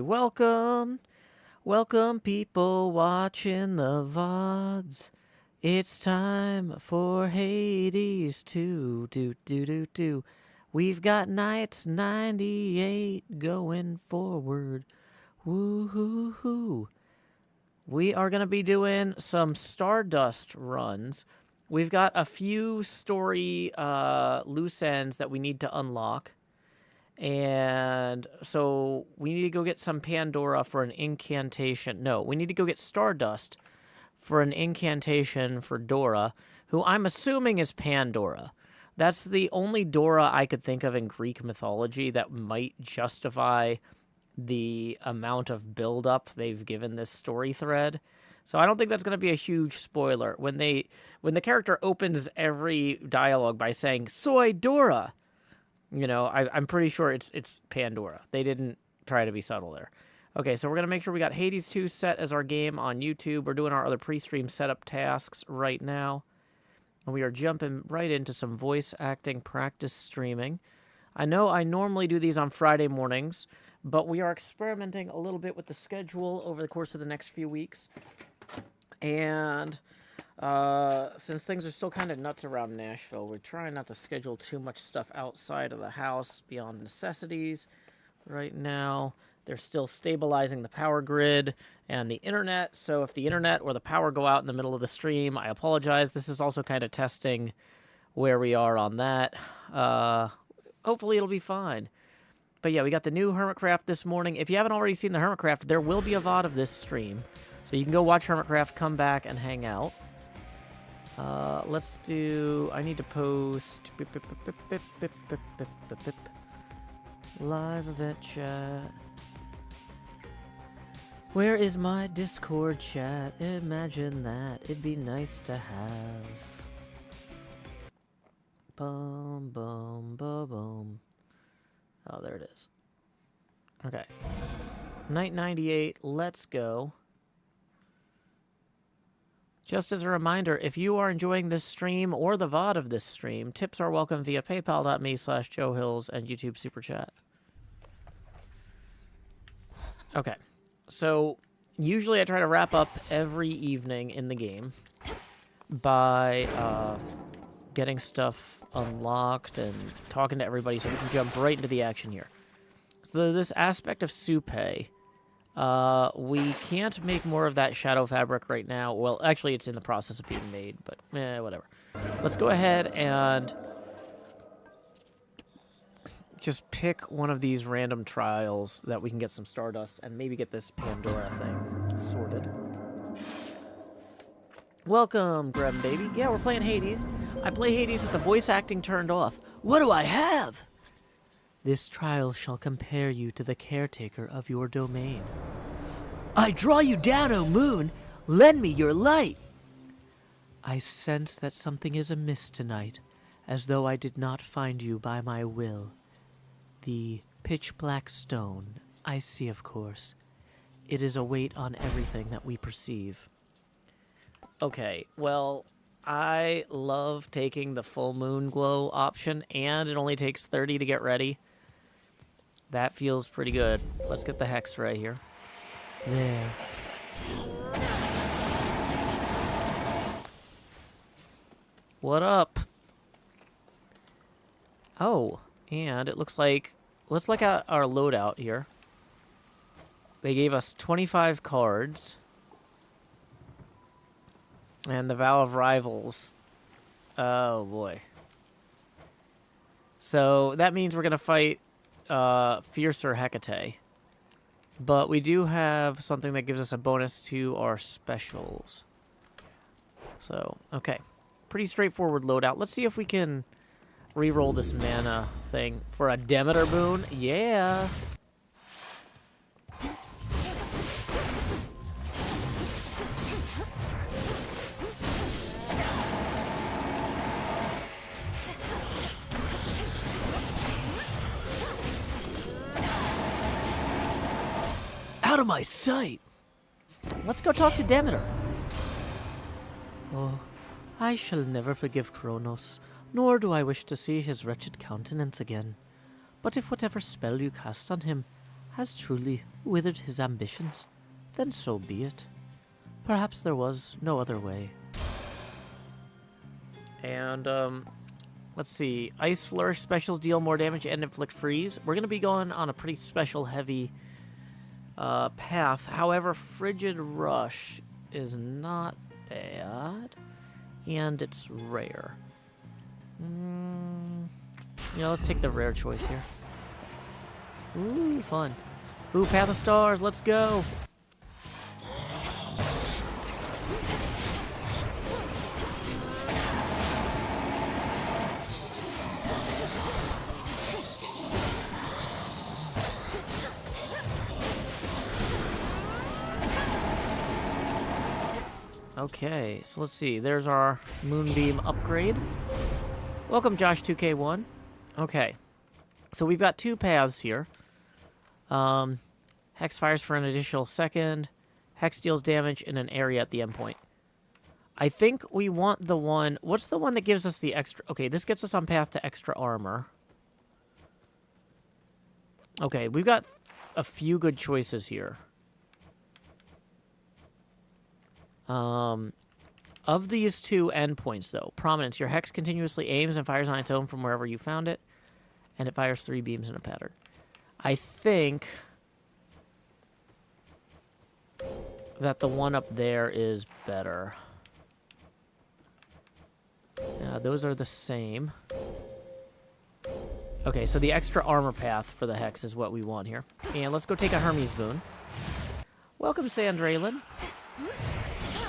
welcome. Welcome, people watching the VODs. It's time for Hades 2. We've got Knights 98 going forward. Woo-hoo-hoo. We are going to be doing some Stardust runs. We've got a few story loose ends that we need to unlock. And so we need to go get some Pandora for an incantation. No, we need to go get Stardust for an incantation for Dora, who I'm assuming is Pandora. That's the only Dora I could think of in Greek mythology that might justify the amount of build-up they've given this story thread. So I don't think that's going to be a huge spoiler. When the character opens every dialogue by saying, "Soy Dora," you know, I'm pretty sure it's Pandora. They didn't try to be subtle there. Okay, so we're going to make sure we got Hades 2 set as our game on YouTube. We're doing our other pre-stream setup tasks right now. And we are jumping right into some voice acting practice streaming. I know I normally do these on Friday mornings, but we are experimenting a little bit with the schedule over the course of the next few weeks. And since things are still kind of nuts around Nashville, we're trying not to schedule too much stuff outside of the house beyond necessities. Right now, they're still stabilizing the power grid and the internet, so if the internet or the power go out in the middle of the stream, I apologize. This is also kind of testing where we are on that. Hopefully it'll be fine. But yeah, we got the new Hermitcraft this morning. If you haven't already seen the Hermitcraft, there will be a VOD of this stream. So you can go watch Hermitcraft, come back, and hang out. Let's do... I need to post... Live event chat. Where is my Discord chat? Imagine that. It'd be nice to have. Boom, boom, boom, boom. Oh, there it is. Okay. Night 98, let's go. Just as a reminder, if you are enjoying this stream or the VOD of this stream, tips are welcome via paypal.me/JoeHills and YouTube Super Chat. Okay. So, usually I try to wrap up every evening in the game by getting stuff unlocked and talking to everybody so we can jump right into the action here. So this aspect of Soupe, we can't make more of that shadow fabric right now. Well, actually, it's in the process of being made, but whatever. Let's go ahead and just pick one of these random trials that we can get some Stardust and maybe get this Pandora thing sorted. Welcome, Grem Baby. Yeah, we're playing Hades. I play Hades with the voice acting turned off. What do I have? This trial shall compare you to the caretaker of your domain. I draw you down, O moon. Lend me your light. I sense that something is amiss tonight, as though I did not find you by my will. The pitch-black stone, I see, of course. It is a weight on everything that we perceive. Okay, well, I love taking the full moon glow option, and it only takes 30 to get ready. That feels pretty good. Let's get the hex right here. There. What up? Oh, and it looks like... Let's look at our loadout here. They gave us 25 cards. And the Vow of Rivals. Oh, boy. So, that means we're going to fight Fiercer Hecate. But we do have something that gives us a bonus to our specials. So, okay. Pretty straightforward loadout. Let's see if we can reroll this mana thing for a Demeter boon. Yeah! Out of my sight! Let's go talk to Demeter. Oh, I shall never forgive Kronos, nor do I wish to see his wretched countenance again. But if whatever spell you cast on him has truly withered his ambitions, then so be it. Perhaps there was no other way. And, let's see. Ice Flourish specials deal more damage and inflict freeze. We're going to be going on a pretty special heavy path. However, Frigid Rush is not bad. And it's rare. Let's take the rare choice here. Ooh, fun. Ooh, Path of Stars, let's go. Okay, so let's see. There's our Moonbeam upgrade. Welcome, Josh2K1. Okay, so we've got two paths here. Hex fires for an additional second. Hex deals damage in an area at the endpoint. I think we want the one... What's the one that gives us the extra... Okay, this gets us on path to extra armor. Okay, we've got a few good choices here. Of these two endpoints, though, Prominence, your Hex continuously aims and fires on its own from wherever you found it, and it fires 3 beams in a pattern. I think that the one up there is better. Those are the same. Okay, so the extra armor path for the Hex is what we want here. And let's go take a Hermes boon. Welcome, Sandralin.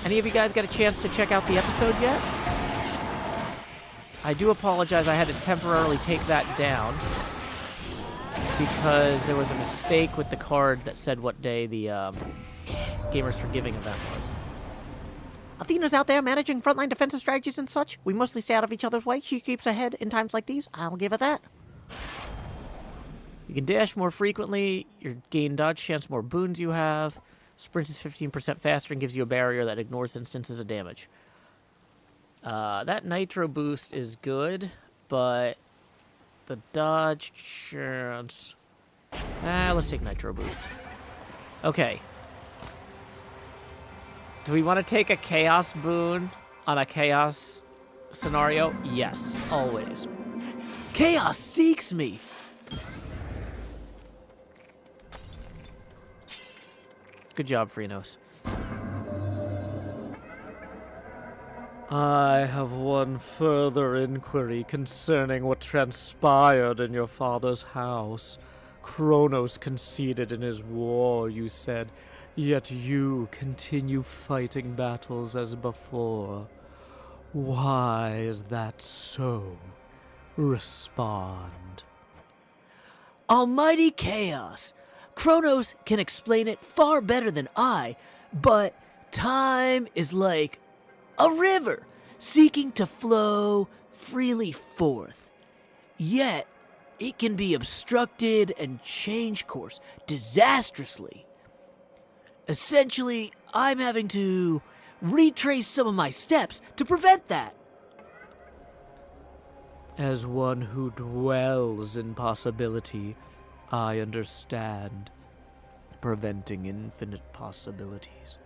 Any of you guys got a chance to check out the episode yet? I do apologize, I had to temporarily take that down because there was a mistake with the card that said what day the Gamers for Giving event was. Athena's out there managing frontline defensive strategies and such. We mostly stay out of each other's way. She keeps ahead in times like these. I'll give her that. You can dash more frequently. You gain dodge chance more boons you have. Sprint is 15% faster and gives you a barrier that ignores instances of damage. That nitro boost is good, but the dodge chance... let's take nitro boost. Okay. Do we want to take a chaos boon on a chaos scenario? Yes, always. Chaos seeks me! Good job, Freenos. I have one further inquiry concerning what transpired in your father's house. Kronos conceded in his war, you said, yet you continue fighting battles as before. Why is that so? Respond. Almighty Chaos! Kronos can explain it far better than I, but time is like a river seeking to flow freely forth. Yet, it can be obstructed and change course disastrously. Essentially, I'm having to retrace some of my steps to prevent that. As one who dwells in possibility, I understand. Preventing infinite possibilities,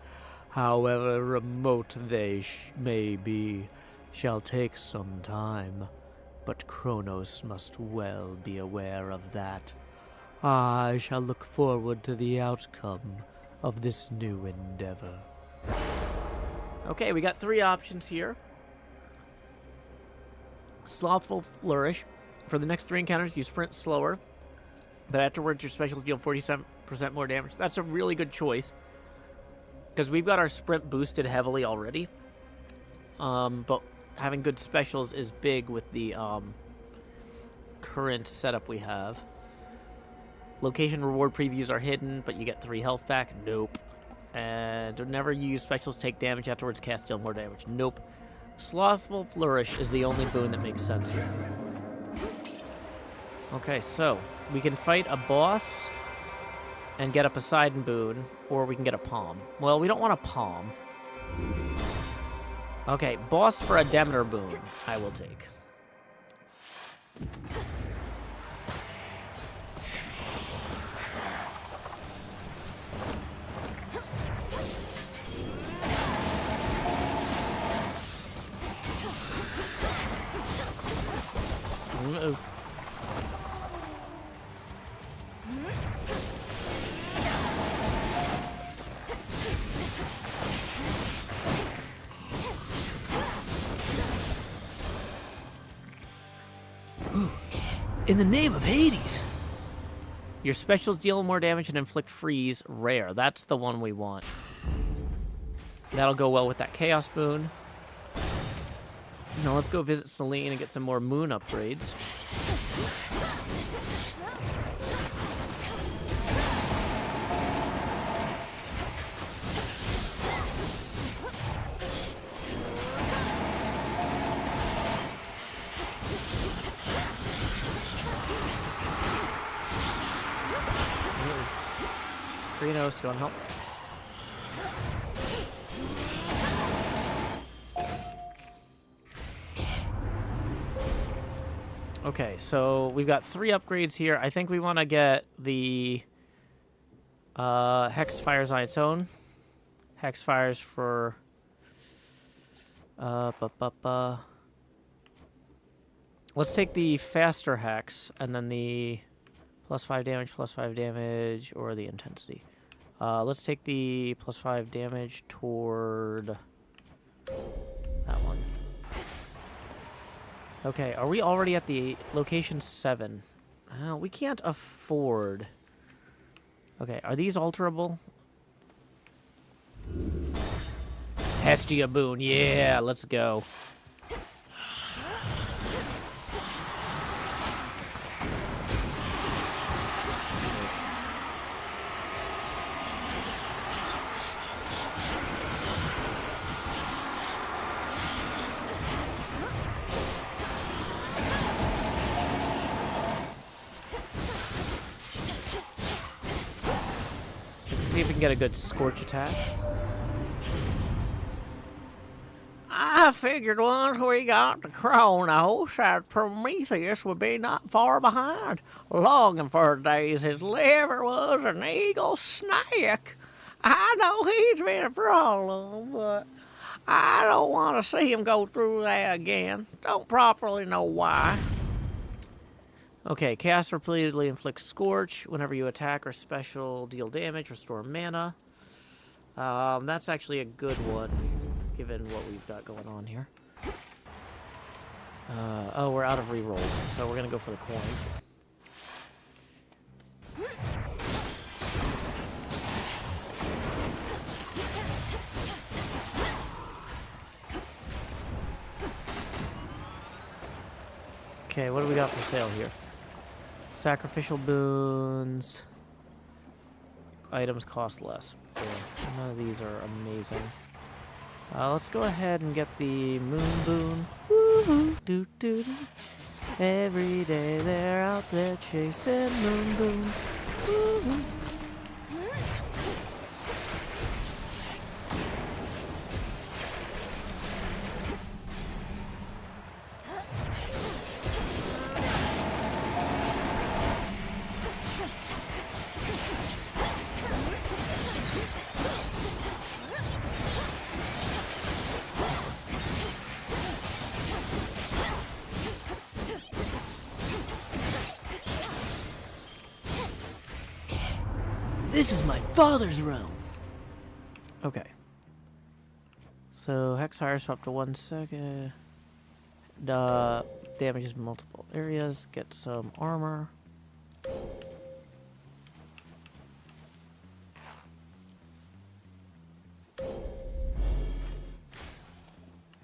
however remote they may be, shall take some time. But Kronos must well be aware of that. I shall look forward to the outcome of this new endeavor. Okay, we got 3 options here. Slothful Flourish. For the next 3 encounters, you sprint slower, but afterwards your specials deal 47% more damage. That's a really good choice, because we've got our sprint boosted heavily already. But having good specials is big with the current setup we have. Location reward previews are hidden, but you get 3 health back. Nope. And whenever you use specials, take damage afterwards, cast deal more damage. Nope. Slothful Flourish is the only boon that makes sense here. Okay, so we can fight a boss and get a Poseidon boon, or we can get a palm. Well, we don't want a palm. Okay, boss for a Demeter boon, I will take. In the name of Hades! Your specials deal more damage and inflict freeze. Rare. That's the one we want. That'll go well with that Chaos Boon. Now let's go visit Selene and get some more moon upgrades. Krinos, you want help? Okay, so we've got 3 upgrades here. I think we want to get the Hex Fires on its own. Hex Fires for... Let's take the faster Hex, and then the +5 damage, or the intensity. Let's take the +5 damage toward that one. Okay, are we already at the location 7? We can't afford... Okay, are these alterable? Hestia Boon, yeah, let's go. See if we can get a good Scorch attack. I figured once we got to Crossroads that Prometheus would be not far behind, longing for days his liver was an eagle snack. I know he's been a problem, but I don't want to see him go through that again. Don't properly know why. Okay, cast repeatedly inflicts Scorch. Whenever you attack or special, deal damage, restore mana. That's actually a good one, given what we've got going on here. Oh, we're out of rerolls, so we're going to go for the coin. Okay, what do we got for sale here? Sacrificial boons. Items cost less. Yeah, none of these are amazing. Let's go ahead and get the moon boon. Woo-hoo, doo-doo-doo. Every day they're out there chasing moon boons. Woo-hoo. This is my father's realm. Okay. So Hex Fires for up to 1 second. Damages multiple areas. Get some armor.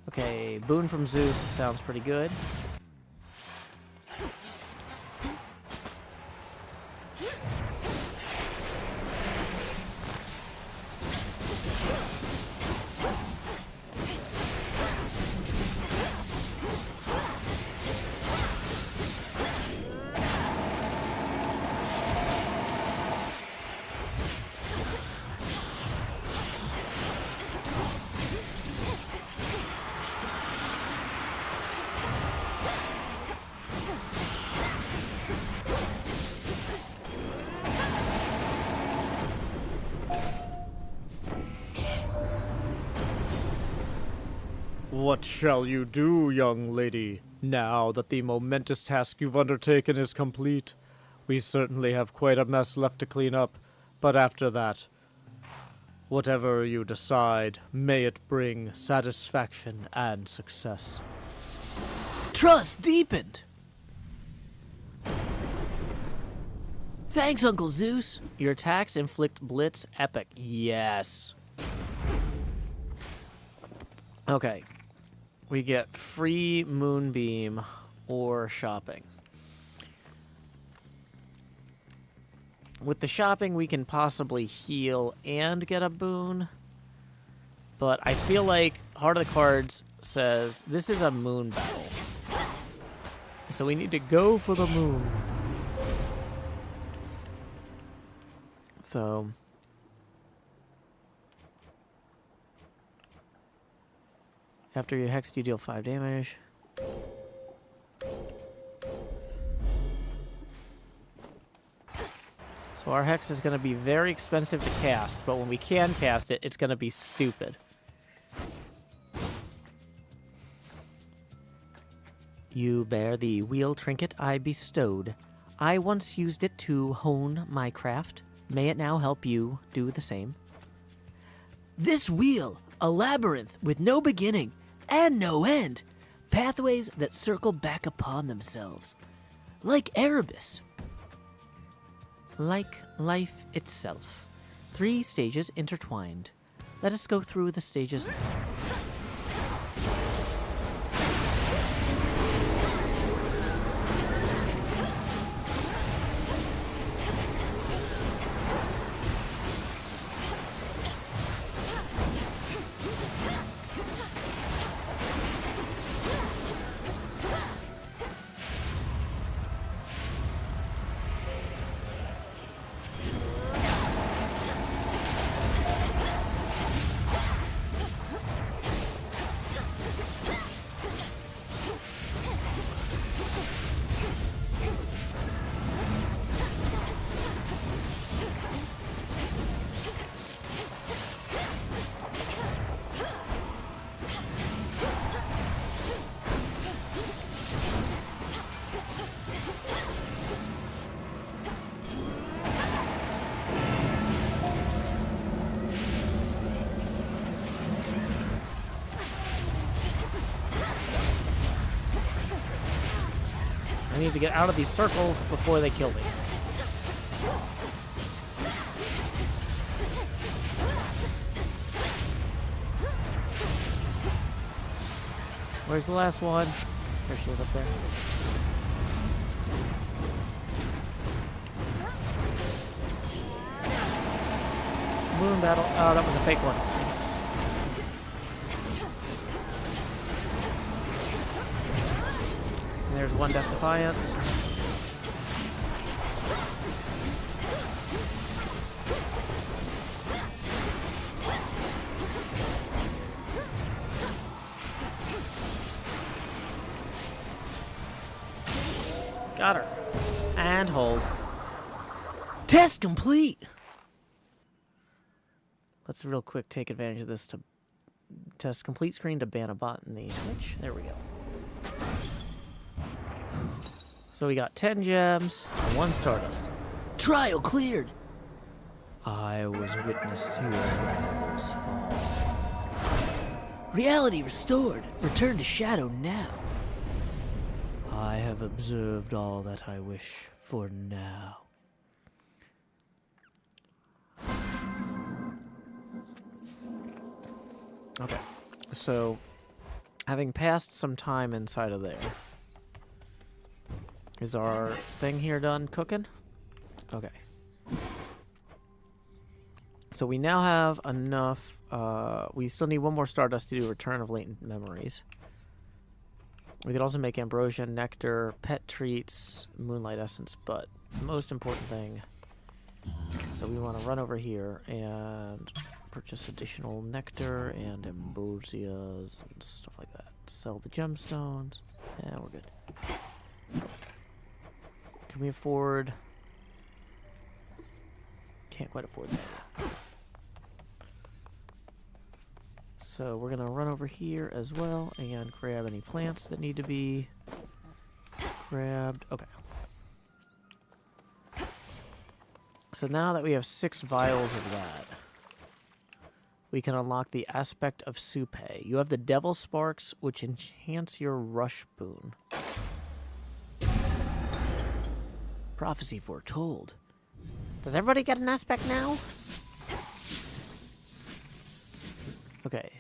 Okay, boon from Zeus sounds pretty good. What shall you do, young lady, now that the momentous task you've undertaken is complete? We certainly have quite a mess left to clean up, but after that, whatever you decide, may it bring satisfaction and success. Trust deepened. Thanks, Uncle Zeus. Your attacks inflict blitz epic. Yes. Okay. We get free moonbeam or shopping. With the shopping, we can possibly heal and get a boon. But I feel like Heart of the Cards says this is a moon battle. So we need to go for the moon. So after you're hexed, you deal 5 damage. So our hex is going to be very expensive to cast, but when we can cast it, it's going to be stupid. You bear the wheel trinket I bestowed. I once used it to hone my craft. May it now help you do the same. This wheel, a labyrinth with no beginning and no end. Pathways that circle back upon themselves. Like Erebus. Like life itself. 3 stages intertwined. Let us go through the stages now. I need to get out of these circles before they kill me. Where's the last one? There she is up there. Moon battle. Oh, that was a fake one. And there's one Death Defiance. Got her. And hold. Test complete! Let's real quick take advantage of this to test complete screen to ban a bot in the Twitch. There we go. So we got 10 gems and 1 stardust. Trial cleared! I was witness to your realms fall. Reality restored. Return to shadow now. I have observed all that I wish for now. Okay, so having passed some time inside of there, is our thing here done cooking? Okay. So we now have enough, we still need 1 more stardust to do Return of Latent Memories. We could also make ambrosia, nectar, pet treats, moonlight essence, but the most important thing, so we want to run over here and purchase additional nectar and ambrosias and stuff like that. Sell the gemstones, and we're good. Can we afford? Can't quite afford that. So we're gonna run over here as well and grab any plants that need to be grabbed. Okay. So now that we have 6 vials of that, we can unlock the aspect of Supe. You have the Devil Sparks, which enhance your rush boon. Prophecy foretold. Does everybody get an aspect now? Okay.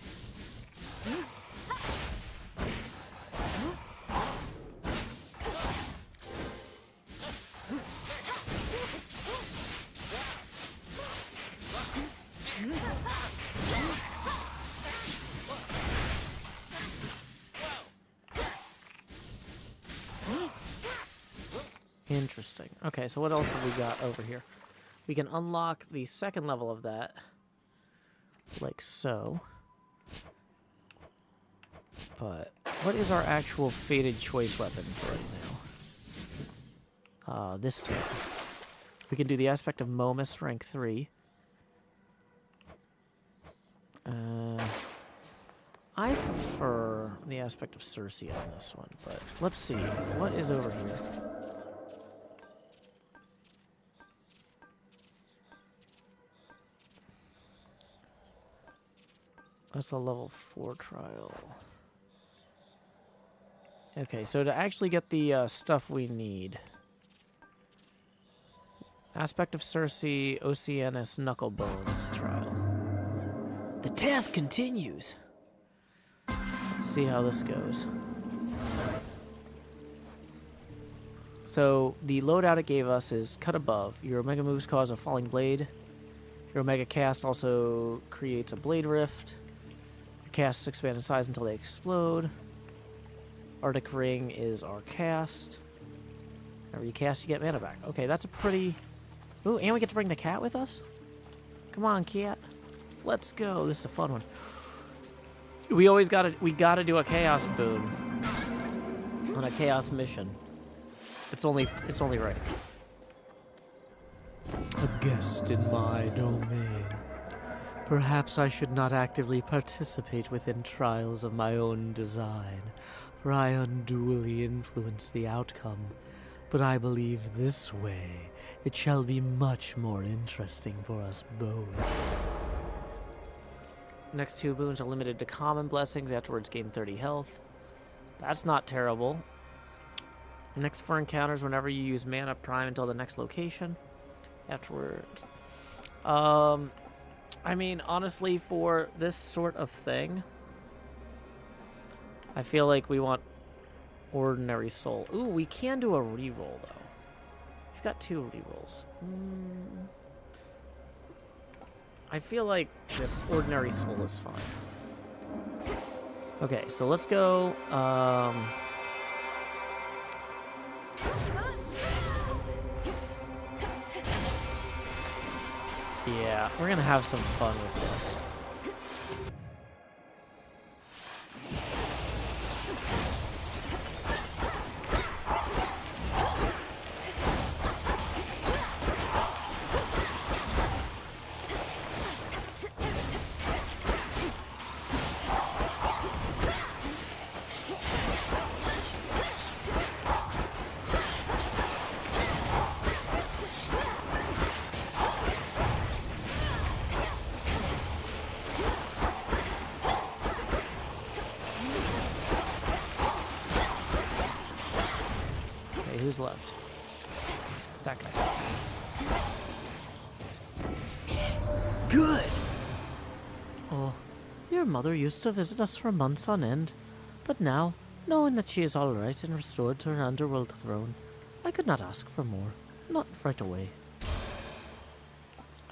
Interesting. Okay, so what else have we got over here? We can unlock the second level of that. Like so. But what is our actual fated choice weapon for right now? This thing. We can do the aspect of Momus, rank 3. I prefer the aspect of Cersei on this one, but let's see. What is over here? That's a level 4 trial. Okay, so to actually get the stuff we need. Aspect of Cersei, Oceanus Knucklebones trial. The task continues. Let's see how this goes. So the loadout it gave us is cut above. Your Omega moves cause a falling blade. Your Omega cast also creates a blade rift. Your casts expand in size until they explode. Arctic Ring is our cast. Whenever you cast, you get mana back. Okay, that's a pretty... Ooh, and we get to bring the cat with us? Come on, cat. Let's go. This is a fun one. We gotta do a chaos boon on a chaos mission. It's only right. A guest in my domain. Perhaps I should not actively participate within trials of my own design, for I unduly influence the outcome. But I believe this way it shall be much more interesting for us both. Next 2 boons are limited to common blessings. Afterwards, gain 30 health. That's not terrible. Next 4 encounters whenever you use mana prime until the next location. Afterwards. I mean, honestly, for this sort of thing, I feel like we want Ordinary Soul. Ooh, we can do a reroll, though. We've got 2 rerolls. I feel like this Ordinary Soul is fine. Okay, so let's go, yeah, we're gonna have some fun with this. Who's left? That guy. Good! Oh, your mother used to visit us for months on end. But now, knowing that she is alright and restored to her underworld throne, I could not ask for more. Not right away.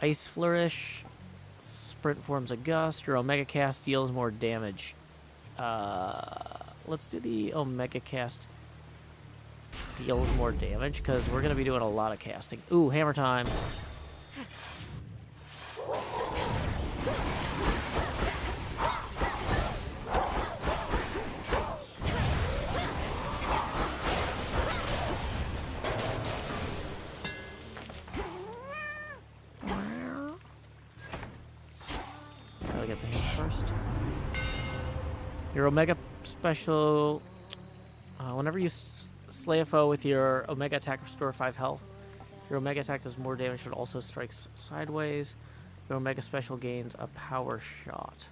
Ice Flourish. Sprint forms a gust. Your Omega cast deals more damage. Let's do the Omega cast deals more damage, because we're going to be doing a lot of casting. Ooh, hammer time. Gotta get the hammer first. Your Omega special... whenever you slay a foe with your Omega attack, restore 5 health. Your Omega attack does more damage, but also strikes sideways. Your Omega special gains a power shot.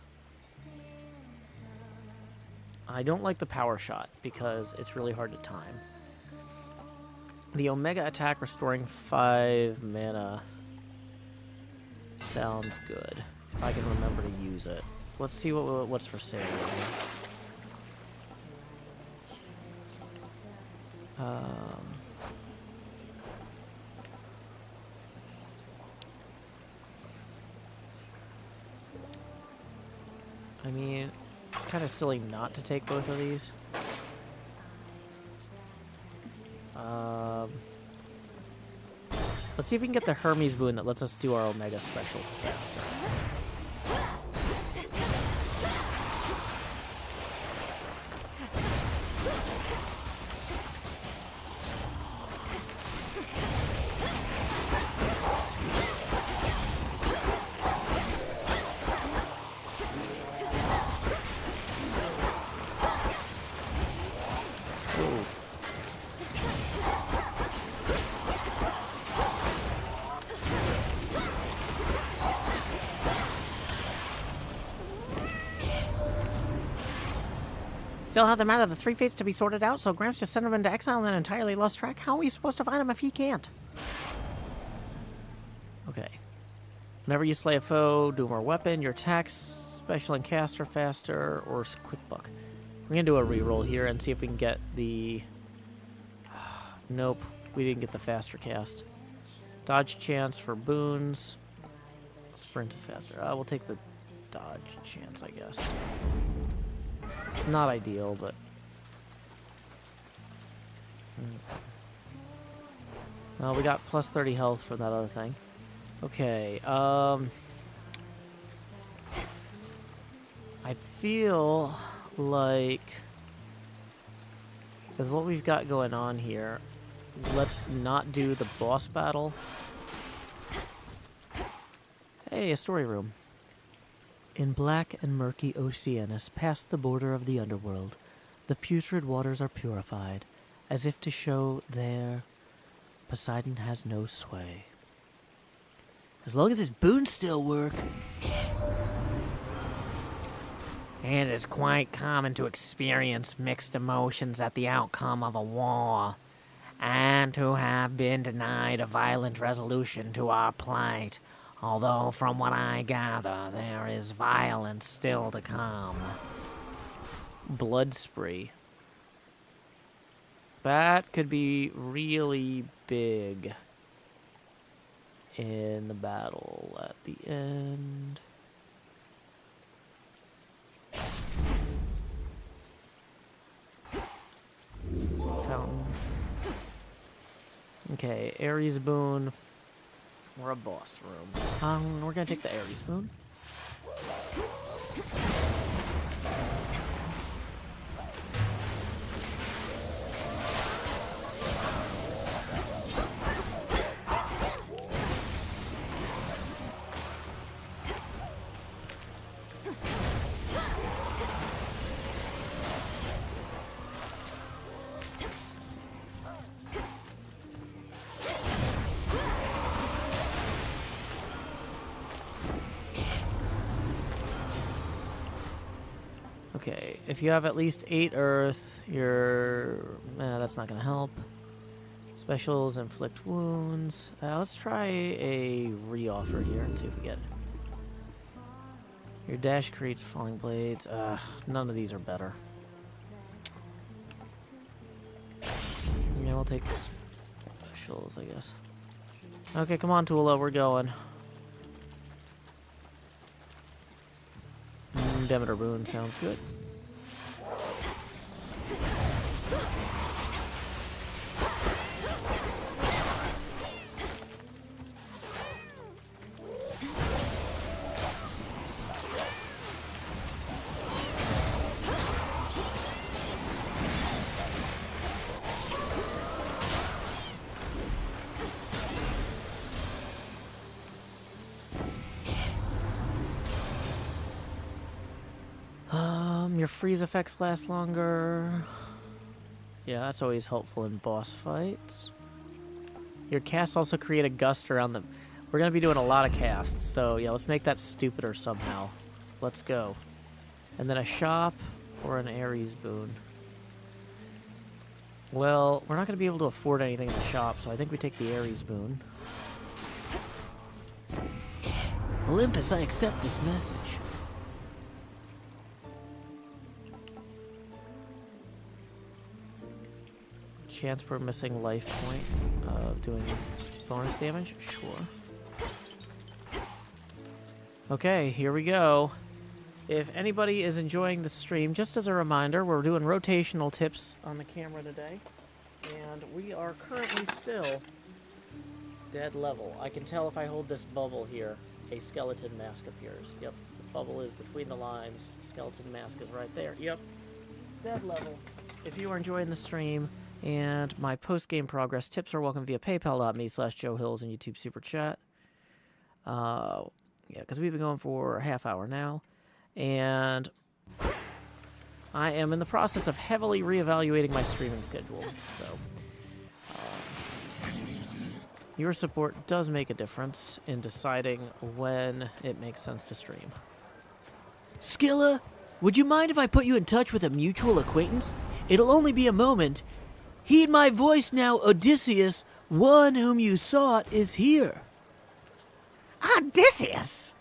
I don't like the power shot because it's really hard to time. The Omega attack restoring 5 mana. Sounds good. If I can remember to use it. Let's see what's for sale here. I mean, it's kind of silly not to take both of these. Let's see if we can get the Hermes boon that lets us do our Omega special faster. Still have the matter of the three fates to be sorted out, so Gramps just sent him into exile and then entirely lost track. How are we supposed to find him if he can't? Okay. Whenever you slay a foe, do more weapon, your attacks, special and cast are faster, or quick buck. We're going to do a reroll here and see if we can get the... Nope, we didn't get the faster cast. Dodge chance for boons. Sprint is faster. We'll take the dodge chance, I guess. It's not ideal, but... Well, we got plus 30 health for that other thing. Okay, I feel like... with what we've got going on here, let's not do the boss battle. Hey, a story room. In black and murky Oceanus, past the border of the underworld, the putrid waters are purified, as if to show there Poseidon has no sway. As long as his boons still work. It is quite common to experience mixed emotions at the outcome of a war, and to have been denied a violent resolution to our plight. Although, from what I gather, there is violence still to come. Blood spree. That could be really big in the battle at the end. Fountain. Okay, Ares boon. Or a boss room. We're gonna take the Ares boon. Okay, if you have at least 8 earth, you're... that's not going to help. Specials inflict wounds. Let's try a re-offer here and see if we get it. Your dash creates falling blades. None of these are better. Yeah, we'll take the specials, I guess. Okay, come on, Tula, we're going. Demeter boon sounds good. Your freeze effects last longer. Yeah, that's always helpful in boss fights. Your casts also create a gust around them. We're going to be doing a lot of casts, so yeah, let's make that stupider somehow. Let's go. And then a shop or an Ares boon. Well, we're not going to be able to afford anything in the shop, so I think we take the Ares boon. Olympus, I accept this message. Chance per missing life point of doing bonus damage? Sure. Okay, here we go. If anybody is enjoying the stream, just as a reminder, we're doing rotational tips on the camera today. And we are currently still dead level. I can tell if I hold this bubble here, a skeleton mask appears. Yep, the bubble is between the lines. Skeleton mask is right there. Yep, dead level. If you are enjoying the stream and my post-game progress, tips are welcome via paypal.me/JoeHills and YouTube Super Chat. Yeah, because we've been going for a half hour now. And I am in the process of heavily reevaluating my streaming schedule. So, your support does make a difference in deciding when it makes sense to stream. Scylla, would you mind if I put you in touch with a mutual acquaintance? It'll only be a moment. Heed my voice now, Odysseus. One whom you sought is here. Odysseus?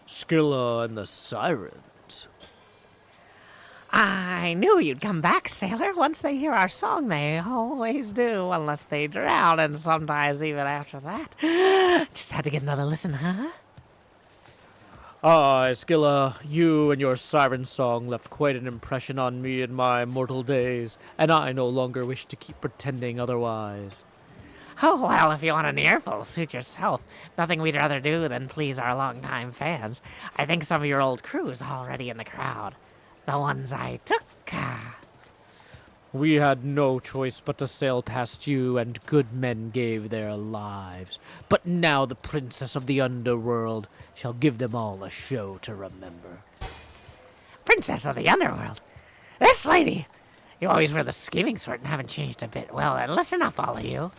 Scylla and the Sirens. I knew you'd come back, sailor. Once they hear our song, they always do, unless they drown, and sometimes even after that. Just had to get another listen, huh? Aye, Scylla, you and your siren song left quite an impression on me in my mortal days, and I no longer wish to keep pretending otherwise. Oh, well, if you want an earful, suit yourself. Nothing we'd rather do than please our longtime fans. I think some of your old crew's already in the crowd. The ones I took. We had no choice but to sail past you, and good men gave their lives. But now the princess of the underworld shall give them all a show to remember. Princess of the underworld? This lady! You always were the scheming sort and haven't changed a bit. Well, then listen up, all of you.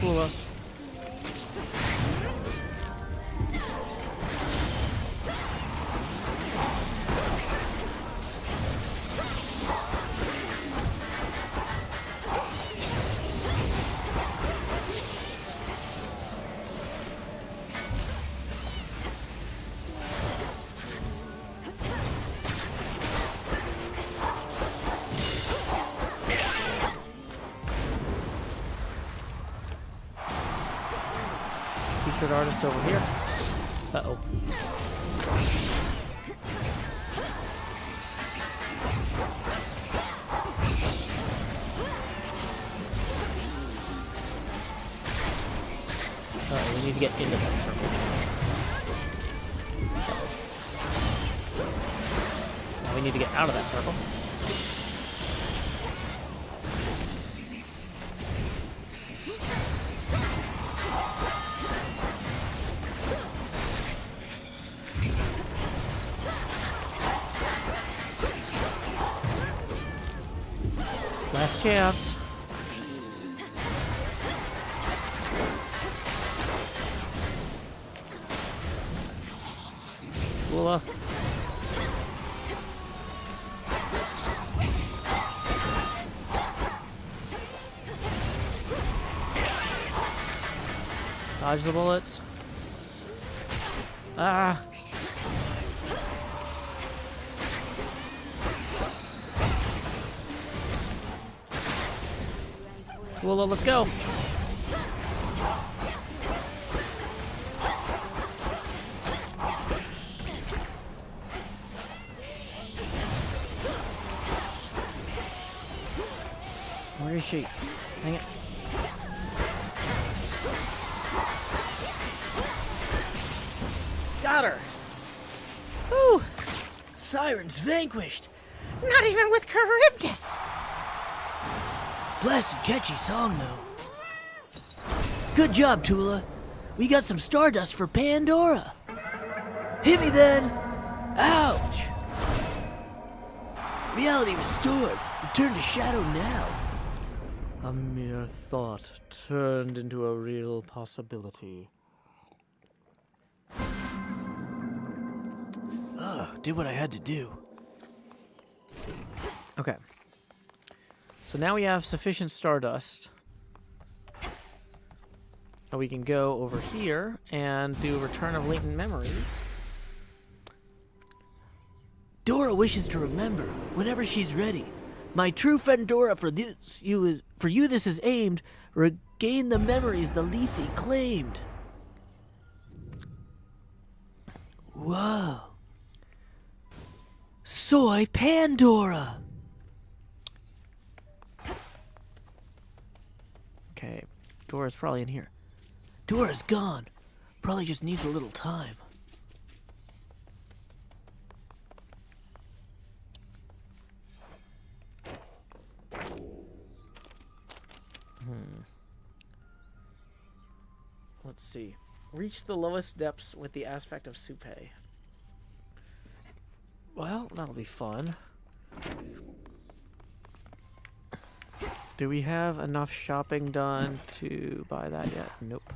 Cool. Featured artist over here. Uh-oh. We need to get into that circle. Now we need to get out of that circle. Last chance. Woola. Dodge the bullets. Ah. Well, let's go. Where is she? Dang it. Got her. Whew. Sirens vanquished. Not even with Charybdis. Blasted catchy song, though. Good job, Tula. We got some stardust for Pandora. Hit me then. Ouch. Reality restored. Return to shadow now. A mere thought turned into a real possibility. Did what I had to do. Okay. So now we have sufficient stardust. And we can go over here and do Return of Latent Memories. Dora wishes to remember whenever she's ready. My true friend Dora, for you this is aimed. Regain the memories the Lethe claimed. Whoa. Soy Pandora. Okay, Dora's probably in here. Dora's gone. Probably just needs a little time. Let's see. Reach the lowest depths with the aspect of Soupe. Well, that'll be fun. Do we have enough shopping done to buy that yet? Nope.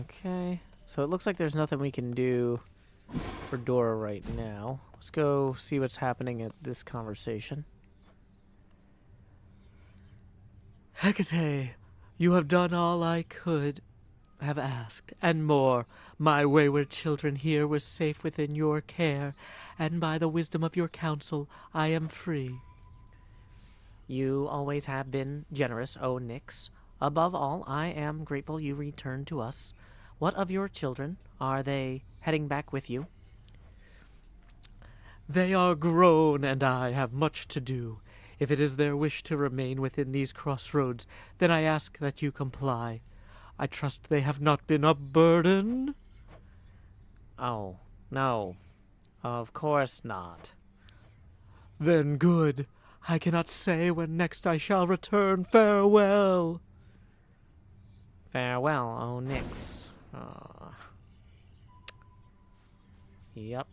Okay. So it looks like there's nothing we can do for Dora right now. Let's go see what's happening at this conversation. Hecate, you have done all I could have asked, and more. My wayward children here were safe within your care, and by the wisdom of your counsel, I am free. You always have been generous, O Nyx. Above all, I am grateful you returned to us. What of your children? Are they heading back with you? They are grown, and I have much to do. If it is their wish to remain within these crossroads, then I ask that you comply. I trust they have not been a burden? Oh, no. Of course not. Then good. I cannot say when next I shall return. Farewell. Farewell, O Nyx. Yep.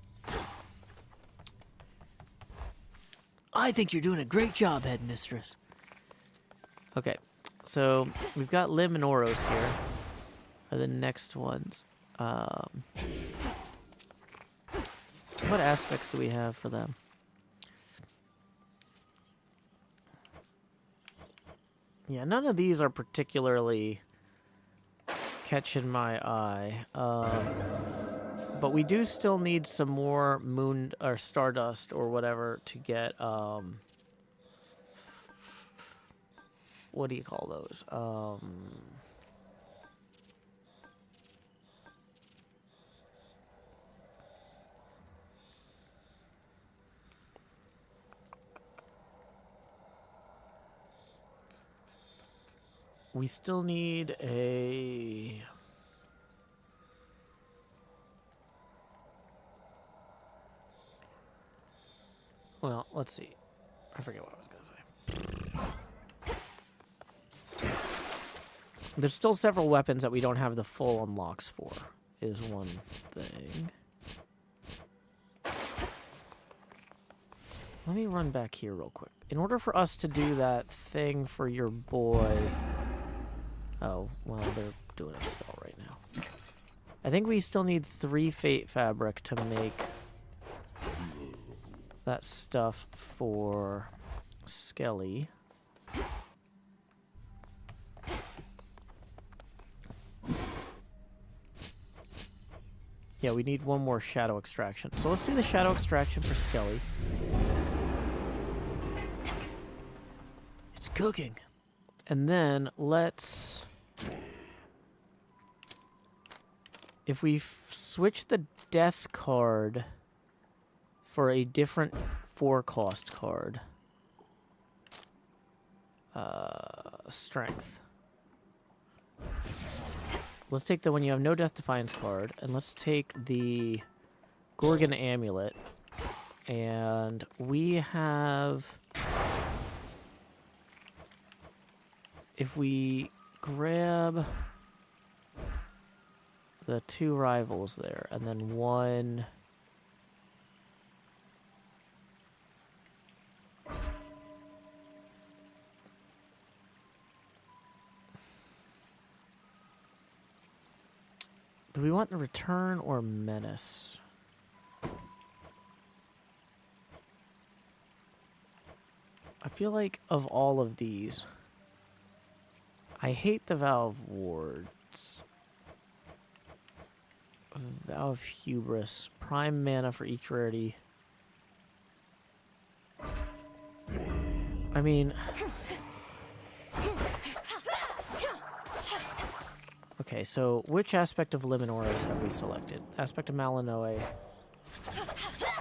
I think you're doing a great job, Headmistress. Okay, so we've got Lim and Oros here. Are the next ones. What aspects do we have for them? Yeah, none of these are particularly catching my eye. But we do still need some more moon or stardust or whatever to get what do you call those? We still need a well, let's see. I forget what I was going to say. There's still several weapons that we don't have the full unlocks for, is one thing. Let me run back here real quick. In order for us to do that thing for your boy... Oh, well, they're doing a spell right now. I think we still need 3 Fate Fabric to make that stuff for Skelly. Yeah, we need 1 more Shadow Extraction. So let's do the Shadow Extraction for Skelly. It's cooking. And then let's... If we switch the Death card for a different 4-cost card. Strength. Let's take the when you have no Death Defiance card, and let's take the Gorgon Amulet. And we have... If we grab the 2 rivals there, and then 1... Do we want the return or menace? I feel like of all of these, I hate the Vow of Wards. Vow of Hubris. Prime mana for each rarity. I mean... Okay, so which aspect of Liminoras have we selected? Aspect of Malinoe.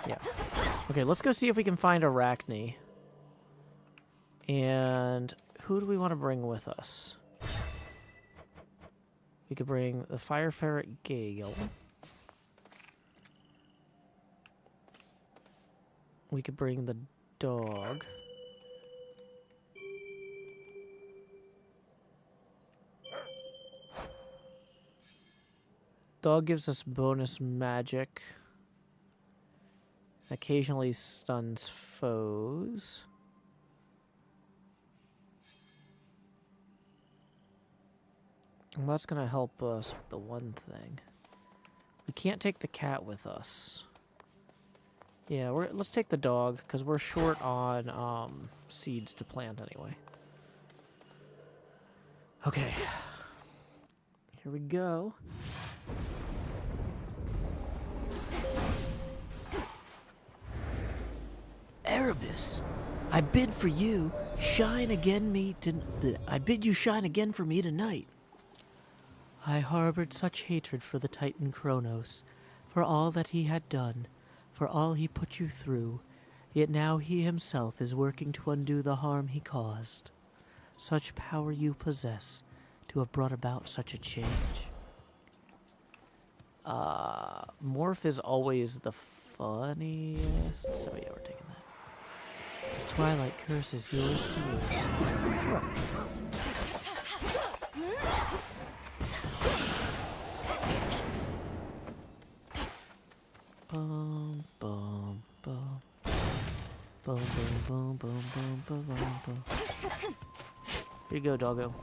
Yeah. Okay, let's go see if we can find Arachne. And who do we want to bring with us? We could bring the Fire Ferret Gale. We could bring the dog. Dog gives us bonus magic. Occasionally stuns foes. Well, that's going to help us with the one thing. We can't take the cat with us. Yeah, let's take the dog, because we're short on seeds to plant anyway. Okay. Here we go. Erebus, I bid you shine again for me tonight. I harbored such hatred for the Titan Kronos, for all that he had done, for all he put you through, yet now he himself is working to undo the harm he caused. Such power you possess to have brought about such a change. Morph is always the funniest, so yeah, we're taking that. The Twilight Curse is yours to use. Sure. Bum, bum, bum. Bum, bum, bum, bum, bum, bum, bum, bum. Here you go, doggo.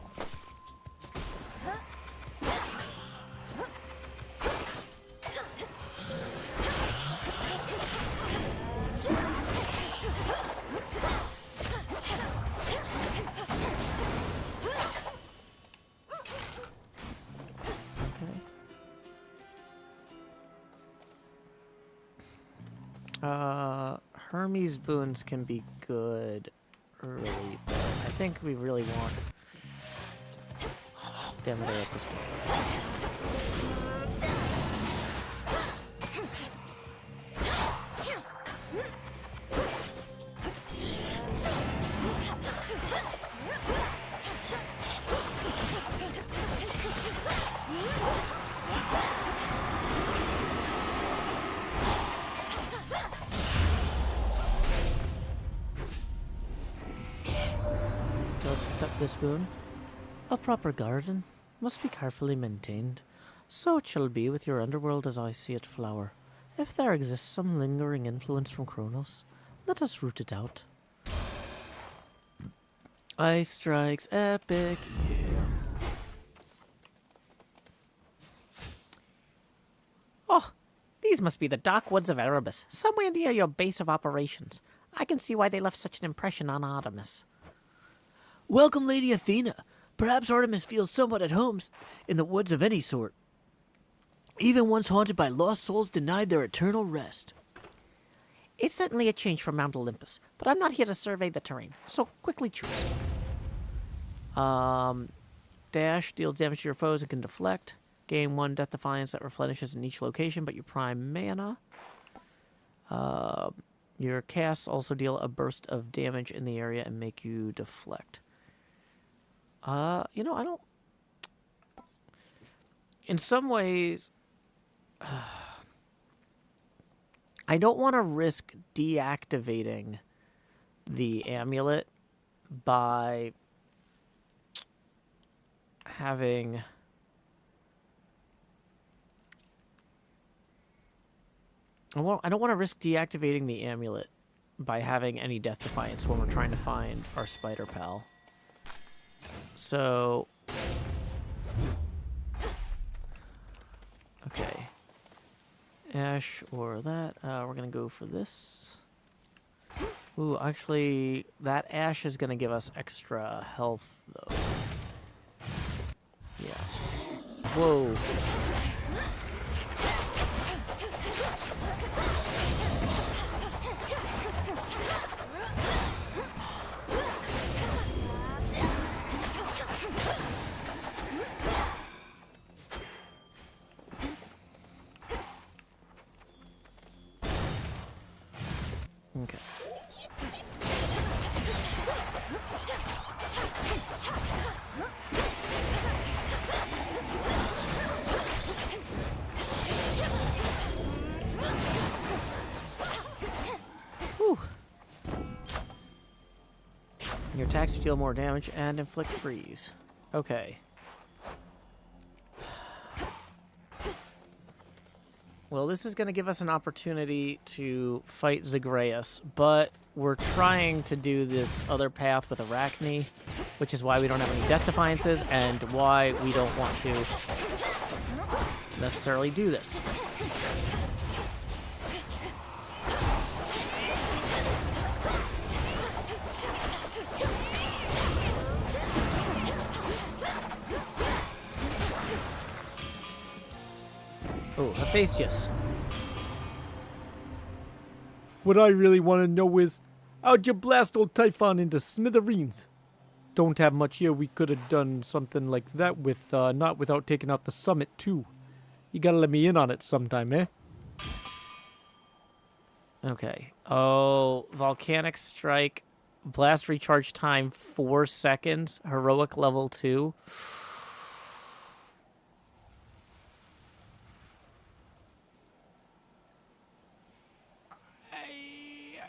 Hermes boons can be good early, but I think we really want Damodar at this point. Let's accept this boon. A proper garden must be carefully maintained. So it shall be with your underworld as I see it flower. If there exists some lingering influence from Kronos, let us root it out. Ice strikes epic, yeah. Oh, these must be the dark woods of Erebus, somewhere near your base of operations. I can see why they left such an impression on Artemis. Welcome, Lady Athena. Perhaps Artemis feels somewhat at home in the woods of any sort. Even once haunted by lost souls denied their eternal rest. It's certainly a change from Mount Olympus, but I'm not here to survey the terrain, so quickly choose. Dash deals damage to your foes and can deflect. Gain 1 Death Defiance that replenishes in each location but your prime mana. Your casts also deal a burst of damage in the area and make you deflect. You know, I don't... In some ways, I don't want to risk deactivating the amulet by having... I don't want to risk deactivating the amulet by having any Death Defiance when we're trying to find our spider pal. So... Okay. Ash or that. We're going to go for this. Ooh, actually, that ash is going to give us extra health, though. Yeah. Whoa. Okay. Whew. Your attacks deal more damage and inflict freeze. Okay. Well, this is going to give us an opportunity to fight Zagreus, but we're trying to do this other path with Arachne, which is why we don't have any death defiances and why we don't want to necessarily do this. Oh, Hephaestus. What I really want to know is, how'd you blast old Typhon into smithereens? Don't have much here. We could have done something like that with, not without taking out the summit, too. You gotta let me in on it sometime, eh? Okay. Oh, volcanic strike. Blast recharge time 4 seconds. Heroic level 2.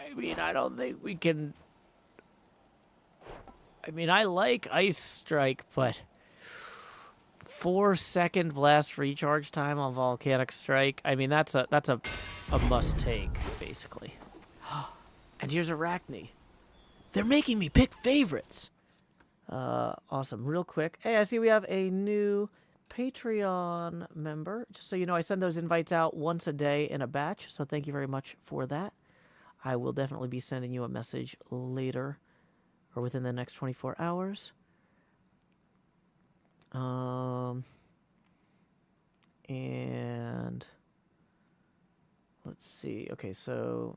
I mean, I don't think we can... I mean, I like Ice Strike, but 4-second blast recharge time on Volcanic Strike. I mean, that's a must take, basically. And here's Arachne. They're making me pick favorites. Awesome. Real quick. Hey, I see we have a new Patreon member. Just so you know, I send those invites out once a day in a batch, so thank you very much for that. I will definitely be sending you a message later or within the next 24 hours. And let's see. Okay, so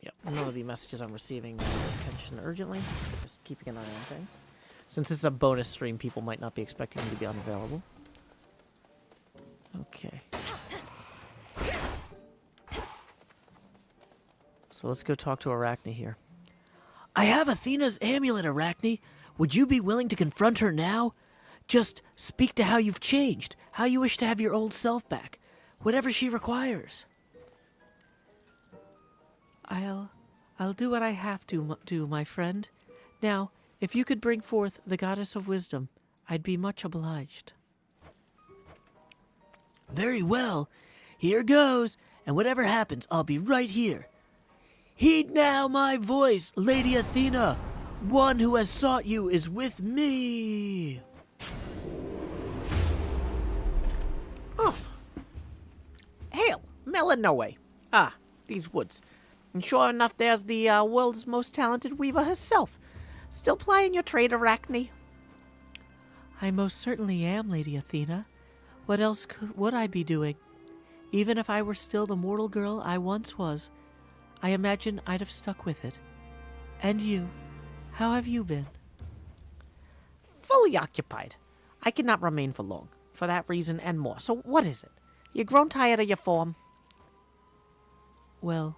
yeah, none of the messages I'm receiving need attention urgently. Just keeping an eye on things. Since this is a bonus stream, people might not be expecting me to be unavailable. Okay. So let's go talk to Arachne here. I have Athena's amulet, Arachne. Would you be willing to confront her now? Just speak to how you've changed, how you wish to have your old self back, whatever she requires. I'll do what I have to do, my friend. Now, if you could bring forth the goddess of wisdom, I'd be much obliged. Very well. Here goes, and whatever happens, I'll be right here. Heed now my voice, Lady Athena. One who has sought you is with me. Oh. Hail, Melanoe. Ah, these woods. And sure enough, there's the world's most talented weaver herself. Still plying your trade, Arachne? I most certainly am, Lady Athena. What else would I be doing? Even if I were still the mortal girl I once was, I imagine I'd have stuck with it. And you, how have you been? Fully occupied. I cannot remain for long, for that reason and more. So what is it? You grown tired of your form? Well,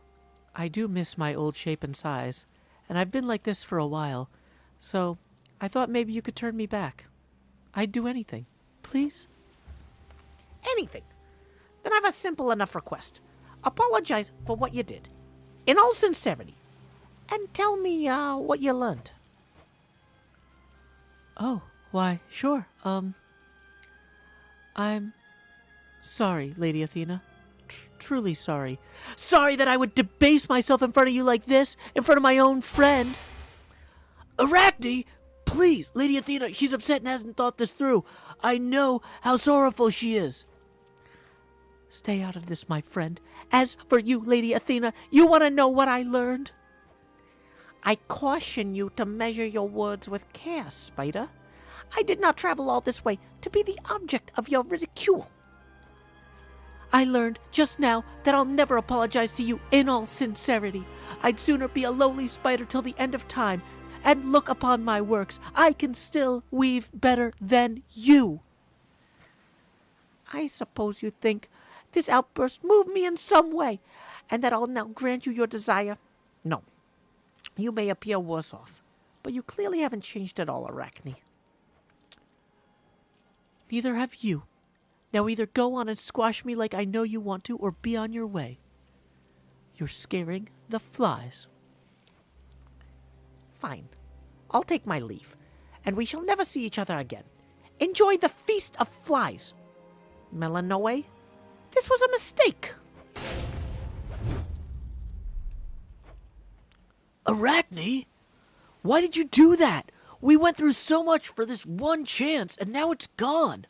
I do miss my old shape and size, and I've been like this for a while, so I thought maybe you could turn me back. I'd do anything. Please? Anything? Then I've a simple enough request. Apologize for what you did. In all sincerity. And tell me, what you learned. Oh, why, sure. I'm sorry, Lady Athena. Truly sorry. Sorry that I would debase myself in front of you like this, in front of my own friend. Arachne! Please, Lady Athena, she's upset and hasn't thought this through. I know how sorrowful she is. Stay out of this, my friend. As for you, Lady Athena, you want to know what I learned? I caution you to measure your words with care, Spider. I did not travel all this way to be the object of your ridicule. I learned just now that I'll never apologize to you in all sincerity. I'd sooner be a lowly spider till the end of time, and look upon my works. I can still weave better than you. I suppose you think this outburst moved me in some way, and that I'll now grant you your desire. No. You may appear worse off, but you clearly haven't changed at all, Arachne. Neither have you. Now either go on and squash me like I know you want to, or be on your way. You're scaring the flies. Fine. I'll take my leave, and we shall never see each other again. Enjoy the feast of flies. Melanoe, this was a mistake. Arachne? Why did you do that? We went through so much for this one chance, and now it's gone.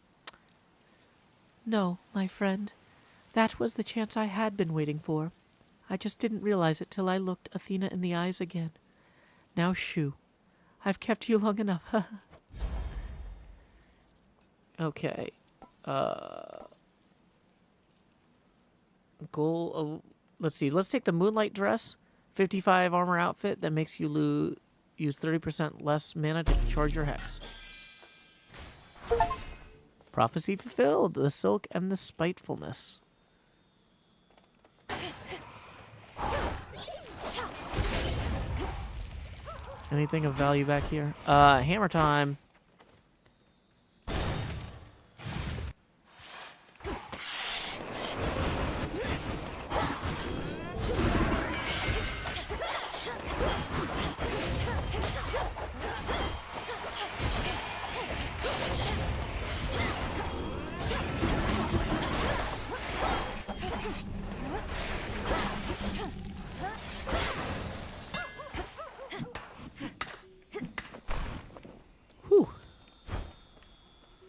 No, my friend. That was the chance I had been waiting for. I just didn't realize it till I looked Athena in the eyes again. Now shoo. I've kept you long enough. Okay. Goal. Let's see. Let's take the moonlight dress. 55 armor outfit that makes you use 30% less mana to charge your hex. Prophecy fulfilled. The silk and the spitefulness. Anything of value back here? Hammer time.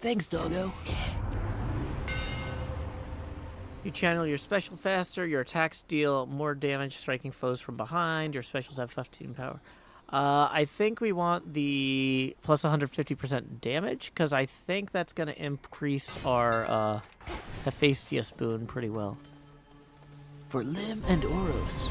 Thanks, doggo. You channel your special faster, your attacks deal more damage striking foes from behind, your specials have 15 power. I think we want the plus 150% damage, because I think that's going to increase our Hephaestus boon pretty well. For Lim and Oros.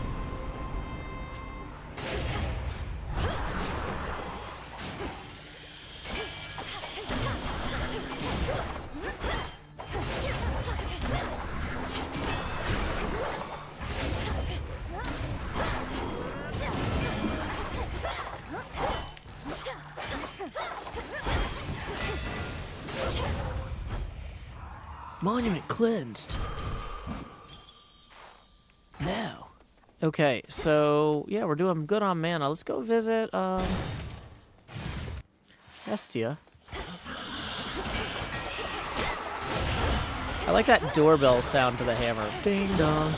Monument cleansed. Now. Okay, so, yeah, we're doing good on mana. Let's go visit, Hestia. I like that doorbell sound to the hammer. Ding dong.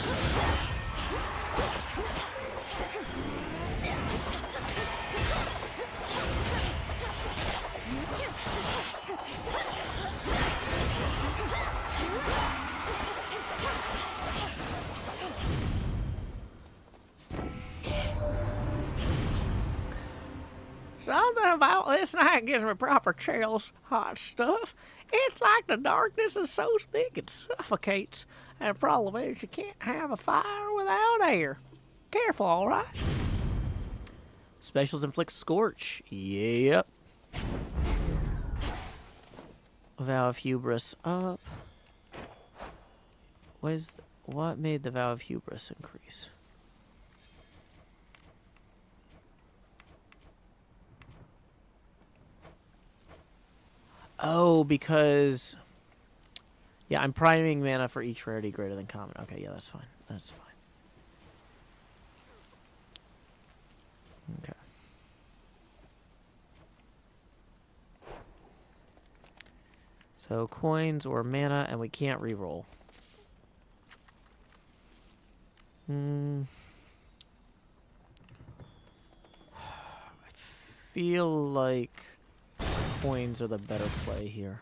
Something about this night gives me proper chills. Hot stuff. It's like the darkness is so thick it suffocates. And the problem is you can't have a fire without air. Careful, all right? Specials inflict scorch. Yep. Vow of hubris up. What made the vow of hubris increase? Oh, because... Yeah, I'm priming mana for each rarity greater than common. Okay, yeah, that's fine. That's fine. Okay. So, coins or mana, and we can't reroll. I feel like coins are the better play here.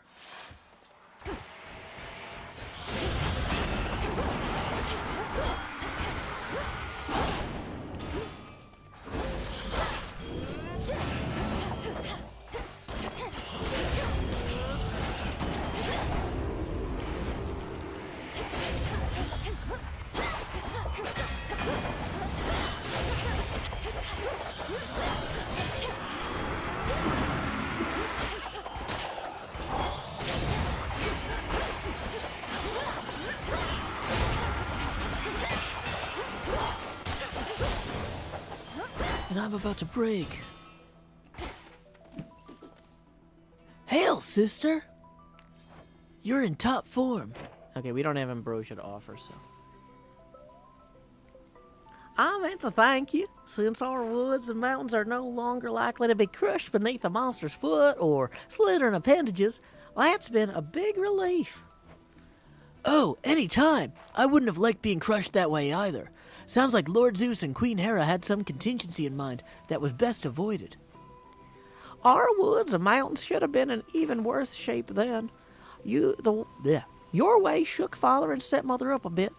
I'm about to break. Hail, sister! You're in top form. Okay, we don't have ambrosia to offer, so. I meant to thank you. Since our woods and mountains are no longer likely to be crushed beneath a monster's foot or slithering appendages, that's been a big relief. Oh, anytime. I wouldn't have liked being crushed that way either. Sounds like Lord Zeus and Queen Hera had some contingency in mind that was best avoided. Our woods and mountains should have been in even worse shape then. Your way shook father and stepmother up a bit.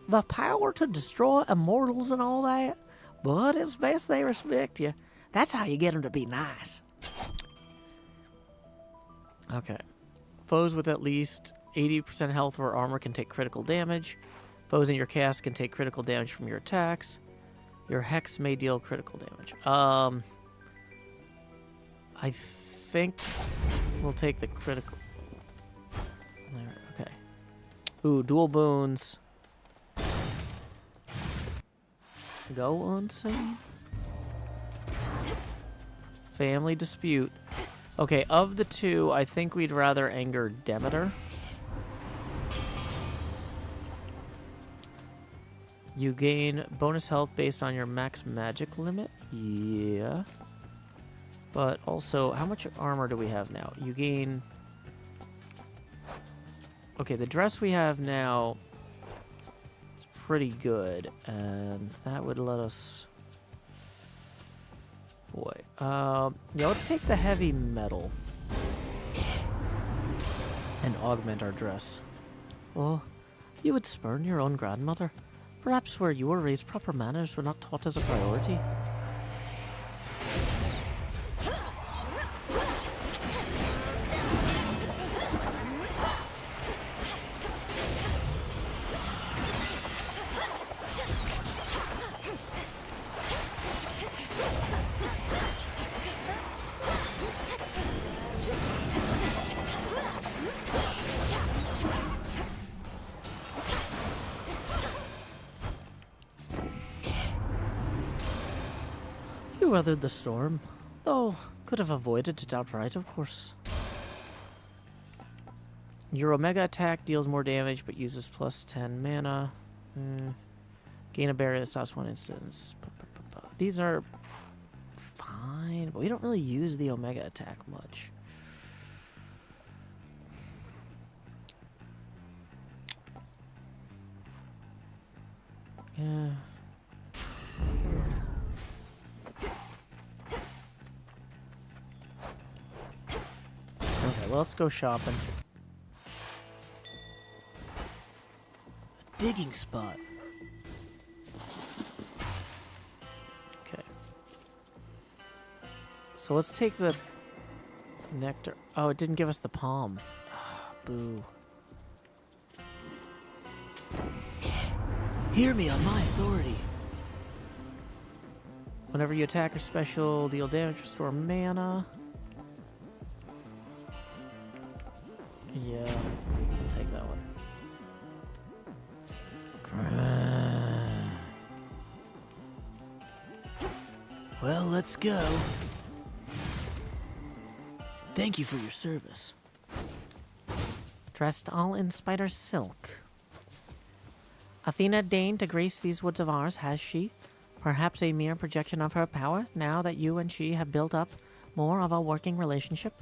The power to destroy immortals and all that. But it's best they respect you. That's how you get them to be nice. Okay. Foes with at least 80% health or armor can take critical damage. Foes in your cast can take critical damage from your attacks. Your hex may deal critical damage. I think we'll take the critical. There, okay. Ooh, dual boons. Go unseen. Family dispute. Okay, of the two, I think we'd rather anger Demeter. You gain bonus health based on your max magic limit. Yeah. But also, how much armor do we have now? You gain... Okay, the dress we have now is pretty good, and that would let us... Boy. Yeah, let's take the heavy metal and augment our dress. Oh, you would spurn your own grandmother. Perhaps where you were raised, proper manners were not taught as a priority. You weathered the storm, though could have avoided it outright, of course. Your Omega attack deals more damage, but uses plus 10 mana. Gain a barrier that stops one instance. These are fine, but we don't really use the Omega attack much. Yeah. Okay, well, let's go shopping. A digging spot. Okay. So let's take the nectar. Oh, it didn't give us the palm. Ah, boo. Hear me on my authority. Whenever you attack or special, deal damage, restore mana. Yeah, I'll take that one. Well, let's go. Thank you for your service. Dressed all in spider silk. Athena deigned to grace these woods of ours, has she? Perhaps a mere projection of her power, now that you and she have built up more of a working relationship?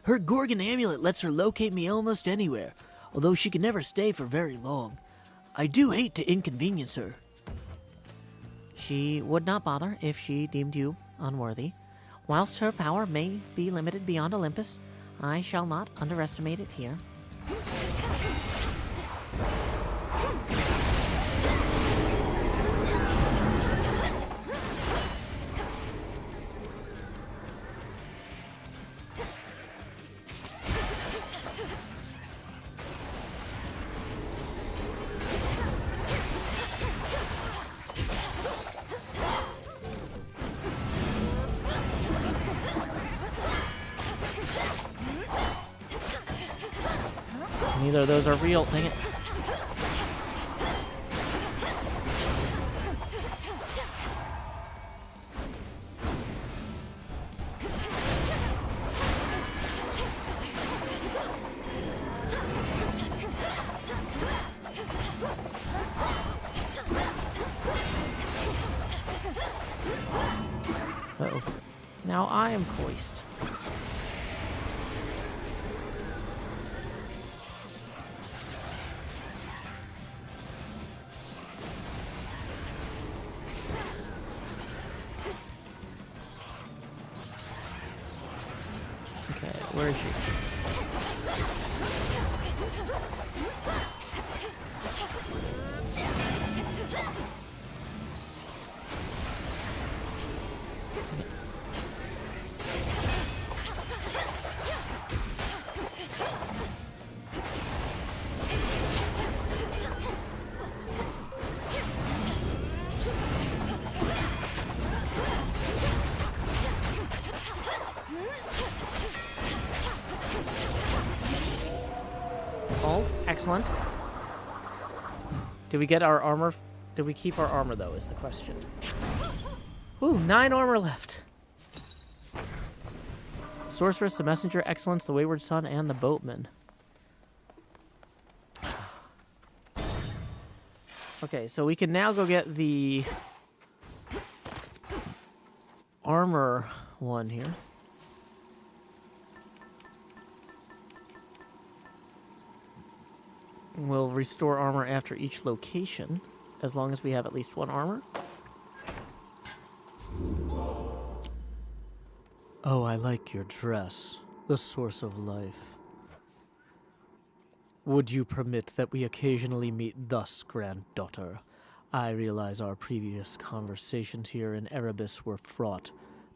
Her Gorgon amulet lets her locate me almost anywhere, although she can never stay for very long. I do hate to inconvenience her. She would not bother if she deemed you unworthy. Whilst her power may be limited beyond Olympus, I shall not underestimate it here. Neither of those are real. Dang it. Uh-oh. Now I am coist. Okay, where is she? Oh, excellent. Did we get our armor? Did we keep our armor, though, is the question. Ooh, 9 armor left. Sorceress, the Messenger, Excellence, the Wayward Son, and the Boatman. Okay, so we can now go get the armor one here. We'll restore armor after each location, as long as we have at least 1 armor. Oh, I like your dress, the source of life. Would you permit that we occasionally meet thus, granddaughter? I realize our previous conversations here in Erebus were fraught,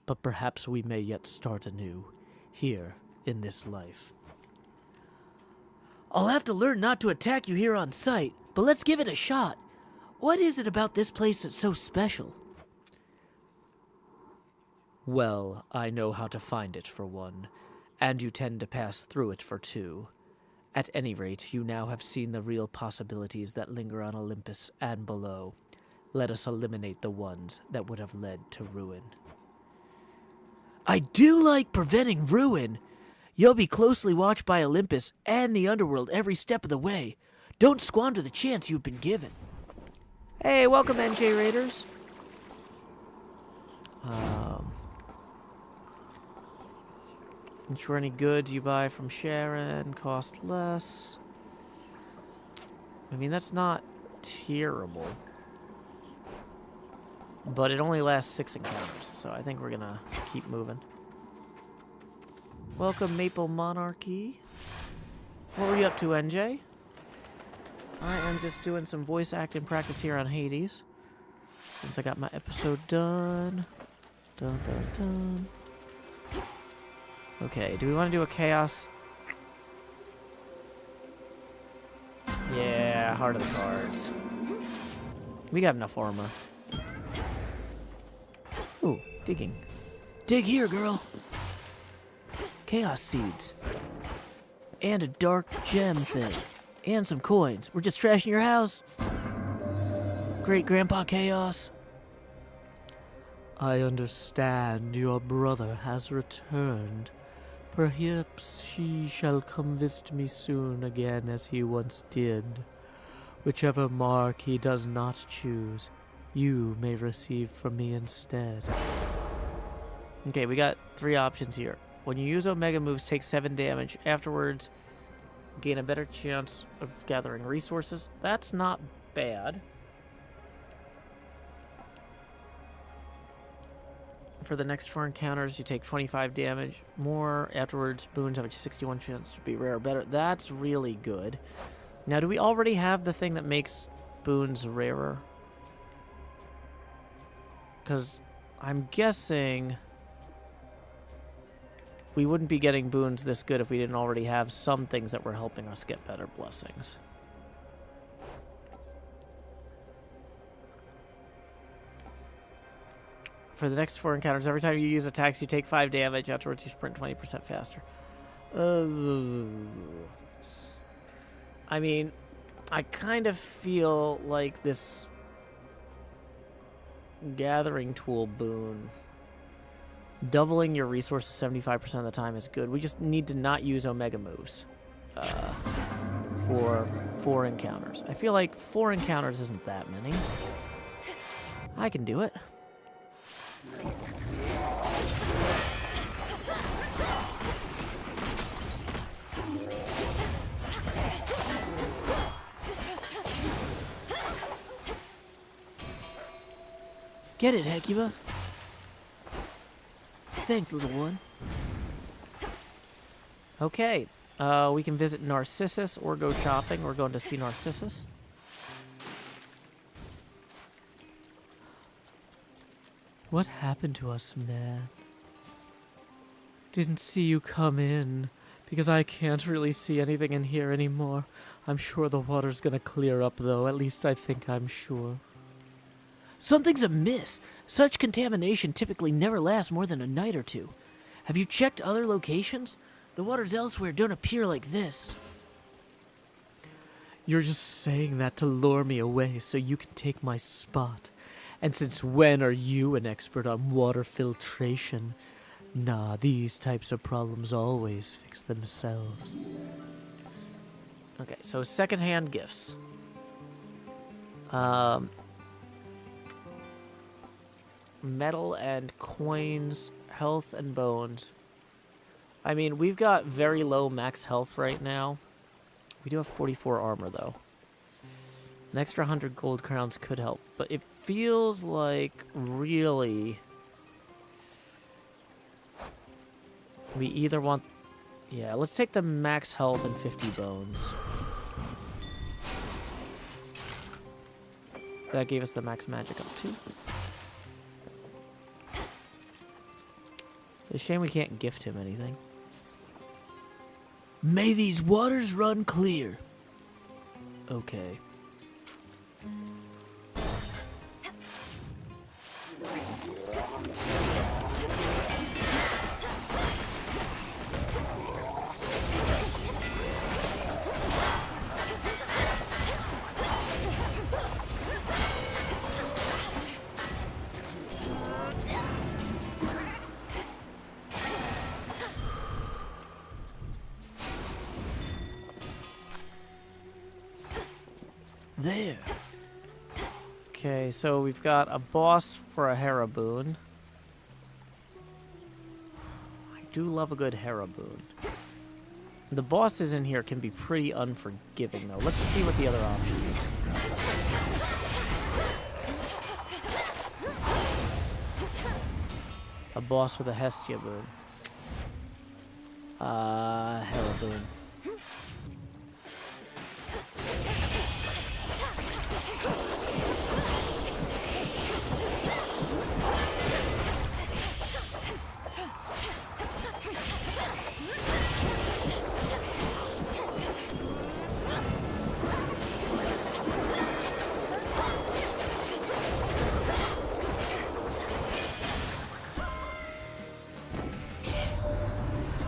but perhaps we may yet start anew, here in this life. I'll have to learn not to attack you here on sight, but let's give it a shot. What is it about this place that's so special? Well, I know how to find it, for one, and you tend to pass through it for 2. At any rate, you now have seen the real possibilities that linger on Olympus and below. Let us eliminate the ones that would have led to ruin. I do like preventing ruin. You'll be closely watched by Olympus and the underworld every step of the way. Don't squander the chance you've been given. Hey, welcome, NJ Raiders. Ensure any goods you buy from Sharon cost less. I mean, that's not terrible. But it only lasts 6 encounters, so I think we're gonna keep moving. Welcome, Maple Monarchy. What were you up to, NJ? I am just doing some voice acting practice here on Hades. Since I got my episode done. Dun, dun, dun. Okay, do we want to do a chaos? Yeah, Heart of the Cards. We got enough armor. Ooh, digging. Dig here, girl. Chaos seeds. And a dark gem thing. And some coins. We're just trashing your house. Great Grandpa Chaos. I understand your brother has returned. Perhaps he shall come visit me soon again as he once did. Whichever mark he does not choose, you may receive from me instead. Okay, we got 3 options here. When you use Omega moves, take 7 damage. Afterwards, gain a better chance of gathering resources. That's not bad. For the next 4 encounters, you take 25 damage more. Afterwards, boons have a 61 chance to be rare or better. That's really good. Now, do we already have the thing that makes boons rarer? Because I'm guessing we wouldn't be getting boons this good if we didn't already have some things that were helping us get better blessings. For the next 4 encounters, every time you use attacks, you take 5 damage. Afterwards, you sprint 20% faster. I mean, I kind of feel like this gathering tool boon, doubling your resources 75% of the time is good. We just need to not use Omega moves for 4 encounters. I feel like 4 encounters isn't that many. I can do it. Get it, Hecuba. Thanks, little one. Okay. We can visit Narcissus or go shopping. We're going to see Narcissus. What happened to us, man? Didn't see you come in, because I can't really see anything in here anymore. I'm sure the water's gonna clear up, though. At least I think I'm sure. Something's amiss. Such contamination typically never lasts more than a night or two. Have you checked other locations? The waters elsewhere don't appear like this. You're just saying that to lure me away so you can take my spot. And since when are you an expert on water filtration? Nah, these types of problems always fix themselves. Okay, so secondhand gifts. Metal and coins, health and bones. I mean, we've got very low max health right now. We do have 44 armor, though. An extra 100 gold crowns could help, but it feels like really... We either want... Yeah, let's take the max health and 50 bones. That gave us the max magic up too. It's a shame we can't gift him anything. May these waters run clear. Okay. There. Okay, so we've got a boss for a Heraboon. I do love a good Heraboon. The bosses in here can be pretty unforgiving, though. Let's see what the other option is. A boss with a Hestia boon. Heraboon.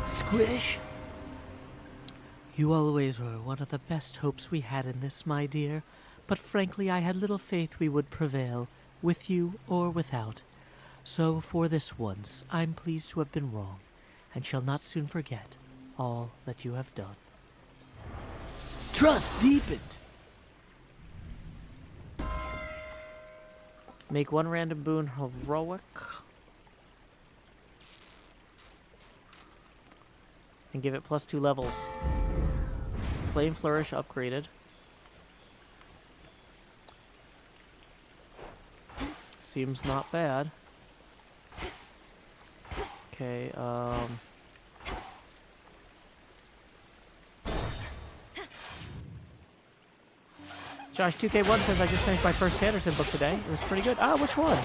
Squish? You always were one of the best hopes we had in this, my dear. But frankly, I had little faith we would prevail, with you or without. So for this once, I'm pleased to have been wrong, and shall not soon forget all that you have done. Trust deepened! Make one random boon heroic. And give it +2 levels. Flame Flourish upgraded. Seems not bad. Okay, Josh 2K1 says I just finished my first Sanderson book today. It was pretty good. Ah, which one?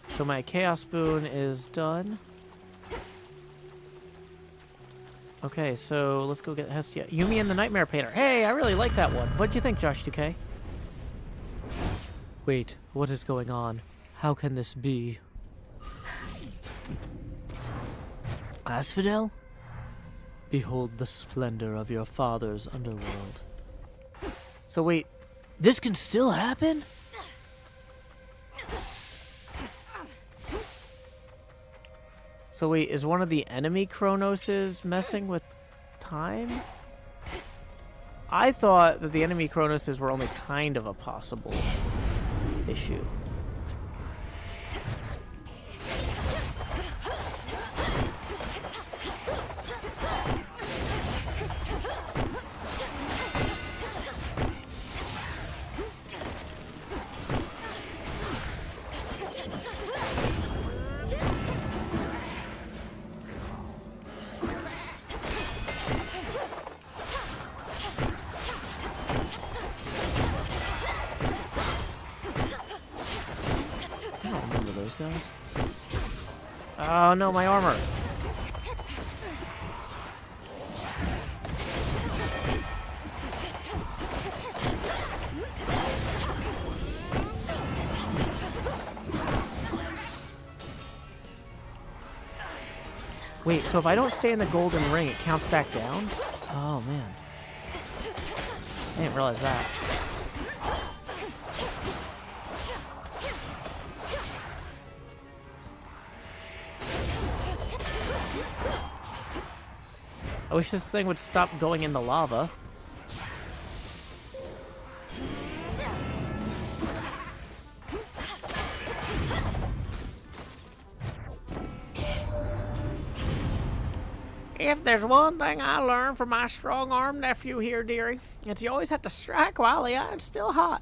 So my Chaos Boon is done. Okay, so let's go get Hestia. Yumi and the Nightmare Painter. Hey, I really like that one. What'd you think, Josh 2K? Wait, what is going on? How can this be? Asphodel? Behold the splendor of your father's underworld. So wait, This can still happen? so wait, is one of the enemy Cronoses messing with time? I thought that the enemy Cronoses were only kind of a possible issue. Guys. Oh no, my armor. Wait, so if I don't stay in the golden ring, it counts back down? Oh man. I didn't realize that. I wish this thing would stop going in the lava. If there's one thing I learned from my strong-armed nephew here, dearie, it's you always have to strike while the iron's still hot.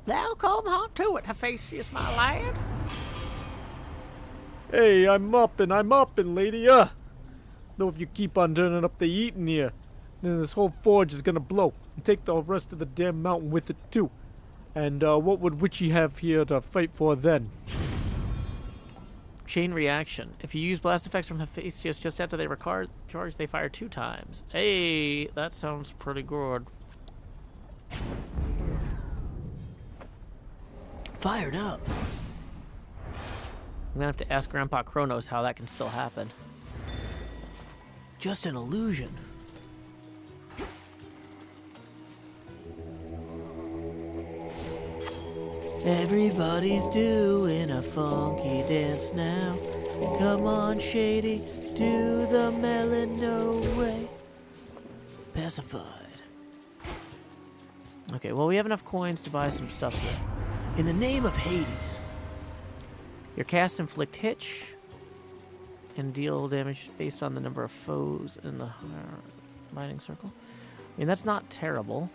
Thou come hot to it, Hephaestus, my lad. Hey, I'm mopping, lady. Though if you keep on turning up the heat in here, then this whole forge is gonna blow and take the rest of the damn mountain with it too. And what would Witchy have here to fight for then? Chain reaction. If you use blast effects from Hephaestus just after they recharge, they fire 2 times. Hey, that sounds pretty good. Fired up. I'm gonna have to ask Grandpa Kronos how that can still happen. Just an illusion. Everybody's doing a funky dance now. Come on, Shady, do the melon no way. Pacified. Okay, well, we have enough coins to buy some stuff here. In the name of Hades. Your casts inflict hitch and deal damage based on the number of foes in the mining circle. I mean, that's not terrible.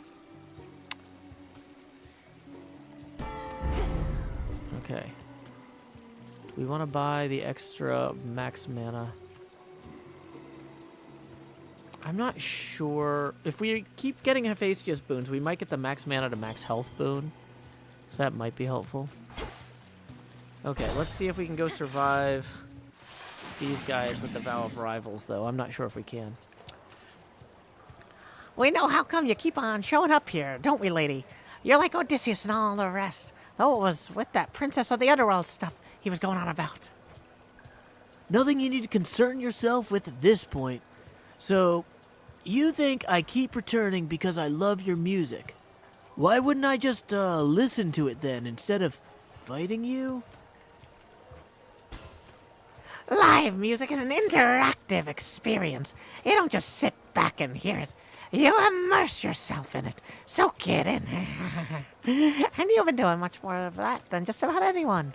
Okay. Do we want to buy the extra max mana? I'm not sure. If we keep getting Hephaestus boons, we might get the max mana to max health boon. So that might be helpful. Okay, let's see if we can go survive these guys with the Vow of Rivals, though. I'm not sure if we can. We know how come you keep on showing up here, don't we, lady? You're like Odysseus and all the rest. Though it was with that princess of the underworld stuff he was going on about. Nothing you need to concern yourself with at this point. So, you think I keep returning because I love your music. Why wouldn't I just listen to it then, instead of fighting you? Live music is an interactive experience. You don't just sit back and hear it. You immerse yourself in it. Soak it in. And you've been doing much more of that than just about anyone.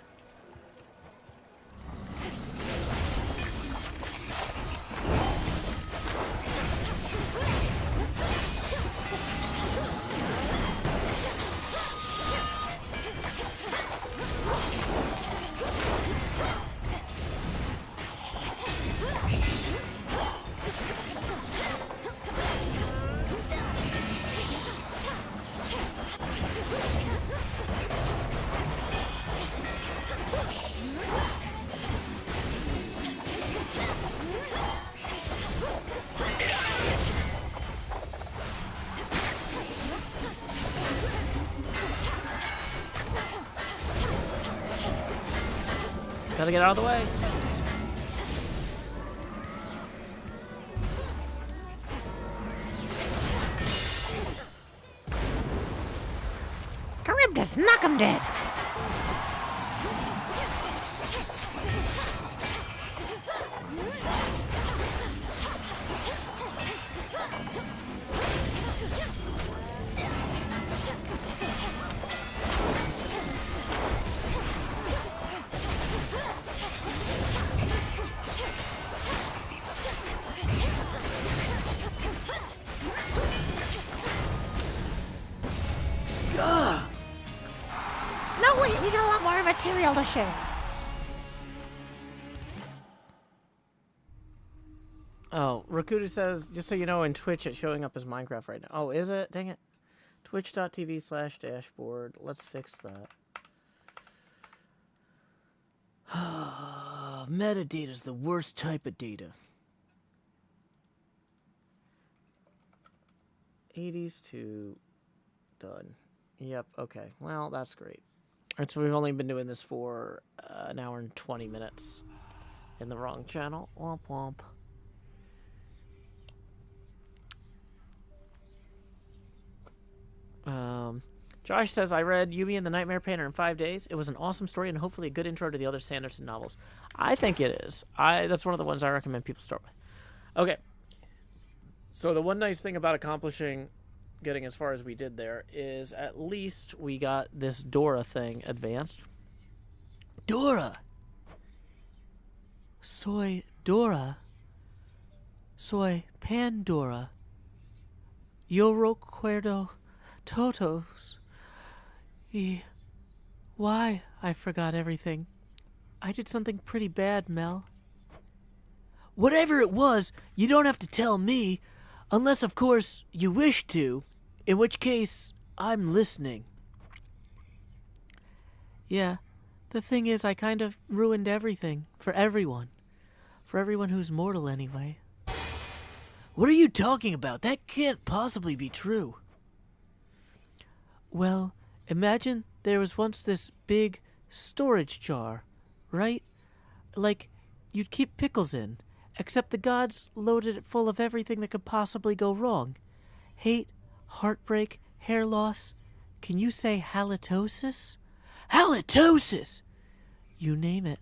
Gotta get out of the way. Charybdis, knock him dead. No, wait, we got a lot more material to share. Oh, Rakudu says, just so you know, in Twitch it's showing up as Minecraft right now. Oh, is it? Dang it. Twitch.tv/dashboard. Let's fix that. Metadata is the worst type of data. 80s to done. Yep, okay. Well, that's great. Alright, so we've only been doing this for an hour and 20 minutes in the wrong channel. Womp womp. Josh says, I read Yumi and the Nightmare Painter in 5 days. It was an awesome story and hopefully a good intro to the other Sanderson novels. I think it is. That's one of the ones I recommend people start with. Okay. So the one nice thing about accomplishing getting as far as we did there is at least we got this Dora thing advanced. Dora! Soy Dora. Soy Pandora. Yo recuerdo totos. Why? I forgot everything. I did something pretty bad, Mel. Whatever it was, you don't have to tell me. Unless, of course, you wish to. In which case, I'm listening. Yeah, the thing is, I kind of ruined everything. For everyone. For everyone who's mortal, anyway. What are you talking about? That can't possibly be true. Well, imagine there was once this big storage jar, right? Like, you'd keep pickles in, except the gods loaded it full of everything that could possibly go wrong. Hate, heartbreak, hair loss. Can you say halitosis? Halitosis! You name it.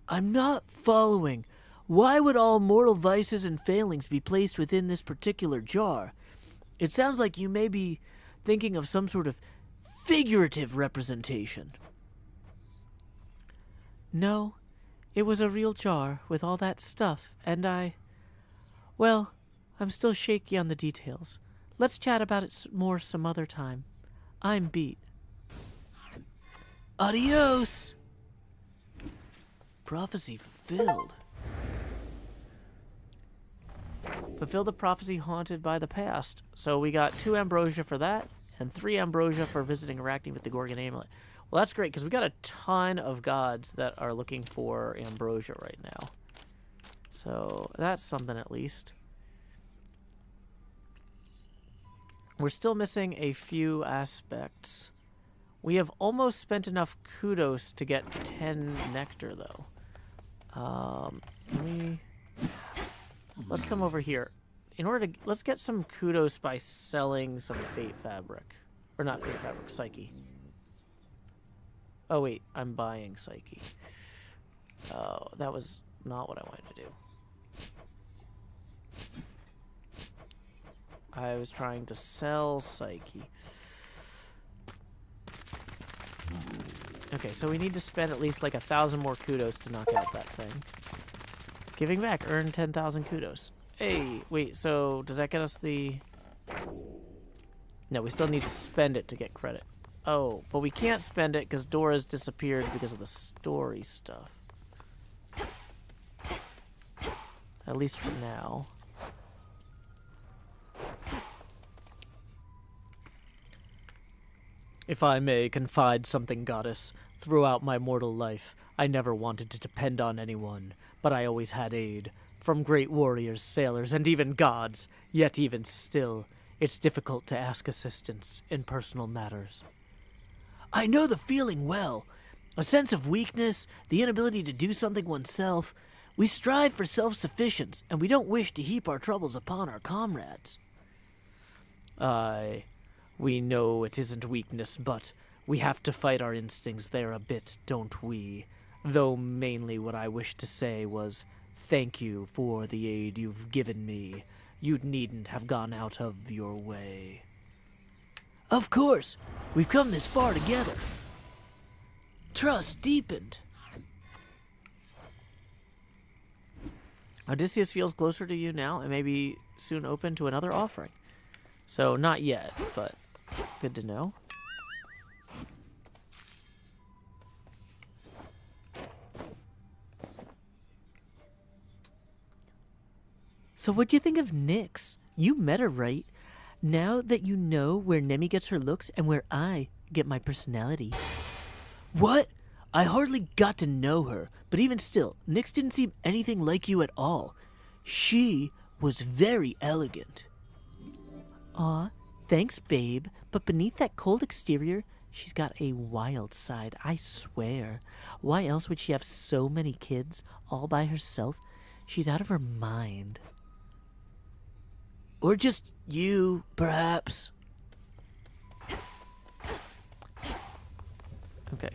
I'm not following. Why would all mortal vices and failings be placed within this particular jar? It sounds like you may be thinking of some sort of figurative representation. No, it was a real jar with all that stuff, and well, I'm still shaky on the details. Let's chat about it more some other time. I'm beat. Adios! Prophecy fulfilled. Fulfill the prophecy haunted by the past. So we got 2 ambrosia for that, and 3 ambrosia for visiting Arachne with the Gorgon amulet. Well, that's great, because we got a ton of gods that are looking for ambrosia right now. So that's something at least. We're still missing a few aspects. We have almost spent enough kudos to get 10 nectar, though. Can we... Let's come over here. Let's get some kudos by selling some fate fabric. Or not fate fabric, Psyche. Oh wait, I'm buying Psyche. Oh, that was not what I wanted to do. I was trying to sell Psyche. Okay, so we need to spend at least like 1,000 more kudos to knock out that thing. Giving back, earn 10,000 kudos. Hey, wait, so does that get us the... No, we still need to spend it to get credit. Oh, but we can't spend it because Dora's disappeared because of the story stuff. At least for now. If I may confide something, goddess, throughout my mortal life, I never wanted to depend on anyone, but I always had aid, from great warriors, sailors, and even gods. Yet even still, it's difficult to ask assistance in personal matters. I know the feeling well. A sense of weakness, the inability to do something oneself. We strive for self-sufficiency, and we don't wish to heap our troubles upon our comrades. Aye, we know it isn't weakness, but we have to fight our instincts there a bit, don't we? Though mainly what I wished to say was, thank you for the aid you've given me. You needn't have gone out of your way. Of course, we've come this far together. Trust deepened. Odysseus feels closer to you now and may be soon open to another offering. So not yet, but good to know. So what do you think of Nyx? You met her, right? Now that you know where Nemi gets her looks and where I get my personality. What? I hardly got to know her, but even still, Nyx didn't seem anything like you at all. She was very elegant. Aw, thanks, babe. But beneath that cold exterior, she's got a wild side, I swear. Why else would she have so many kids, all by herself? She's out of her mind. Or just you, perhaps. Okay.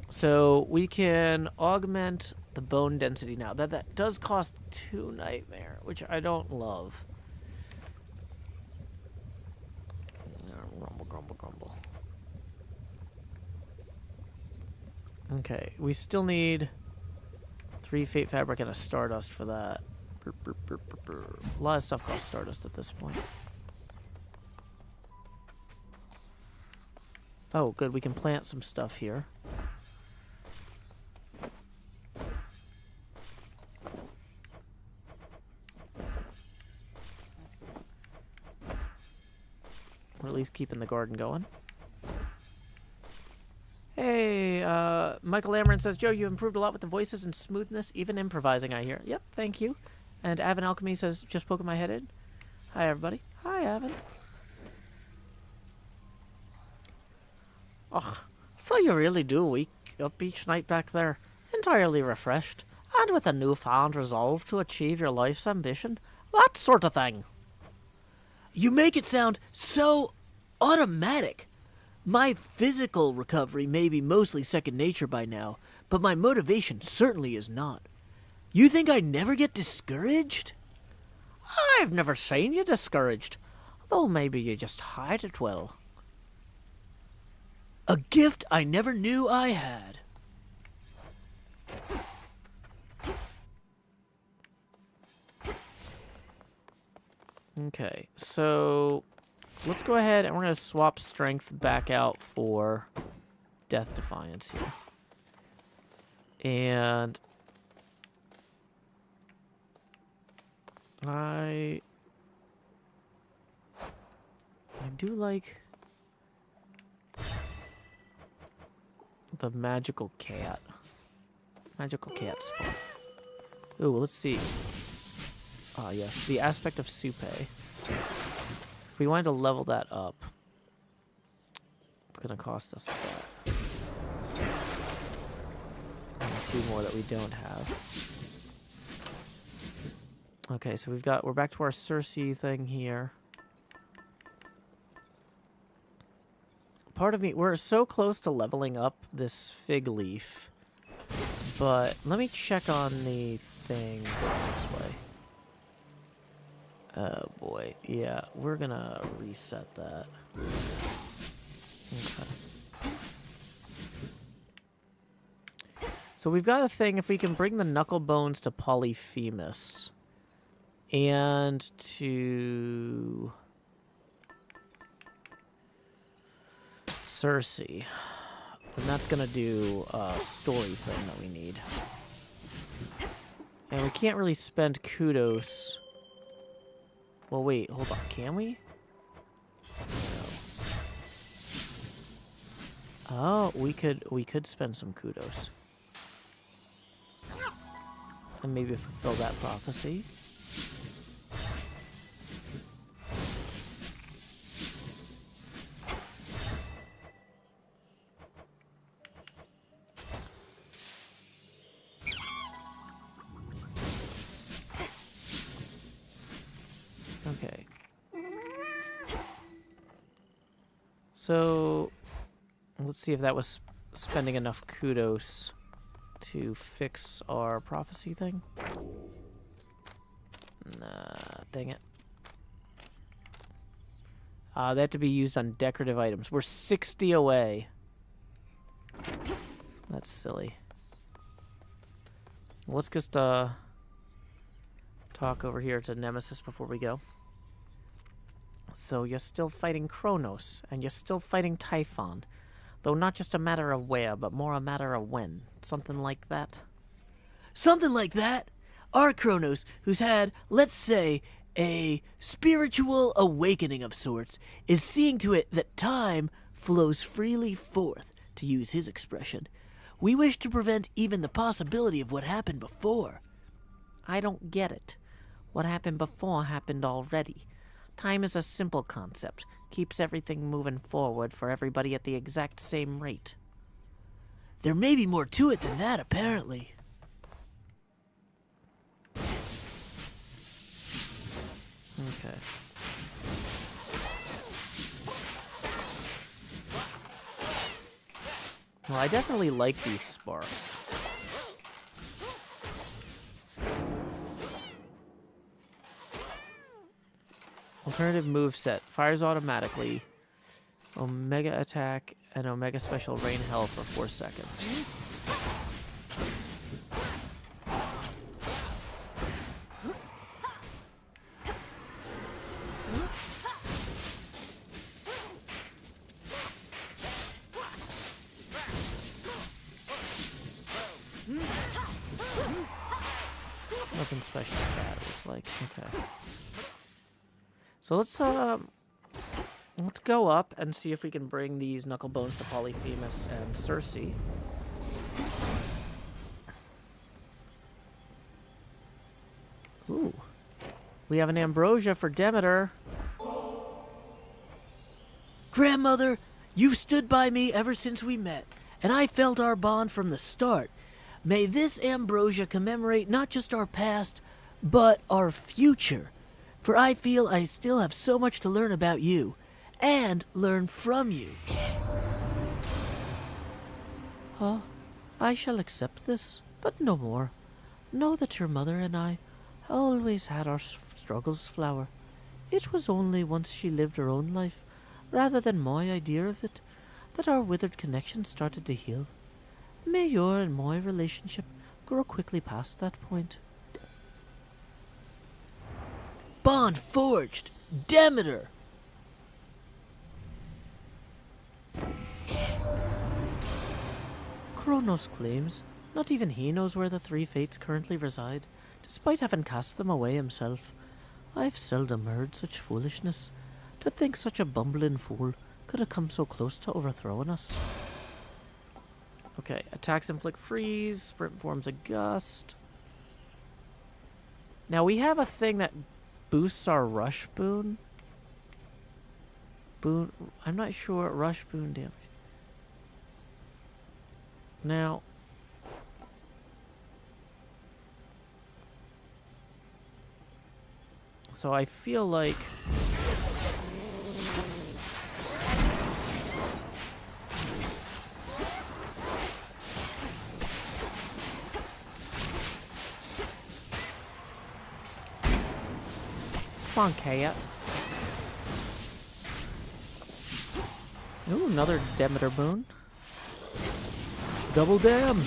So we can augment the bone density now. That does cost 2 nightmare, which I don't love. Grumble, grumble, grumble. Okay, we still need 3 fate fabric and a stardust for that. A lot of stuff costs stardust at this point. Oh, good. We can plant some stuff here. Or at least keeping the garden going. Hey, Michael Amarin says, Joe, you improved a lot with the voices and smoothness, even improvising, I hear. Yep, thank you. And Avon Alchemy says, just poking my head in. Hi, everybody. Hi, Avon. Ugh, so you really do wake up each night back there, entirely refreshed, and with a newfound resolve to achieve your life's ambition. That sort of thing. You make it sound so automatic. My physical recovery may be mostly second nature by now, but my motivation certainly is not. You think I never get discouraged? I've never seen you discouraged, though maybe you just hide it well. A gift I never knew I had. Okay, so let's go ahead and we're going to swap strength back out for Death Defiance here. And I do like the magical cat. Magical cat's fun. Ooh, let's see. Ah, yes, the aspect of Supe. If we wanted to level that up, it's going to cost us that. And 2 more that we don't have. Okay, so we're back to our Cersei thing here. Part of me, we're so close to leveling up this fig leaf, but let me check on the thing going this way. Oh boy, yeah, we're gonna reset that. Okay. So we've got a thing, if we can bring the knuckle bones to Polyphemus and to Cersei, then that's gonna do a story thing that we need. And we can't really spend kudos. Well, wait, hold on. Can we? No. Oh, we could spend some kudos. And maybe fulfill that prophecy. Okay. So, let's see if that was spending enough kudos to fix our prophecy thing. Nah, dang it. They have to be used on decorative items. We're 60 away. That's silly. Let's just talk over here to Nemesis before we go. So you're still fighting Kronos, and you're still fighting Typhon. Though not just a matter of where, but more a matter of when. Something like that. something like that. Our Kronos, who's had, let's say, a spiritual awakening of sorts, is seeing to it that time flows freely forth, to use his expression. We wish to prevent even the possibility of what happened before. I don't get it. What happened before happened already. Time is a simple concept. Keeps everything moving forward for everybody at the exact same rate. There may be more to it than that, apparently. Okay. Well, I definitely like these sparks. Alternative moveset. Fires automatically. Omega attack and Omega special rain hell for 4 seconds. Nothing special with that, it looks like. Okay. So let's go up and see if we can bring these knuckle bones to Polyphemus and Cersei. Ooh. We have an ambrosia for Demeter. Grandmother, you've stood by me ever since we met, and I felt our bond from the start. May this ambrosia commemorate not just our past, but our future. For I feel I still have so much to learn about you, and learn from you. I shall accept this, but no more. Know that your mother and I always had our struggles, Flower. It was only once she lived her own life, rather than my idea of it, that our withered connection started to heal. May your and my relationship grow quickly past that point. Bond forged! Demeter! Kronos claims not even he knows where the three fates currently reside, despite having cast them away himself. I've seldom heard such foolishness. To think such a bumbling fool could have come so close to overthrowing us. Okay, attacks inflict freeze, sprint forms a gust. Now we have a thing that boosts our rush boon. I'm not sure. Rush boon damage. Now, so I feel like come on, Kat. Ooh, another Demeter boon. Double dam.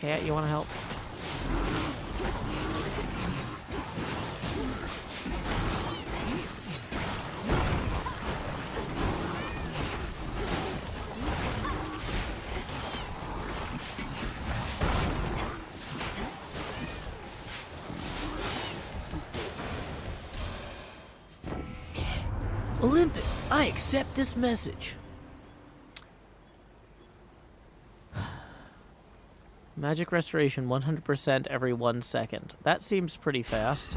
Kat, you want to help? Olympus, I accept this message. Magic restoration 100% every 1 second. That seems pretty fast.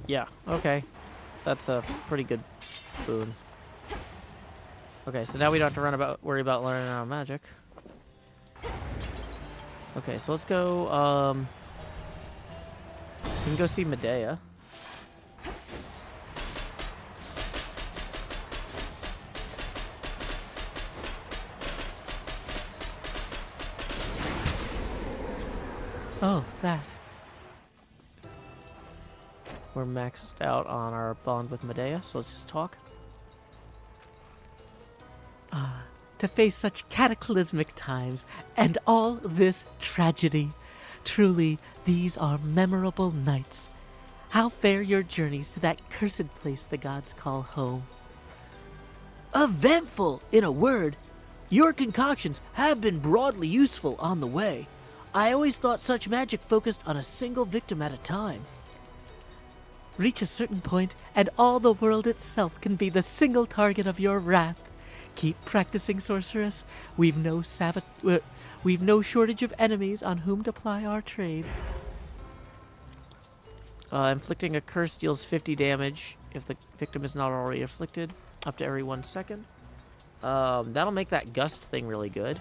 Yeah, okay. That's a pretty good boon. Okay, so now we don't have to worry about learning our magic. Okay, so let's go, we can go see Medea. Oh, that. We're maxed out on our bond with Medea, so let's just talk. To face such cataclysmic times and all this tragedy. Truly, these are memorable nights. How fare your journeys to that cursed place the gods call home? Eventful, in a word. Your concoctions have been broadly useful on the way. I always thought such magic focused on a single victim at a time. Reach a certain point, and all the world itself can be the single target of your wrath. Keep practicing, sorceress. We've no shortage of enemies on whom to ply our trade. Inflicting a curse deals 50 damage if the victim is not already afflicted, up to every 1 second. That'll make that gust thing really good.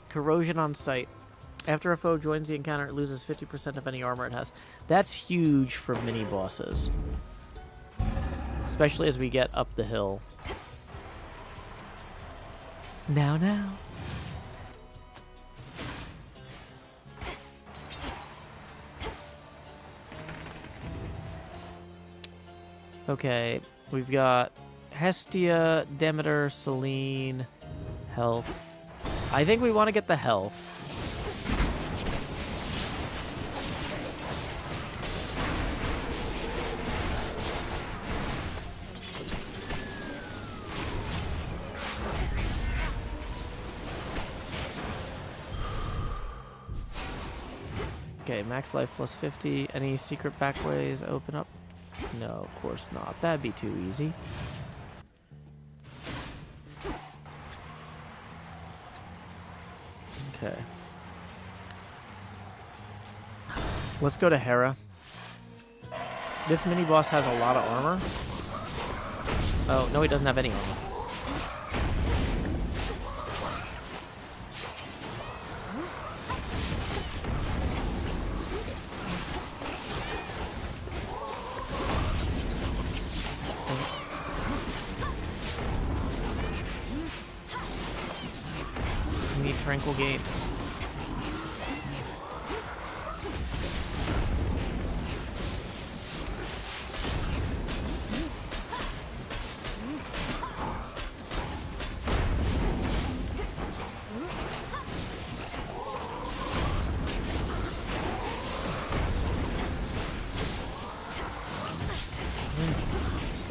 Corrosion on sight. After a foe joins the encounter, it loses 50% of any armor it has. That's huge for mini-bosses. Especially as we get up the hill. Now. Okay, we've got Hestia, Demeter, Selene, health. I think we want to get the health. Okay, max life plus 50. Any secret backways open up? No, of course not. That'd be too easy. Okay. Let's go to Hera. This mini-boss has a lot of armor. Oh, no, he doesn't have any armor. We need Tranquil Gate.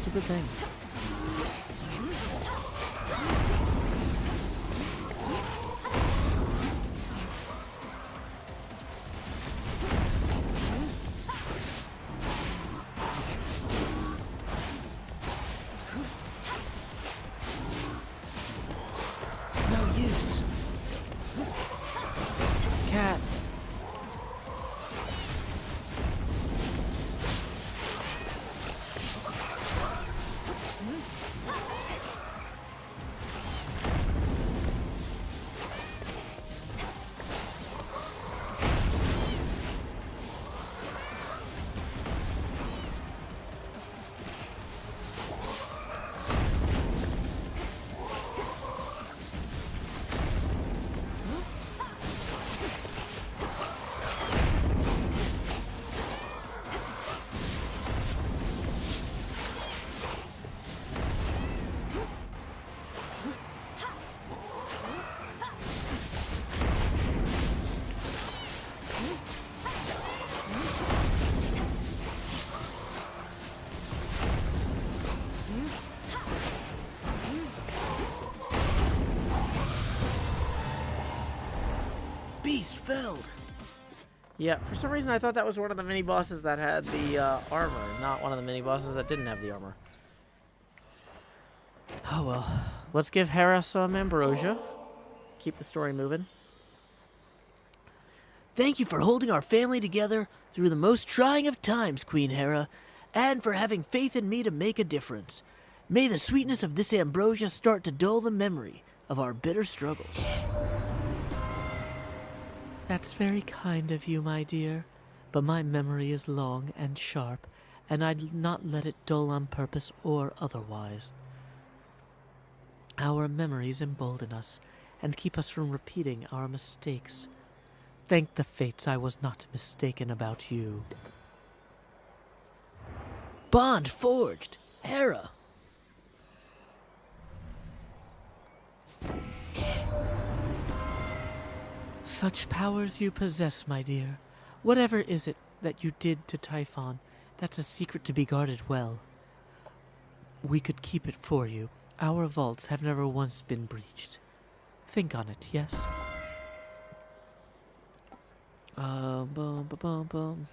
Stupid thing. It's no use. Cat. Beast felled. Yeah, for some reason I thought that was one of the mini-bosses that had the armor, not one of the mini-bosses that didn't have the armor. Oh well. Let's give Hera some ambrosia. Keep the story moving. Thank you for holding our family together through the most trying of times, Queen Hera, and for having faith in me to make a difference. May the sweetness of this ambrosia start to dull the memory of our bitter struggles. That's very kind of you, my dear, but my memory is long and sharp, and I'd not let it dull on purpose or otherwise. Our memories embolden us and keep us from repeating our mistakes. Thank the fates I was not mistaken about you. Bond forged. Hera. Such powers you possess, my dear. Whatever is it that you did to Typhon, that's a secret to be guarded well. We could keep it for you. Our vaults have never once been breached. Think on it, yes? Boom.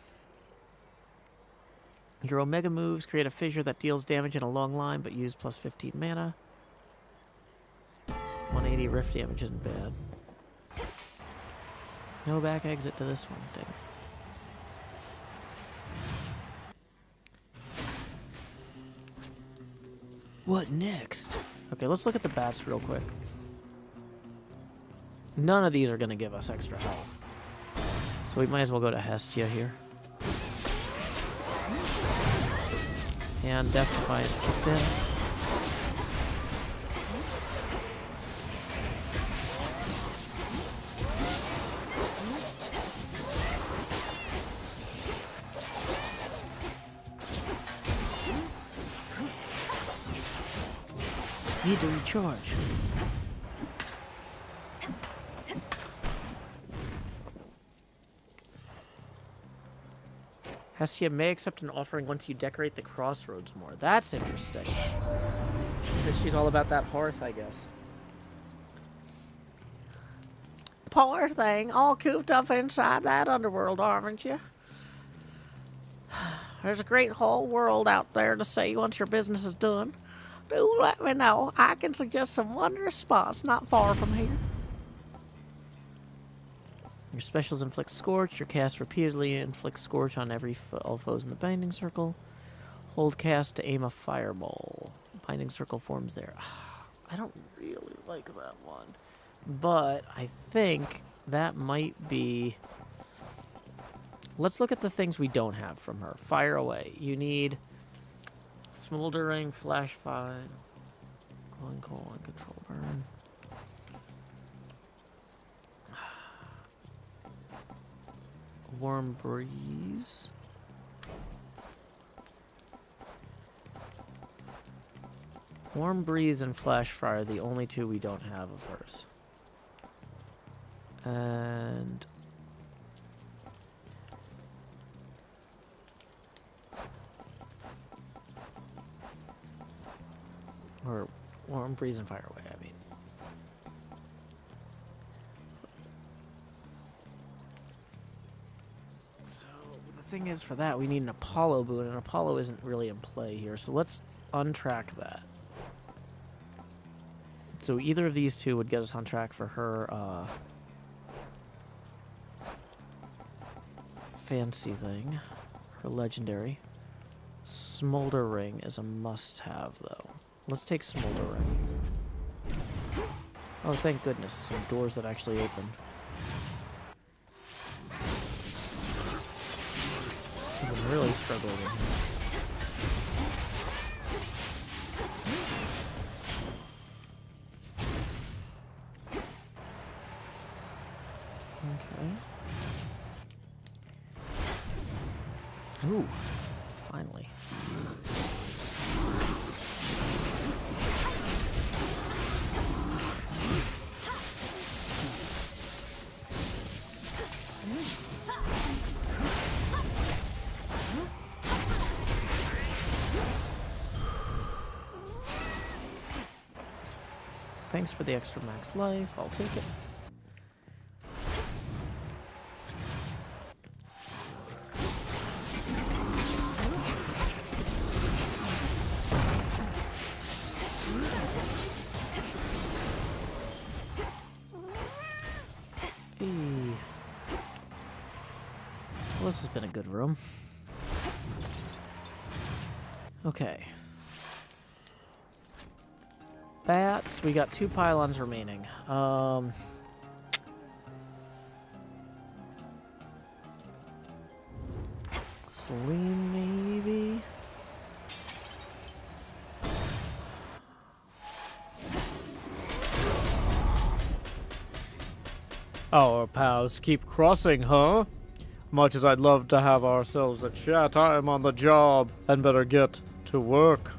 Your Omega moves create a fissure that deals damage in a long line, but use plus 15 mana. 180 rift damage isn't bad. No back exit to this one, dang it. What next? Okay, let's look at the bats real quick. None of these are going to give us extra health. So we might as well go to Hestia here. And Death Defiance kicked in. Need to recharge. Hestia may accept an offering once you decorate the Crossroads more. That's interesting. Because she's all about that hearth, I guess. Poor thing, all cooped up inside that underworld, aren't you? There's a great whole world out there to see once your business is done. Do let me know. I can suggest some wondrous spots not far from here. Your specials inflict Scorch. Your cast repeatedly inflicts Scorch on all foes in the binding circle. Hold cast to aim a fireball. Binding circle forms there. I don't really like that one. But I think that might be... Let's look at the things we don't have from her. Fire away. You need Smoldering, Flash Fire, Glowing Coal, and Control Burn. Warm Breeze. Warm Breeze and Flash Fire are the only two we don't have of hers. And... or Warm Breeze and Fire away, I mean. So, the thing is, for that, we need an Apollo boon, and Apollo isn't really in play here, so let's untrack that. So either of these two would get us on track for her, fancy thing, her legendary. Smoldering is a must-have, though. Let's take Smoldering. Oh, thank goodness. Some doors that actually open. I'm really struggling in here. Okay. Ooh, finally. Thanks for the extra max life. I'll take it. Hey. Well, this has been a good room. Okay. Bats, we got 2 pylons remaining. Celine, maybe? Our paths keep crossing, huh? Much as I'd love to have ourselves a chat, I'm on the job and better get to work.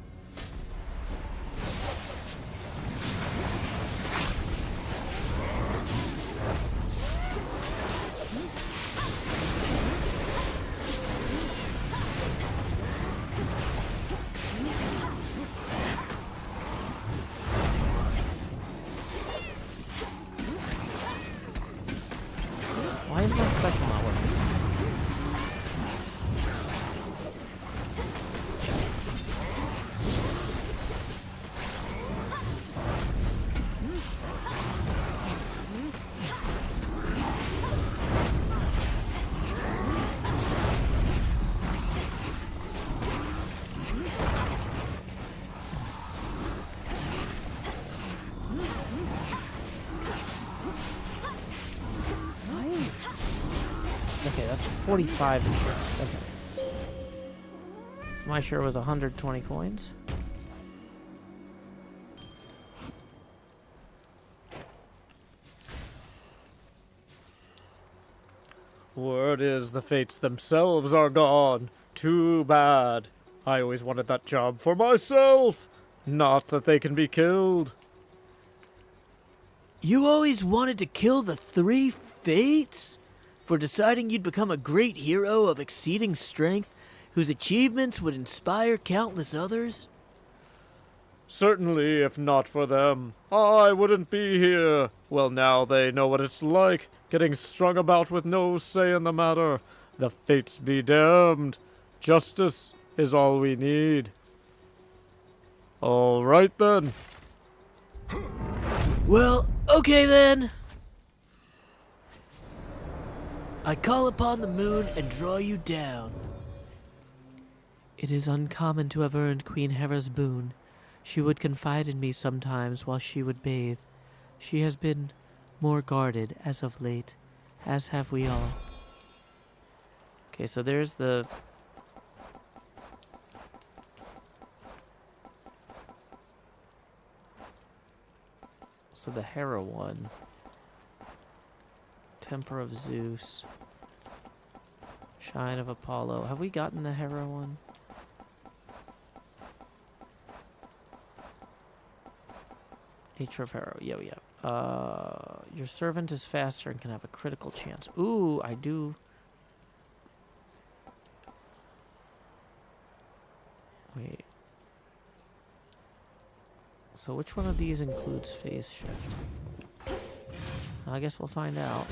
is my special not working? Okay, that's 45 interest. Okay. So my share was 120 coins. Word is the fates themselves are gone. Too bad. I always wanted that job for myself. Not that they can be killed. You always wanted to kill the three fates? For deciding you'd become a great hero of exceeding strength, whose achievements would inspire countless others? Certainly, if not for them, I wouldn't be here. Well, now they know what it's like, getting strung about with no say in the matter. The fates be damned. Justice is all we need. All right, then. Well, okay then. I call upon the moon and draw you down. It is uncommon to have earned Queen Hera's boon. She would confide in me sometimes while she would bathe. She has been more guarded as of late, as have we all. Okay, so there's the... So the Hera one. Temper of Zeus. Shine of Apollo. Have we gotten the Hera one? Nature of Hera. Yeah, we have. Your servant is faster and can have a critical chance. Ooh, I do. Wait. So which one of these includes phase shift? I guess we'll find out.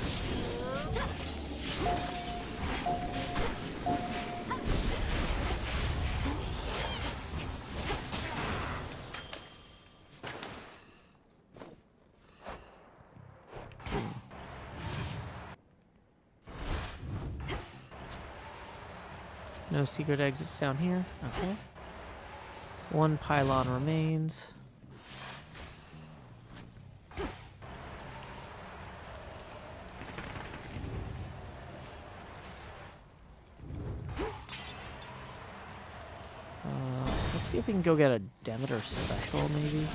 No secret exits down here. Okay. One pylon remains. Let's see if we can go get a Demeter special, maybe.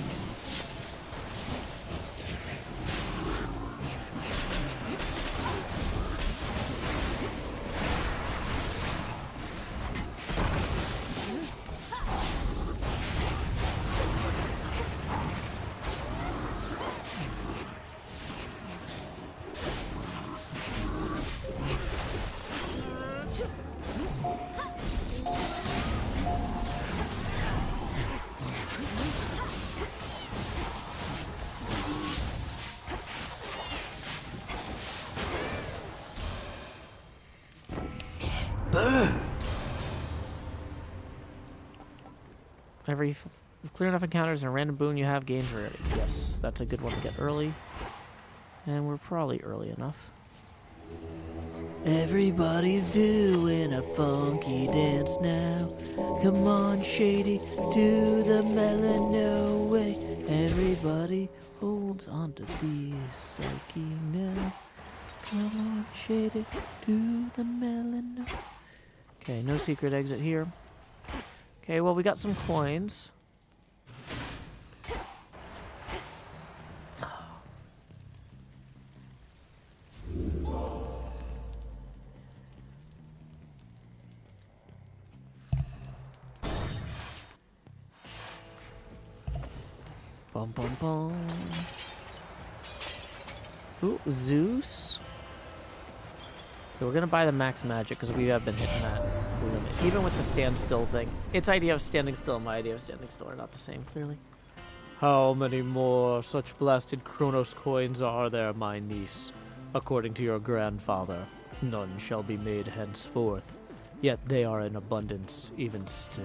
Every clear enough encounters and a random boon you have gains rarity. Yes, that's a good one to get early. And we're probably early enough. Everybody's doing a funky dance now. Come on, Shady, do the melon way. Everybody holds on to the psyche now. Come on, Shady, do the melon. Okay, no secret exit here. Okay, well, we got some coins. Bum, bum, bum. Ooh, Zeus. Okay, we're gonna buy the max magic because we have been hitting that limit. Even with the standstill thing. Its idea of standing still and my idea of standing still are not the same, clearly. How many more such blasted Kronos coins are there, my niece? According to your grandfather, none shall be made henceforth, yet they are in abundance even still.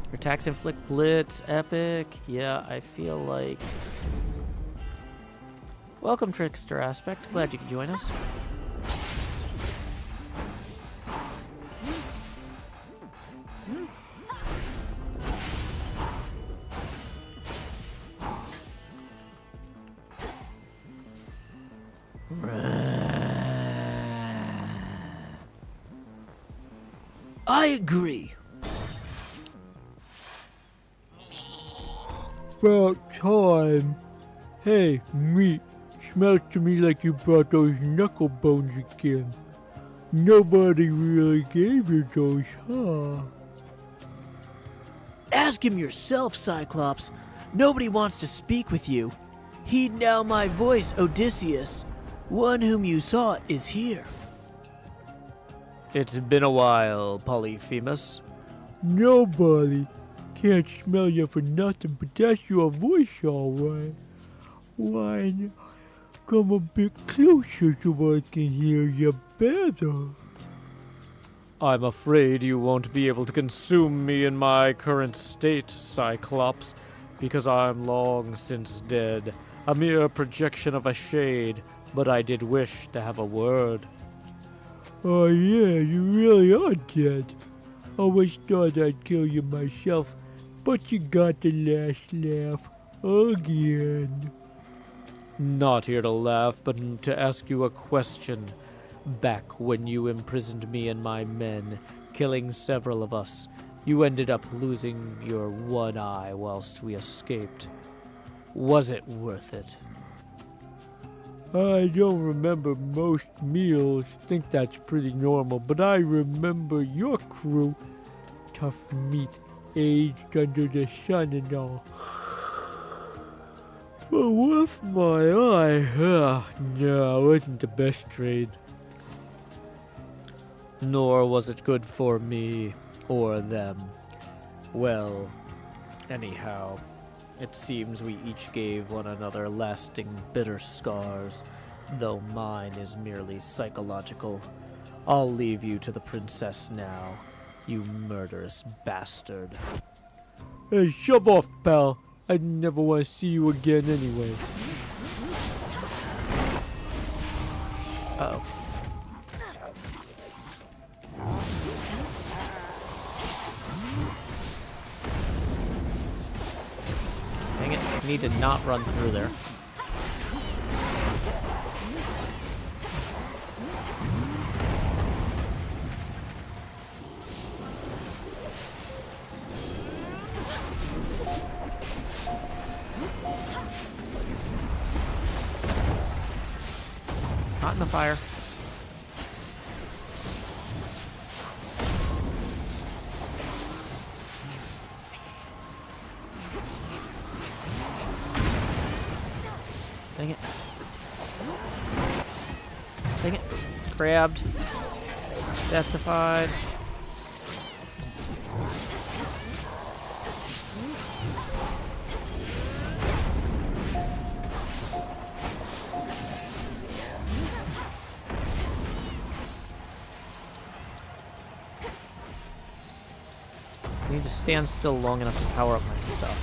Your attacks inflict blitz, epic. Yeah, I feel like... Welcome, Trickster Aspect. Glad you could join us. I agree. About time. Hey, meat. Smells to me like you brought those knuckle bones again. Nobody really gave you those, huh? Ask him yourself, Cyclops. Nobody wants to speak with you. Heed now my voice, Odysseus. One whom you sought is here. It's been a while, Polyphemus. Nobody. Can't smell you for nothing, but that's your voice, alright. Why, come a bit closer so I can hear you better. I'm afraid you won't be able to consume me in my current state, Cyclops, because I'm long since dead, a mere projection of a shade, but I did wish to have a word. Oh yeah, you really are dead. Always thought I'd kill you myself, but you got the last laugh again. Not here to laugh, but to ask you a question. Back when you imprisoned me and my men, killing several of us, you ended up losing your one eye whilst we escaped. Was it worth it? I don't remember most meals, think that's pretty normal, but I remember your crew. Tough meat, aged under the sun and all. But with my eye, no, it wasn't the best trade. Nor was it good for me or them. Well, anyhow, it seems we each gave one another lasting bitter scars, though mine is merely psychological. I'll leave you to the princess now, you murderous bastard. Hey, shove off, pal. I'd never want to see you again anyway. Uh-oh. Dang it. I need to not run through there. Not in the fire. Dang it. Dang it. Grabbed. Deathified. I need to stand still long enough to power up my stuff.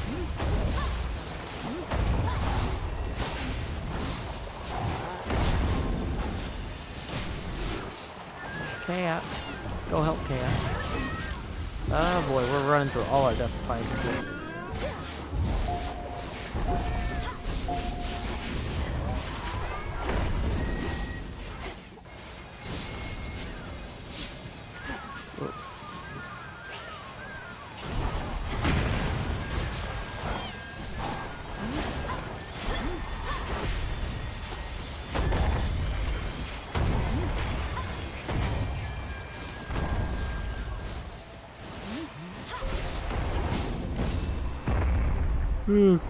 Cat. Go help Cat. Oh boy, we're running through all our death defiances here. Whoa.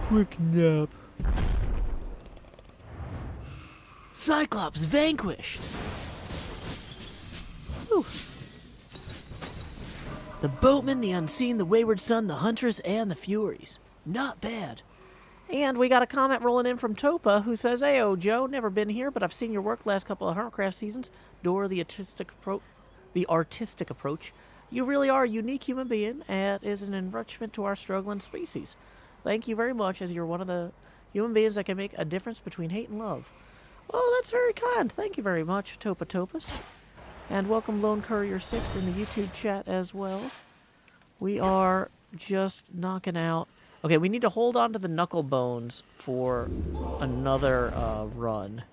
Quick nap. Cyclops vanquished. Whew. The boatman, the unseen, the wayward son, the huntress, and the furies. Not bad. And we got a comment rolling in from Topa who says, "Heyo, Joe, never been here, but I've seen your work last couple of Hermitcraft seasons. Adore the artistic approach. You really are a unique human being and is an enrichment to our struggling species. Thank you very much, as you're one of the human beings that can make a difference between hate and love." Well, that's very kind. Thank you very much, Topa Topus. And welcome Lone Courier 6 in the YouTube chat as well. We are just knocking out... Okay, we need to hold on to the knuckle bones for another run.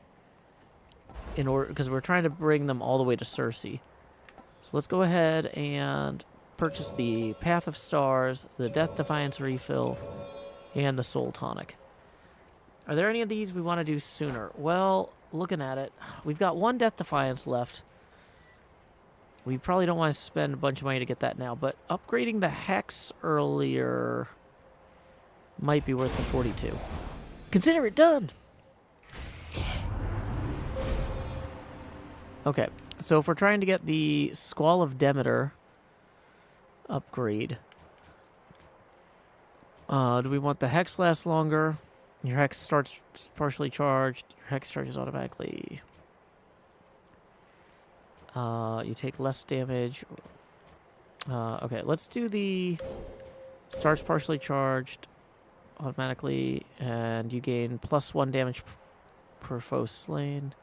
In order, because we're trying to bring them all the way to Cersei. So let's go ahead and purchase the Path of Stars, the Death Defiance refill, and the Soul Tonic. Are there any of these we want to do sooner? Well, looking at it, we've got one Death Defiance left. We probably don't want to spend a bunch of money to get that now, but upgrading the Hex earlier might be worth the 42. Consider it done! Okay, so if we're trying to get the Squall of Demeter upgrade, do we want the Hex lasts longer? Your Hex starts partially charged. Your Hex charges automatically. You take less damage. Okay, let's do the starts partially charged automatically, and you gain +1 damage per foe slain.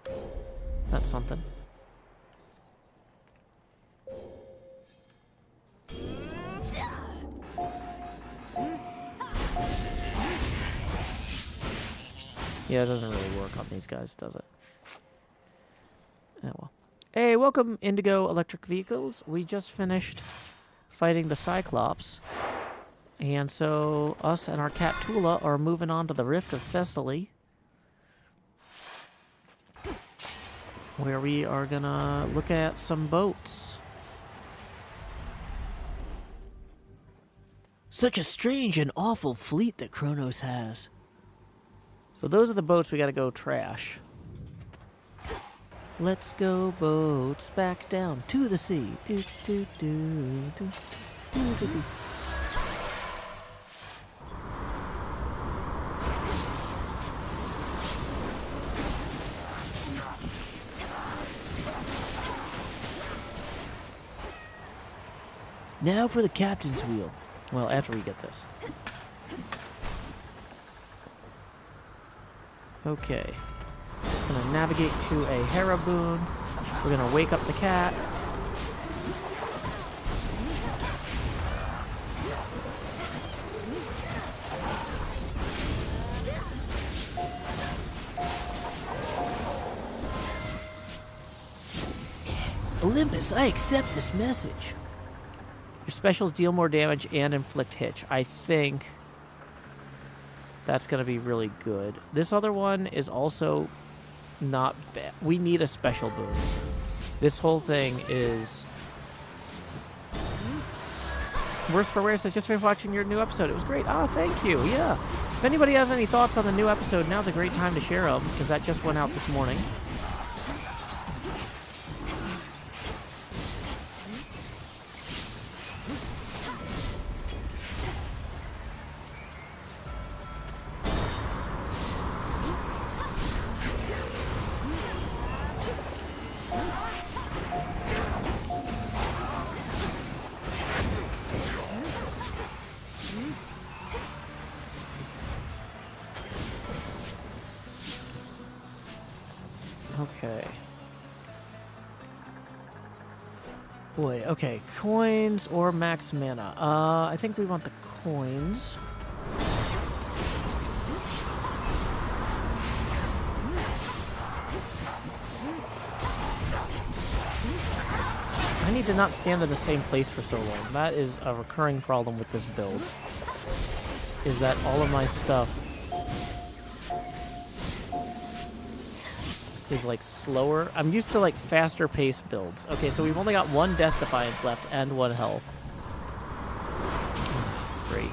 That's something. Yeah, it doesn't really work on these guys, does it? Oh well. Hey, welcome Indigo Electric Vehicles. We just finished fighting the Cyclops. And so us and our cat Tula are moving on to the Rift of Thessaly, where we are gonna look at some boats. Such a strange and awful fleet that Kronos has. So those are the boats we gotta go trash. Let's go boats back down to the sea. Do, do, do, do, do, do, do. Now for the captain's wheel. Well, after we get this. Okay. Gonna navigate to a Heraboon. We're gonna wake up the cat. Olympus, I accept this message. Your specials deal more damage and inflict hitch. I think that's going to be really good. This other one is also not bad. We need a special boon. This whole thing is... Worse for Wear says, just finished watching your new episode. It was great. Oh, thank you. Yeah. If anybody has any thoughts on the new episode, now's a great time to share them, because that just went out this morning. Okay. Boy, okay. Coins or max mana? I think we want the coins. I need to not stand in the same place for so long. That is a recurring problem with this build. Is that all of my stuff is like slower. I'm used to like faster paced builds. Okay, so we've only got one Death Defiance left and one health. Great.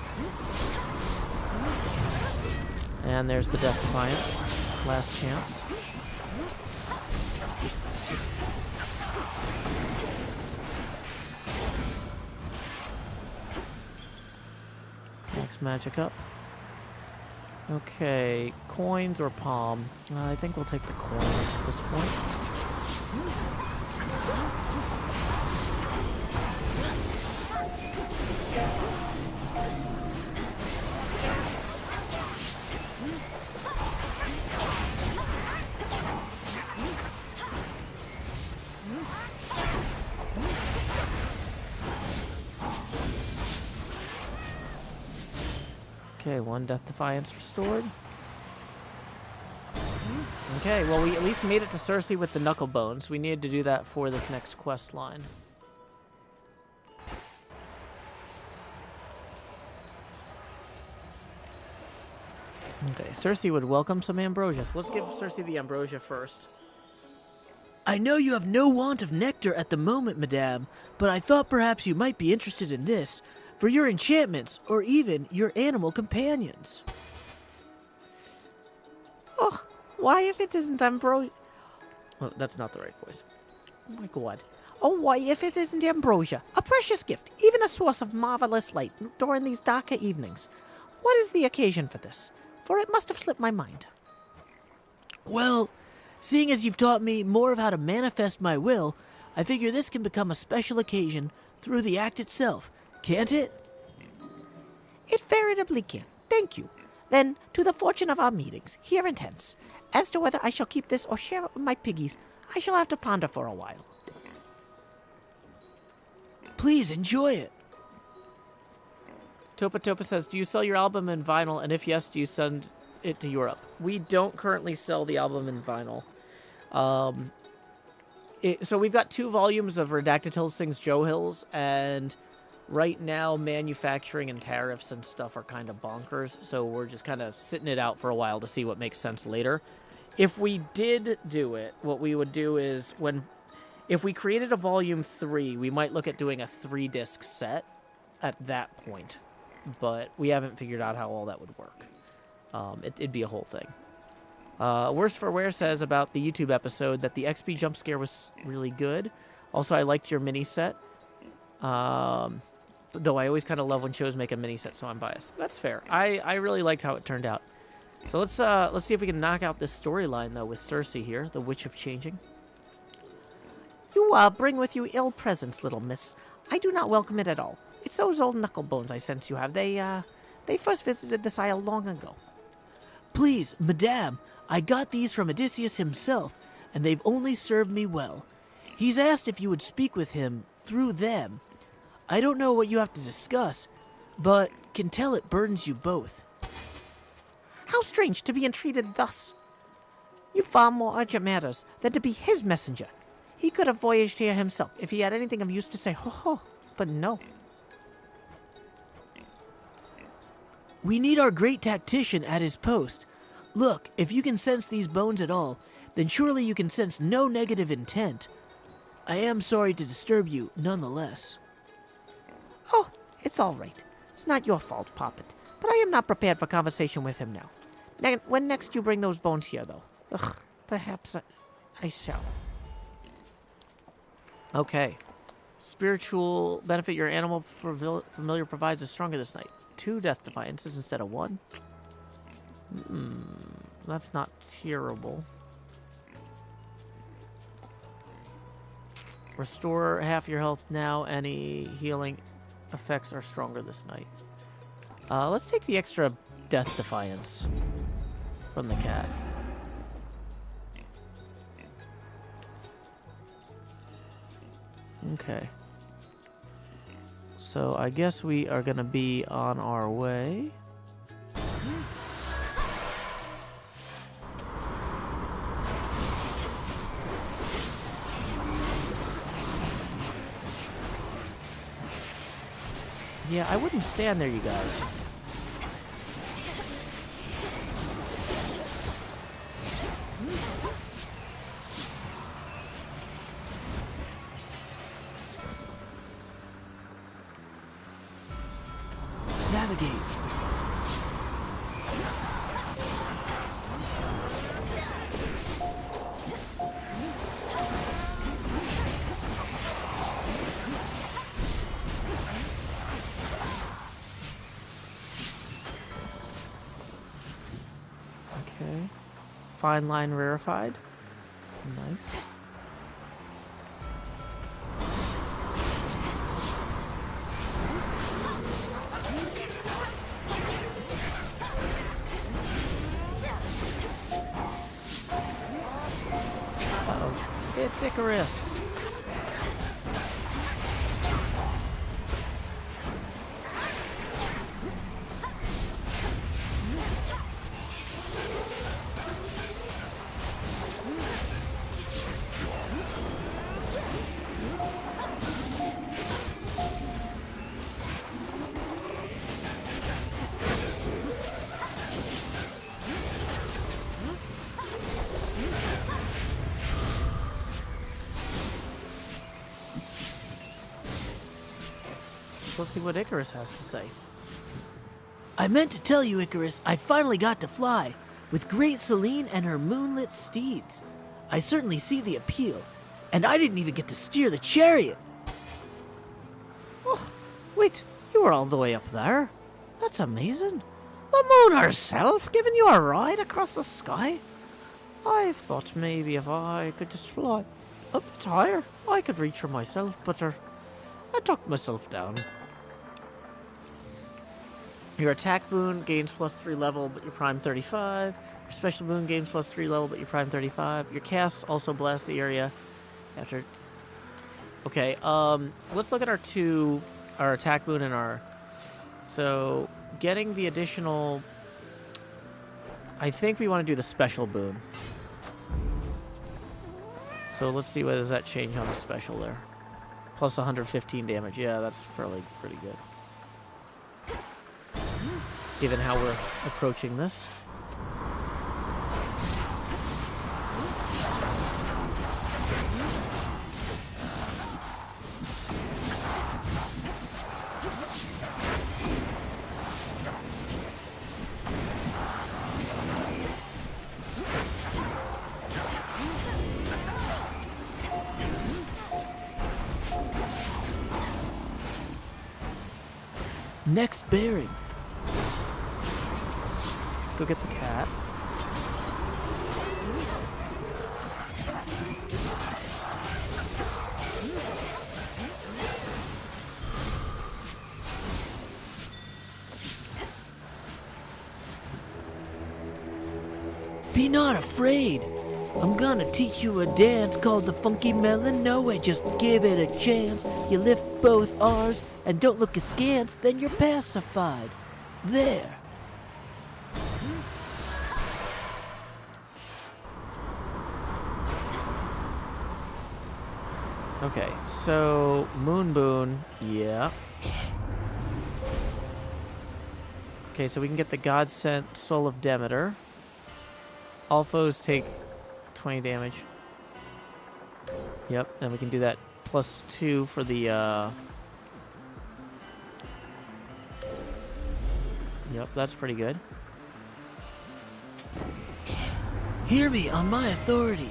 And there's the Death Defiance. Last chance. Max magic up. Okay, coins or palm? I think we'll take the coins at this point. Okay, 1 Death Defiance restored. Okay, well, we at least made it to Cersei with the knuckle bones. We needed to do that for this next quest line. Okay, Cersei would welcome some ambrosia. So let's give Cersei the ambrosia first. I know you have no want of nectar at the moment, madame, but I thought perhaps you might be interested in this for your enchantments or even your animal companions. Oh, why if it isn't ambrosia? Oh, that's not the right voice. Oh my god. Oh, why if it isn't ambrosia? A precious gift, even a source of marvelous light during these darker evenings. What is the occasion for this? For it must have slipped my mind. Well, seeing as you've taught me more of how to manifest my will, I figure this can become a special occasion through the act itself, can't it? It veritably can. Thank you. Then, to the fortune of our meetings, here and hence. As to whether I shall keep this or share it with my piggies, I shall have to ponder for a while. Please enjoy it. Topa Topa says, do you sell your album in vinyl? And if yes, do you send it to Europe? We don't currently sell the album in vinyl. So we've got 2 volumes of Redacted Hills Sings Joe Hills, and right now manufacturing and tariffs and stuff are kind of bonkers, so we're just kind of sitting it out for a while to see what makes sense later. If we did do it, what we would do is if we created a volume 3, we might look at doing a 3-disc set at that point, but we haven't figured out how all that would work. It'd be a whole thing. Worse for Wear says about the YouTube episode that the XP jump scare was really good. Also, I liked your mini set. Though I always kind of love when shows make a mini set, so I'm biased. That's fair. I really liked how it turned out. So let's see if we can knock out this storyline though with Cersei here, the Witch of Changing. You bring with you ill presence, little miss. I do not welcome it at all. It's those old knuckle bones I sense you have. They first visited this isle long ago. Please, madame, I got these from Odysseus himself, and they've only served me well. He's asked if you would speak with him through them. I don't know what you have to discuss, but can tell it burdens you both. How strange to be entreated thus. You far more urgent matters than to be his messenger. He could have voyaged here himself if he had anything of use to say, ho ho, but no. We need our great tactician at his post. Look, if you can sense these bones at all, then surely you can sense no negative intent. I am sorry to disturb you, nonetheless. Oh, it's all right. It's not your fault, Poppet. But I am not prepared for conversation with him now. When next you bring those bones here, though, perhaps I shall. Okay. Spiritual benefit your animal familiar provides is stronger this night. 2 death defiances instead of 1. That's not terrible. Restore half your health now. Any healing effects are stronger this night. Let's take the extra death defiance from the cat. Okay. So I guess we are going to be on our way. Yeah, I wouldn't stand there, you guys. Navigate. Fine line rarefied. Nice. Uh-oh. It's Icarus. Let's see what Icarus has to say. I meant to tell you, Icarus, I finally got to fly, with great Selene and her moonlit steeds. I certainly see the appeal, and I didn't even get to steer the chariot. Oh, wait, you were all the way up there? That's amazing. The moon herself giving you a ride across the sky? I thought maybe if I could just fly a bit higher, I could reach her myself, but I took myself down. Your attack boon gains +3 level, but your prime 35. Your special boon gains +3 level, but your prime 35. Your casts also blast the area after. Okay, let's look at our attack boon and our. So, getting the additional. I think we want to do the special boon. So let's see what does that change on the special there. Plus 115 damage. Yeah, that's pretty good. Given how we're approaching this. Next bearing. Let's go get the cat. Be not afraid. I'm gonna teach you a dance called the Funky Melon. No way, just give it a chance. You lift both arms and don't look askance, then you're pacified. There. Okay, so Moon Boon, yeah. Okay, so we can get the God Sent Soul of Demeter. All foes take 20 damage. Yep, and we can do that +2 for the, Yep, that's pretty good. Hear me on my authority.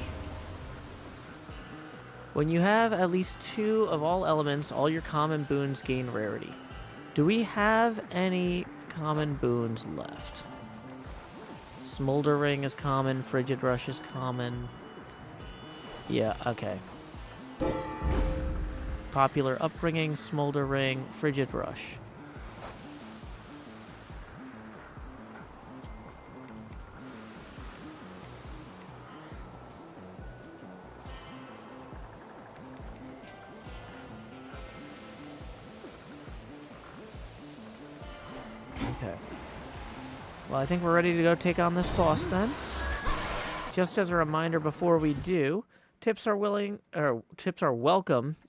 When you have at least 2 of all elements, all your common boons gain rarity. Do we have any common boons left? Smoldering is common, Frigid Rush is common. Yeah, okay. Popular Upbringing, Smoldering, Frigid Rush. Okay. Well, I think we're ready to go take on this boss then. Just as a reminder before we do, tips are welcome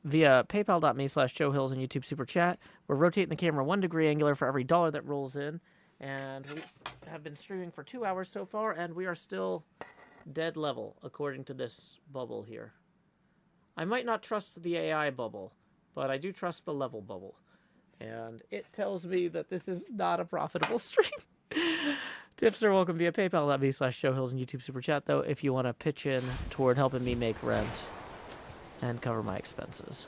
via paypal.me/JoeHills and YouTube Super Chat. We're rotating the camera 1 degree angular for every dollar that rolls in. And we have been streaming for 2 hours so far, and we are still dead level, according to this bubble here. I might not trust the AI bubble, but I do trust the level bubble. And it tells me that this is not a profitable stream. Tips are welcome via paypal.me/JoeHills and YouTube Super Chat, though, if you want to pitch in toward helping me make rent and cover my expenses.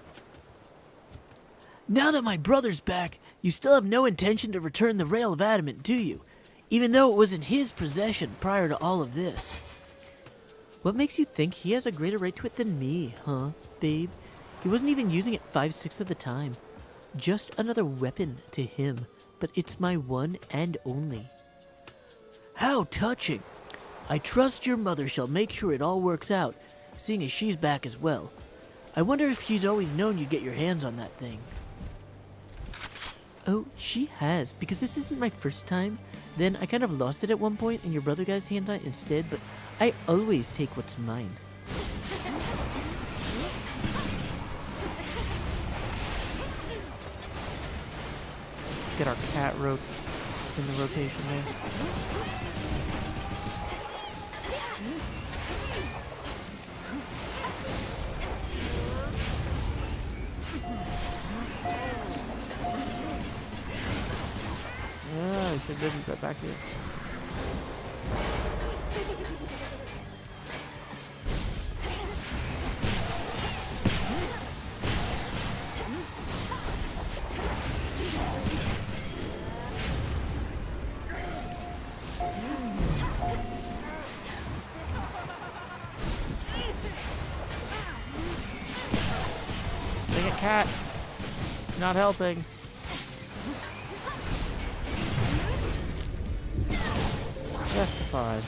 Now that my brother's back, you still have no intention to return the Rail of Adamant, do you? Even though it was in his possession prior to all of this. What makes you think he has a greater right to it than me, huh, babe? He wasn't even using it 5/6 of the time. Just another weapon to him, but it's my one and only. How touching! I trust your mother shall make sure it all works out, seeing as she's back as well. I wonder if she's always known you'd get your hands on that thing. Oh, she has, because this isn't my first time. Then I kind of lost it at one point and your brother got his hands on it instead, but I always take what's mine. Let's get our cat in the rotation there. Yeah, I should have been back here. Dang it, cat. Not helping. Rectified.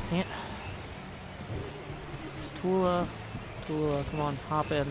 Can't. It's Tula. Tula, come on, hop in.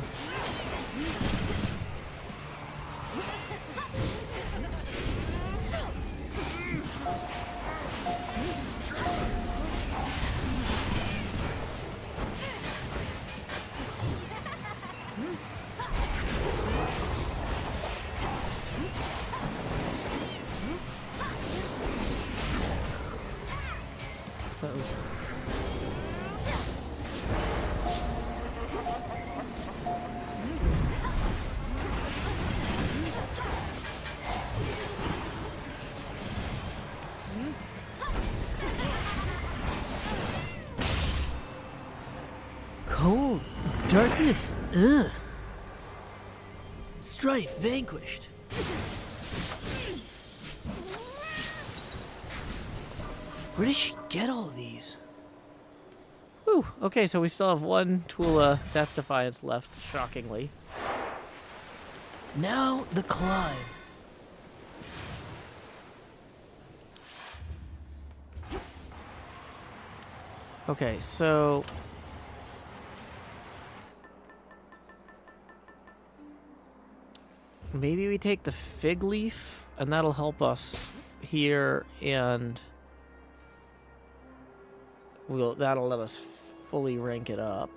Cold. Darkness. Ugh. Strife vanquished. Where did she get all these? Whew. Okay, so we still have one Tula Death Defiance left, shockingly. Now the climb. Okay, so maybe we take the fig leaf, and that'll help us here, and that'll let us fully rank it up.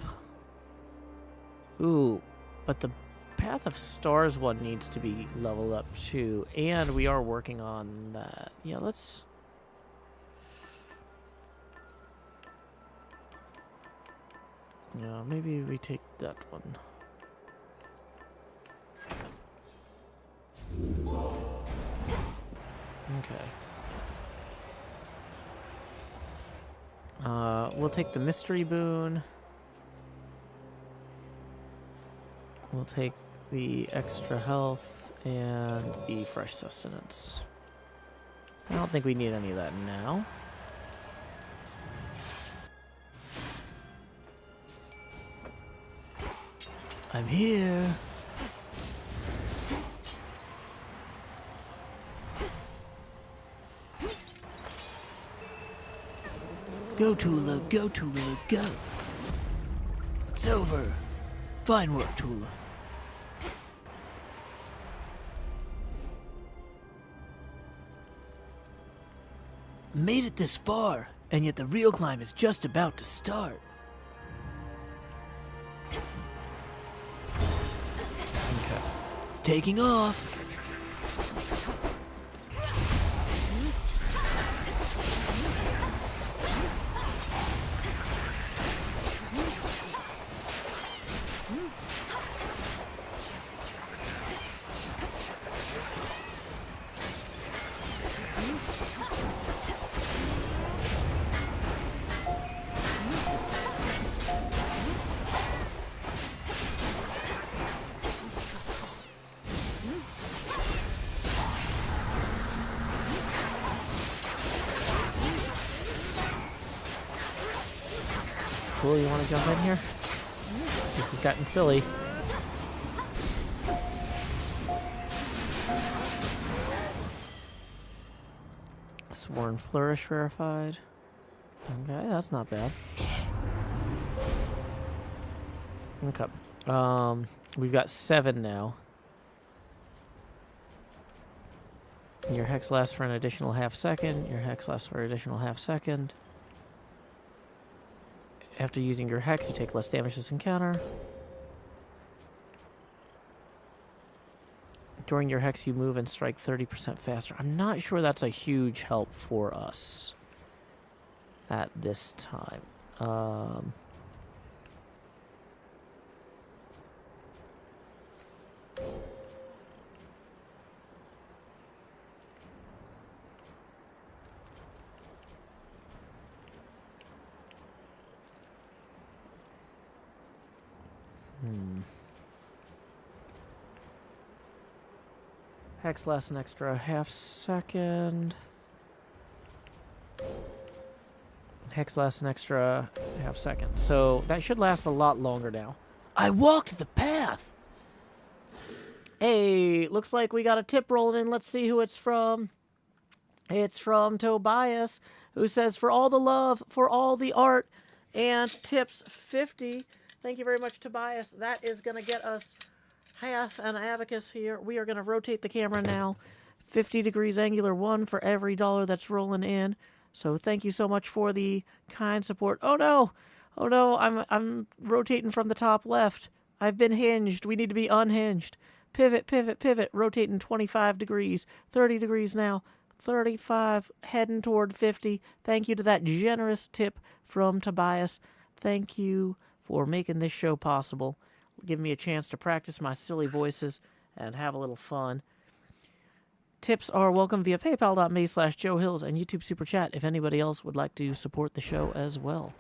Ooh, but the Path of Stars one needs to be leveled up too, and we are working on that. Yeah, let's... Yeah, maybe we take that one. Okay. We'll take the mystery boon. We'll take the extra health And E, fresh sustenance. I don't think we need any of that now. I'm here. Go, Tula, go, Tula, go. It's over. Fine work, Tula. Made it this far, and yet the real climb is just about to start. Okay. Taking off. Cool, you want to jump in here? This has gotten silly. Sworn Flourish verified. Okay, that's not bad. Okay. We've got 7 now. Your hex lasts for an additional half second. Your hex lasts for an additional half second. After using your hex, you take less damage this encounter. During your hex, you move and strike 30% faster. I'm not sure that's a huge help for us at this time. Hex lasts an extra half second. Hex lasts an extra half second. So that should last a lot longer now. I walked the path. Hey, looks like we got a tip rolling in. Let's see who it's from. It's from Tobias, who says, for all the love, for all the art, and tips 50. Thank you very much, Tobias. That is going to get us half an abacus here. We are going to rotate the camera now. 50 degrees angular 1 for every dollar that's rolling in. So thank you so much for the kind support. Oh no! Oh no, I'm rotating from the top left. I've been hinged. We need to be unhinged. Pivot, pivot, pivot. Rotating 25 degrees. 30 degrees now. 35, heading toward 50. Thank you to that generous tip from Tobias. Thank you for making this show possible. Give me a chance to practice my silly voices and have a little fun. Tips are welcome via paypal.me/JoeHills and YouTube Super Chat if anybody else would like to support the show as well.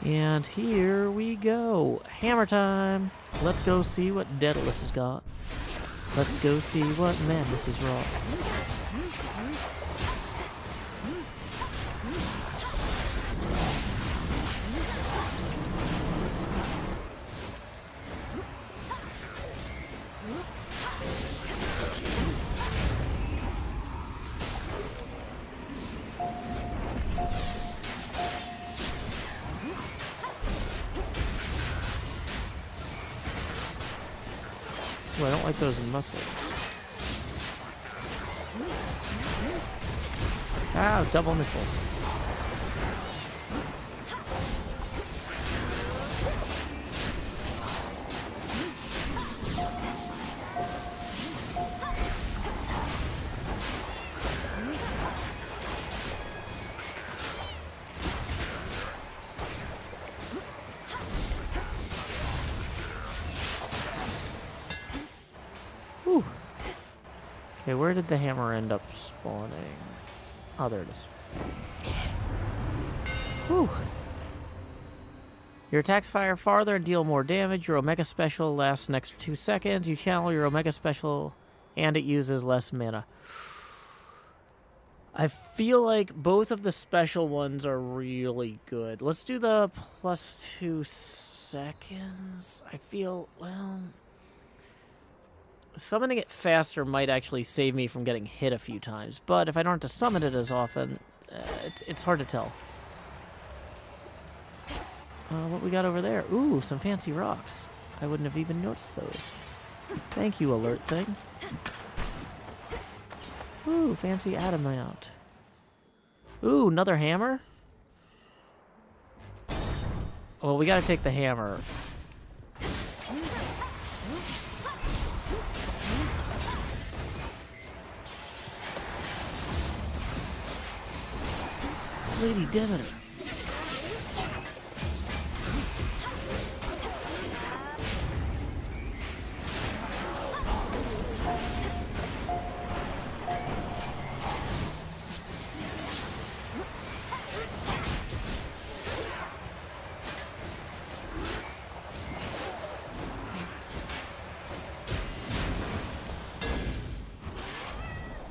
And here we go. Hammer time. Let's go see what Daedalus has got. Let's go see what Madness is wrought. Well, I don't like those muscles. Ah, double missiles. Whew. Okay, where did the hammer end up spawning? Oh, there it is. Whew. Your attacks fire farther and deal more damage. Your Omega Special lasts an extra 2 seconds. You channel your Omega Special and it uses less mana. I feel like both of the special ones are really good. Let's do the +2 seconds. I feel, well, summoning it faster might actually save me from getting hit a few times, but if I don't have to summon it as often, it's hard to tell. What we got over there? Ooh, some fancy rocks. I wouldn't have even noticed those. Thank you, alert thing. Ooh, fancy adamant. Ooh, another hammer? Well, we gotta take the hammer. Lady Demeter.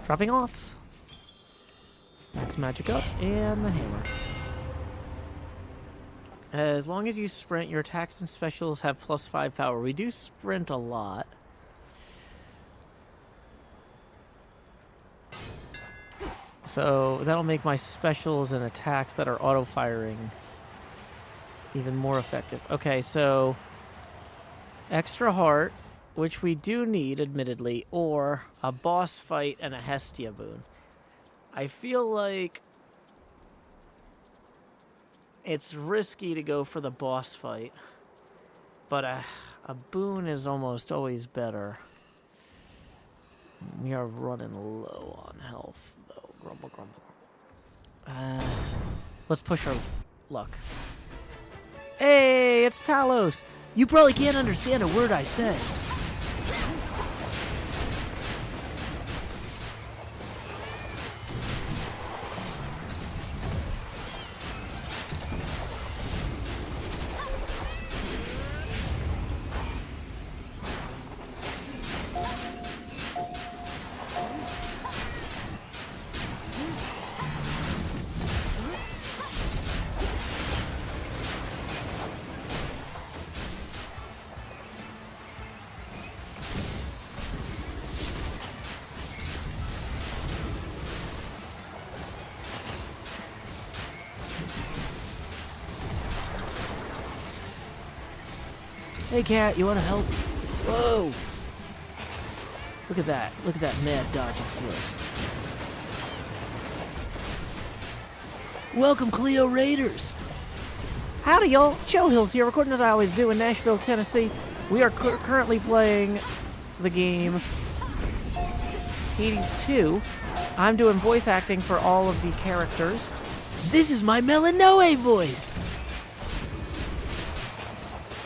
Dropping off. Max magic up, and the hammer. As long as you sprint, your attacks and specials have +5 power. We do sprint a lot. So that'll make my specials and attacks that are auto-firing even more effective. Okay, so extra heart, which we do need, admittedly, or a boss fight and a Hestia boon. I feel like it's risky to go for the boss fight, but a boon is almost always better. We are running low on health, though. Grumble, grumble, grumble. Let's push our luck. Hey, it's Talos! You probably can't understand a word I say. Hey, cat, you want to help? Whoa! Look at that. Look at that mad dodging skills. Welcome, Cleo Raiders! Howdy, y'all. Chill Hills here, recording as I always do in Nashville, Tennessee. We are currently playing the game Hades 2. I'm doing voice acting for all of the characters. This is my Melanoe voice!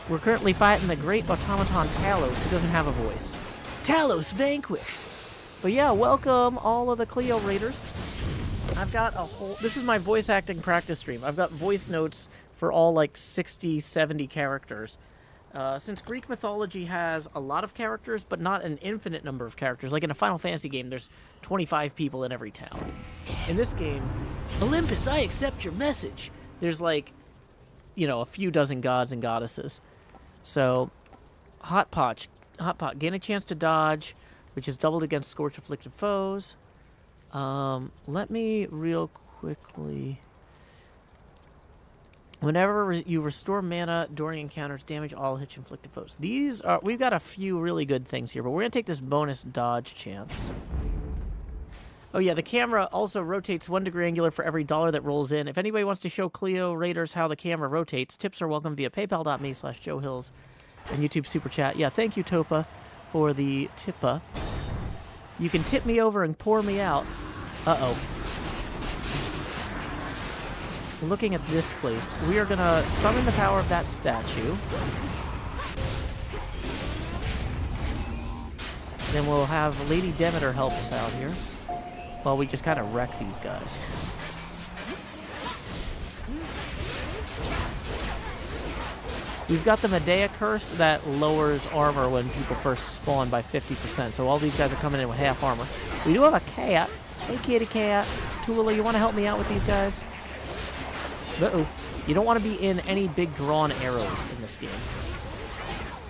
We're currently fighting the great automaton Talos, who doesn't have a voice. Talos vanquished! But yeah, welcome all of the Cleo Raiders. I've got a whole... This is my voice acting practice stream. I've got voice notes for all like 60, 70 characters. Since Greek mythology has a lot of characters, but not an infinite number of characters, like in a Final Fantasy game, there's 25 people in every town. In this game, Olympus, I accept your message. there's like, you know, a few dozen gods and goddesses. So, Hot Pot, gain a chance to dodge, which is doubled against Scorch-afflicted foes. Let me real quickly... Whenever you restore mana during encounters, damage all hit-inflicted foes. These are... We've got a few really good things here, but we're going to take this bonus dodge chance. Oh yeah, the camera also rotates 1 degree angular for every dollar that rolls in. If anybody wants to show Cleo Raiders how the camera rotates, tips are welcome via paypal.me/JoeHills and YouTube Super Chat. Yeah, thank you, Topa, for the tippa. You can tip me over and pour me out. Uh-oh. Looking at this place, we are going to summon the power of that statue. Then we'll have Lady Demeter help us out here, while we just kind of wreck these guys. We've got the Medea curse that lowers armor when people first spawn by 50%. So all these guys are coming in with half armor. We do have a cat. Hey, kitty cat. Tula, you want to help me out with these guys? Uh-oh. You don't want to be in any big drawn arrows in this game.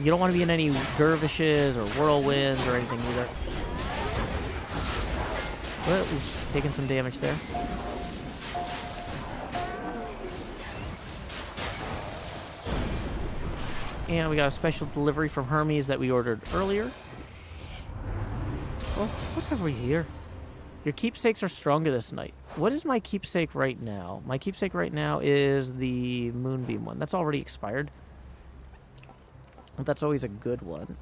You don't want to be in any dervishes or whirlwinds or anything either. Well, we've taken some damage there. And we got a special delivery from Hermes that we ordered earlier. Well, what have we here? Your keepsakes are stronger this night. What is my keepsake right now? My keepsake right now is the Moonbeam one. That's already expired. That's always a good one.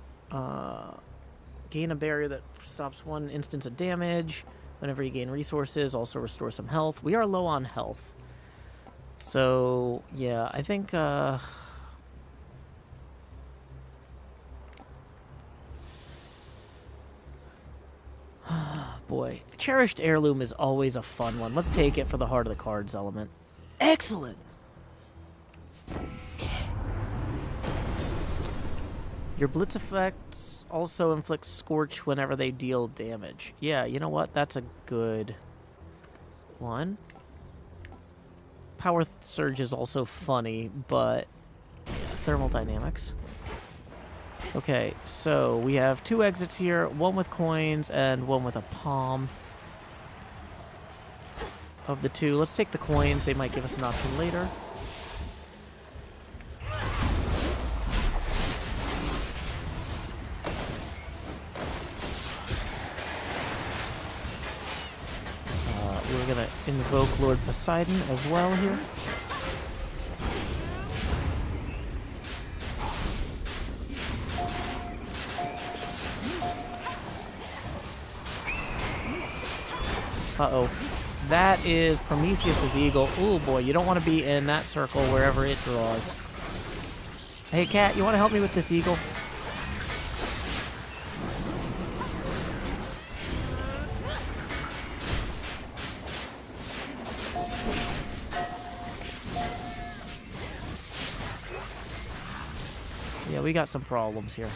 Gain a barrier that stops 1 instance of damage. Whenever you gain resources, also restore some health. We are low on health. So, yeah, I think... Boy, cherished heirloom is always a fun one. Let's take it for the heart of the cards element. Excellent. Your blitz effects also inflict scorch whenever they deal damage. Yeah, you know what? That's a good one. Power surge is also funny, but yeah, thermal dynamics. Okay, so we have 2 exits here, one with coins and one with a palm. Of the 2, let's take the coins. They might give us an option later. We're going to invoke Lord Poseidon as well here. Uh-oh. That is Prometheus's eagle. Ooh, boy, you don't want to be in that circle wherever it draws. Hey, cat, you want to help me with this eagle? Yeah, we got some problems here.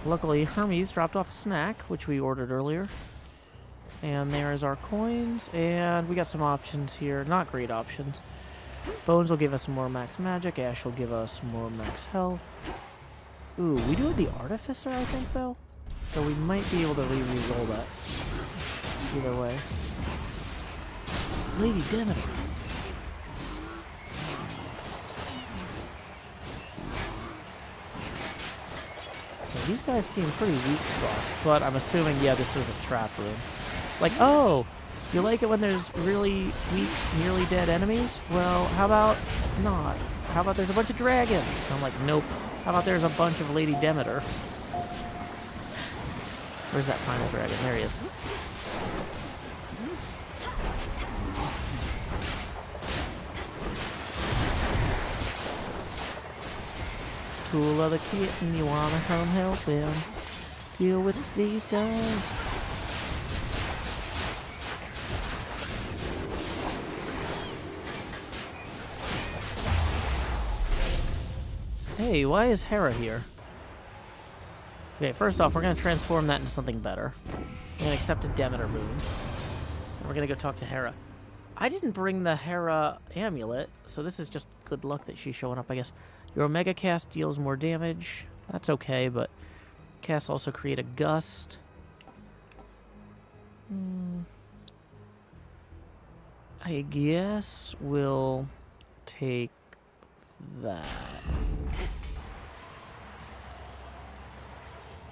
Luckily, Hermes dropped off a snack, which we ordered earlier. And there's our coins, and we got some options here. Not great options. Bones will give us more max magic. Ash will give us more max health. Ooh, we do have the Artificer, I think, though. So we might be able to re-roll that. Either way. Lady Demeter. These guys seem pretty weak to us, but I'm assuming, yeah, this was a trap room. Like, oh, you like it when there's really weak, nearly dead enemies? Well, how about not? How about there's a bunch of dragons? I'm like, nope. How about there's a bunch of Lady Demeter? Where's that final dragon? There he is. Tula the kitten, you wanna come help him deal with these guys? Hey, why is Hera here? Okay, first off, we're gonna transform that into something better. We're gonna accept a Demeter boon. And we're gonna go talk to Hera. I didn't bring the Hera amulet, so this is just good luck that she's showing up, I guess. Your Omega cast deals more damage. That's okay, but casts also create a gust. I guess we'll take that.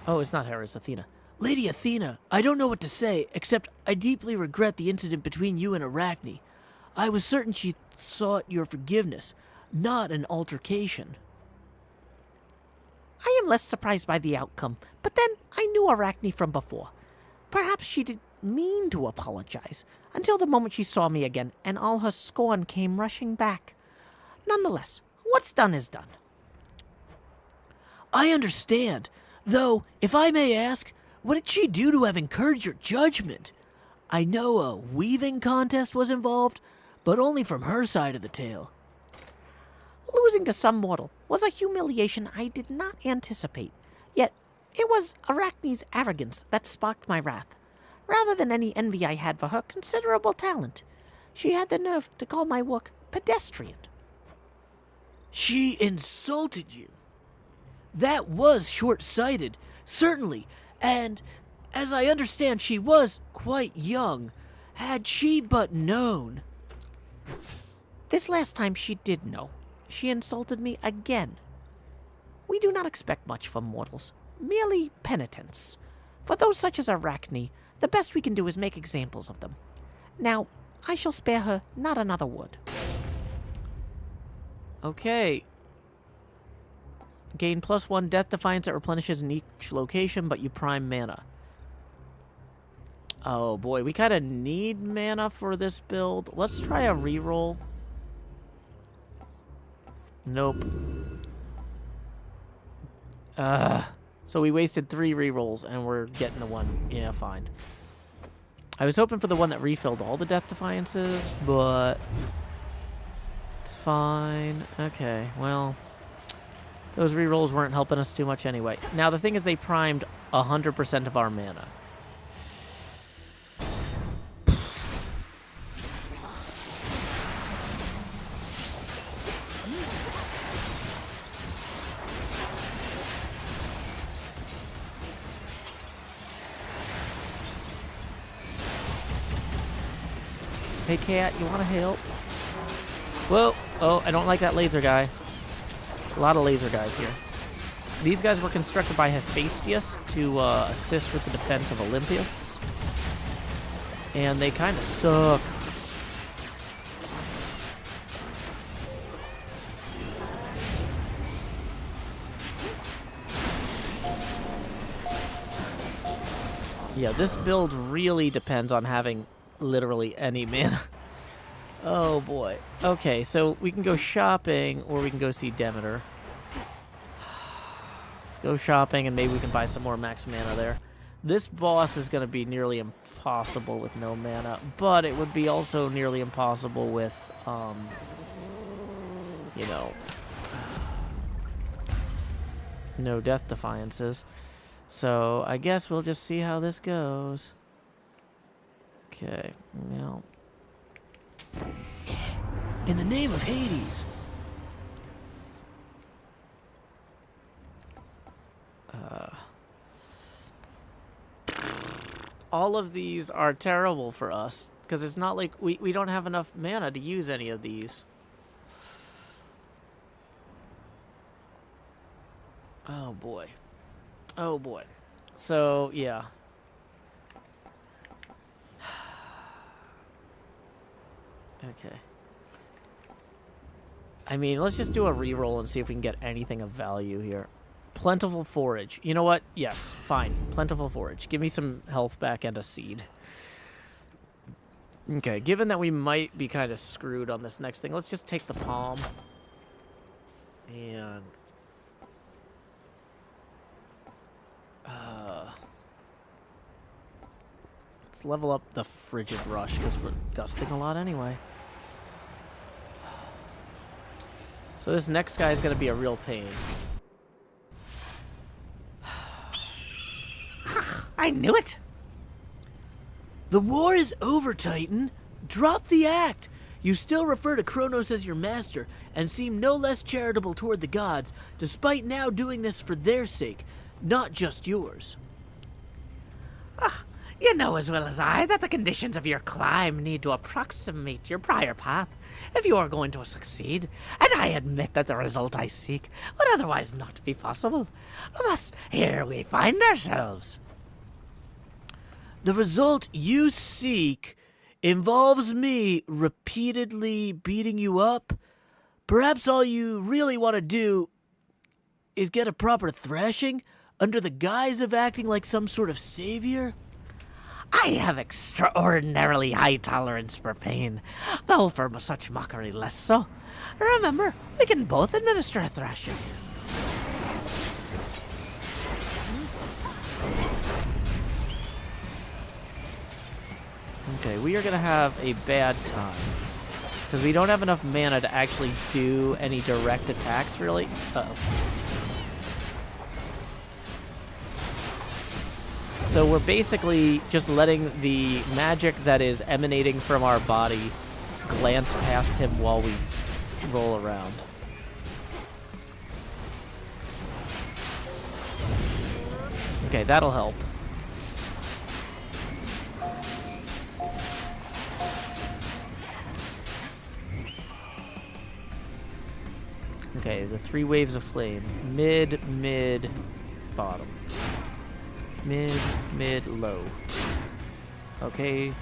Oh, it's not Hera, it's Athena. Lady Athena, I don't know what to say, except I deeply regret the incident between you and Arachne. I was certain she sought your forgiveness, not an altercation. I am less surprised by the outcome, but then I knew Arachne from before. Perhaps she didn't mean to apologize, until the moment she saw me again, and all her scorn came rushing back. Nonetheless, what's done is done. I understand, though, if I may ask, what did she do to have incurred your judgment? I know a weaving contest was involved, but only from her side of the tale. Losing to some mortal was a humiliation I did not anticipate, yet it was Arachne's arrogance that sparked my wrath, rather than any envy I had for her considerable talent. She had the nerve to call my work pedestrian. She insulted you. That was short-sighted, certainly, and as I understand, she was quite young. Had she but known... This last time she did know. She insulted me again. We do not expect much from mortals, merely penitence. For those such as Arachne, the best we can do is make examples of them. Now, I shall spare her not another word. Okay. Gain +1 death defiance that replenishes in each location, but you prime mana. Oh boy, we kind of need mana for this build. Let's try a reroll. Nope. So we wasted 3 rerolls and we're getting the one. Yeah, fine. I was hoping for the one that refilled all the death defiances, but it's fine. Okay, well, those rerolls weren't helping us too much anyway. Now, the thing is they primed 100% of our mana. Hey, cat, you want to help? Whoa. Oh, I don't like that laser guy. A lot of laser guys here. These guys were constructed by Hephaestus to assist with the defense of Olympus. And they kind of suck. Yeah, this build really depends on having literally any mana. Oh boy. Okay, so we can go shopping or we can go see Demeter. Let's go shopping and maybe we can buy some more max mana there. This boss is going to be nearly impossible with no mana, but it would be also nearly impossible with, you know, no death defiances. So I guess we'll just see how this goes. Okay, now. In the name of Hades. All of these are terrible for us, because it's not like we don't have enough mana to use any of these. Oh boy. Oh boy. So, yeah. Okay. I mean, let's just do a reroll and see if we can get anything of value here. Plentiful forage. You know what? Yes, fine. Plentiful forage. Give me some health back and a seed. Okay, given that we might be kind of screwed on this next thing, let's just take the palm. And... let's level up the frigid rush, because we're gusting a lot anyway. So this next guy is going to be a real pain. I knew it! The war is over, Titan. Drop the act. You still refer to Kronos as your master, and seem no less charitable toward the gods, despite now doing this for their sake, not just yours. You know as well as I that the conditions of your climb need to approximate your prior path if you are going to succeed, and I admit that the result I seek would otherwise not be possible. Thus, here we find ourselves. The result you seek involves me repeatedly beating you up. Perhaps all you really want to do is get a proper thrashing under the guise of acting like some sort of savior. I have extraordinarily high tolerance for pain, though for such mockery less so. Remember, we can both administer a thrashing. Okay, we are going to have a bad time. Because we don't have enough mana to actually do any direct attacks, really. Uh-oh. So we're basically just letting the magic that is emanating from our body glance past him while we roll around. Okay, that'll help. Okay, the 3 waves of flame. Mid, mid, bottom. Mid, mid, low. Okay.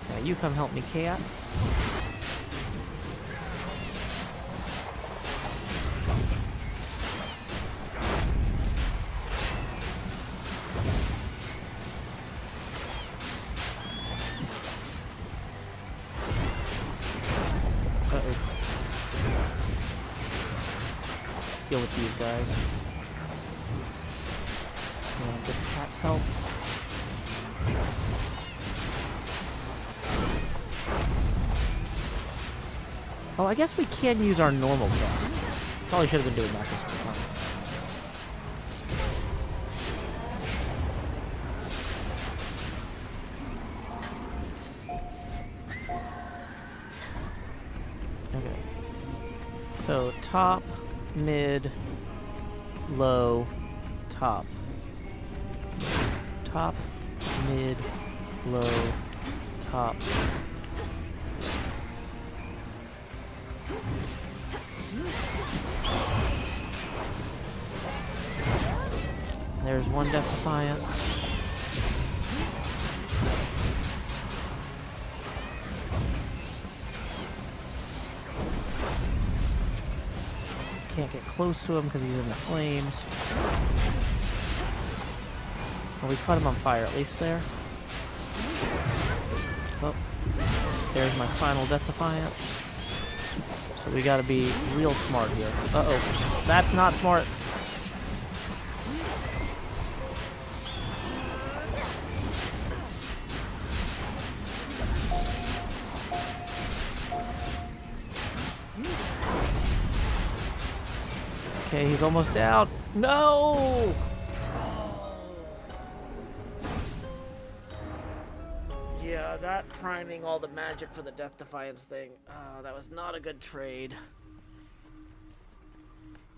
Now you come help me, Cat. Uh-oh. Let's deal with these guys. Get the cat's help. Oh, I guess we can use our normal cast. Probably should have been doing that this whole time. Okay. So top, mid, low, top. Top, mid, low, top. There's one Death Defiance. Can't get close to him because he's in the flames. Well, we caught him on fire at least there. Oh, there's my final Death Defiance. So we gotta be real smart here. Uh-oh, that's not smart. Okay, he's almost down. No! Yeah, that priming all the magic for the Death Defiance thing, that was not a good trade.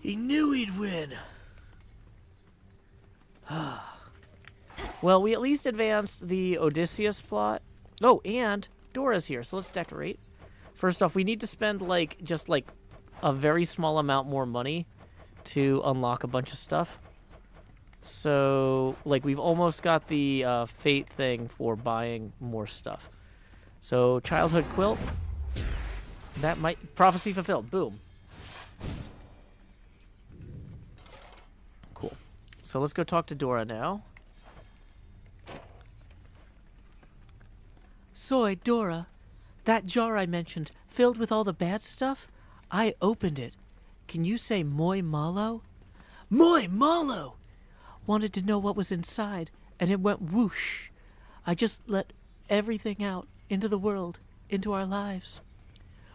He knew he'd win. Well, we at least advanced the Odysseus plot. Oh, and Dora's here, so let's decorate. First off, we need to spend, just a very small amount more money to unlock a bunch of stuff. So, we've almost got the fate thing for buying more stuff. So, childhood quilt. That might... Prophecy fulfilled. Boom. Cool. So, let's go talk to Dora now. Soy, Dora, that jar I mentioned, filled with all the bad stuff? I opened it. Can you say Moi Malo? Moi Malo! Wanted to know what was inside, and it went whoosh. I just let everything out into the world, into our lives.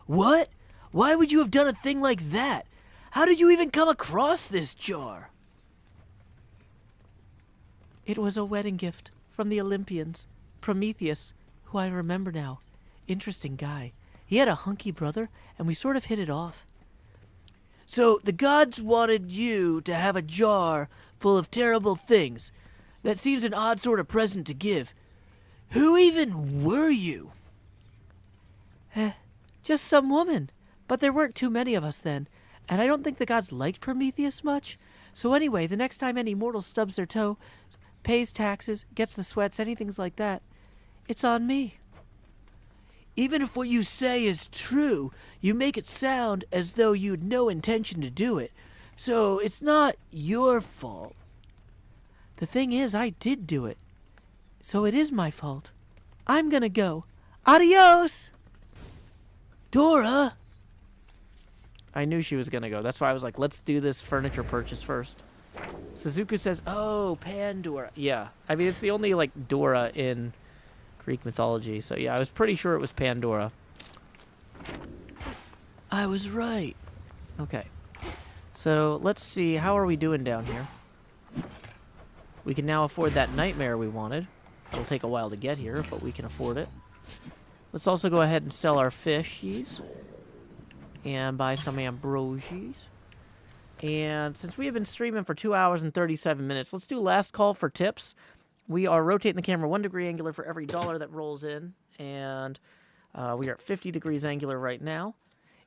What? Why would you have done a thing like that? How did you even come across this jar? It was a wedding gift from the Olympians. Prometheus, who I remember now. Interesting guy. He had a hunky brother, and we sort of hit it off. So the gods wanted you to have a jar full of terrible things. That seems an odd sort of present to give. Who even were you? Just some woman. But there weren't too many of us then, and I don't think the gods liked Prometheus much. So anyway, the next time any mortal stubs their toe, pays taxes, gets the sweats, anything like that, it's on me. Even if what you say is true, you make it sound as though you'd no intention to do it. So it's not your fault. The thing is, I did do it. So it is my fault. I'm gonna go. Adios! Dora! I knew she was gonna go. That's why I was like, let's do this furniture purchase first. Suzuku says, oh, Pandora. Yeah, I mean, it's the only, Dora in Greek mythology. So, yeah, I was pretty sure it was Pandora. I was right. Okay. So let's see, how are we doing down here? We can now afford that nightmare we wanted. It'll take a while to get here, but we can afford it. Let's also go ahead and sell our fishies. And buy some ambrosies. And since we have been streaming for 2 hours and 37 minutes, let's do last call for tips. We are rotating the camera 1 degree angular for every dollar that rolls in. And we are at 50 degrees angular right now.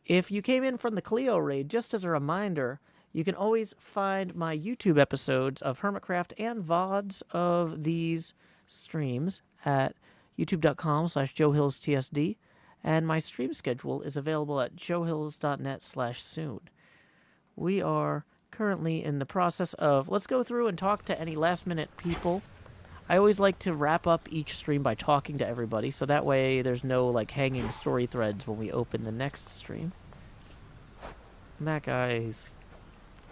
If you came in from the Clio raid, just as a reminder, you can always find my YouTube episodes of Hermitcraft and VODs of these streams at youtube.com/JoeHillsTSD, and my stream schedule is available at joehills.net/soon. We are currently in the process of, let's go through and talk to any last-minute people. I always like to wrap up each stream by talking to everybody, so that way there's no, like, hanging story threads when we open the next stream. And that guy's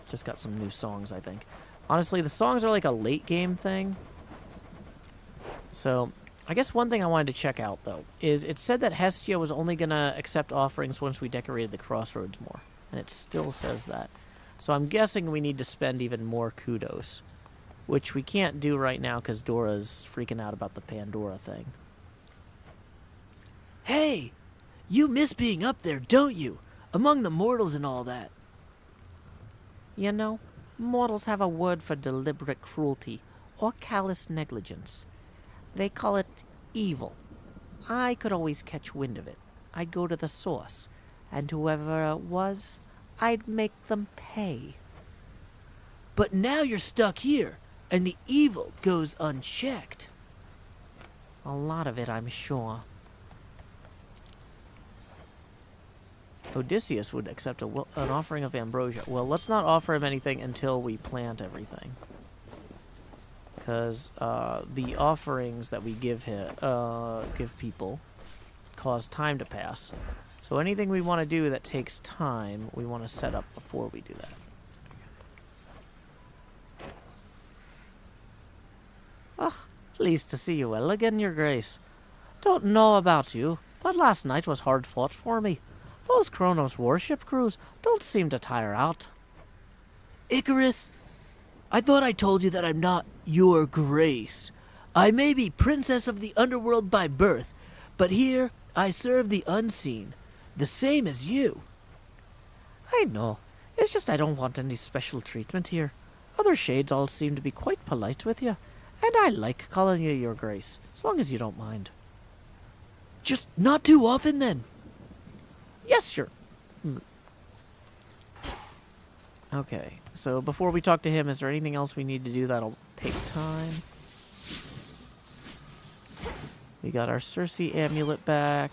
just got some new songs, I think. Honestly, the songs are like a late-game thing. So, I guess one thing I wanted to check out, though, is it said that Hestia was only going to accept offerings once we decorated the Crossroads more. And it still says that. So I'm guessing we need to spend even more kudos. Which we can't do right now because Dora's freaking out about the Pandora thing. Hey, you miss being up there, don't you? Among the mortals and all that. You know, mortals have a word for deliberate cruelty or callous negligence. They call it evil. I could always catch wind of it. I'd go to the source, and whoever it was, I'd make them pay. But now you're stuck here, and the evil goes unchecked. A lot of it, I'm sure. Odysseus would accept an offering of ambrosia. Well, let's not offer him anything until we plant everything. Because the offerings that we give people cause time to pass. So anything we want to do that takes time, we want to set up before we do that. Ah, pleased to see you well again, your grace. Don't know about you, but last night was hard fought for me. Those Kronos warship crews don't seem to tire out. Icarus, I thought I told you that I'm not your grace. I may be princess of the underworld by birth, but here I serve the unseen, the same as you. I know. It's just I don't want any special treatment here. Other shades all seem to be quite polite with you, and I like calling you your grace, as long as you don't mind. Just not too often, then. Yes, sure. Okay, so before we talk to him, is there anything else we need to do that'll take time? We got our Cersei amulet back.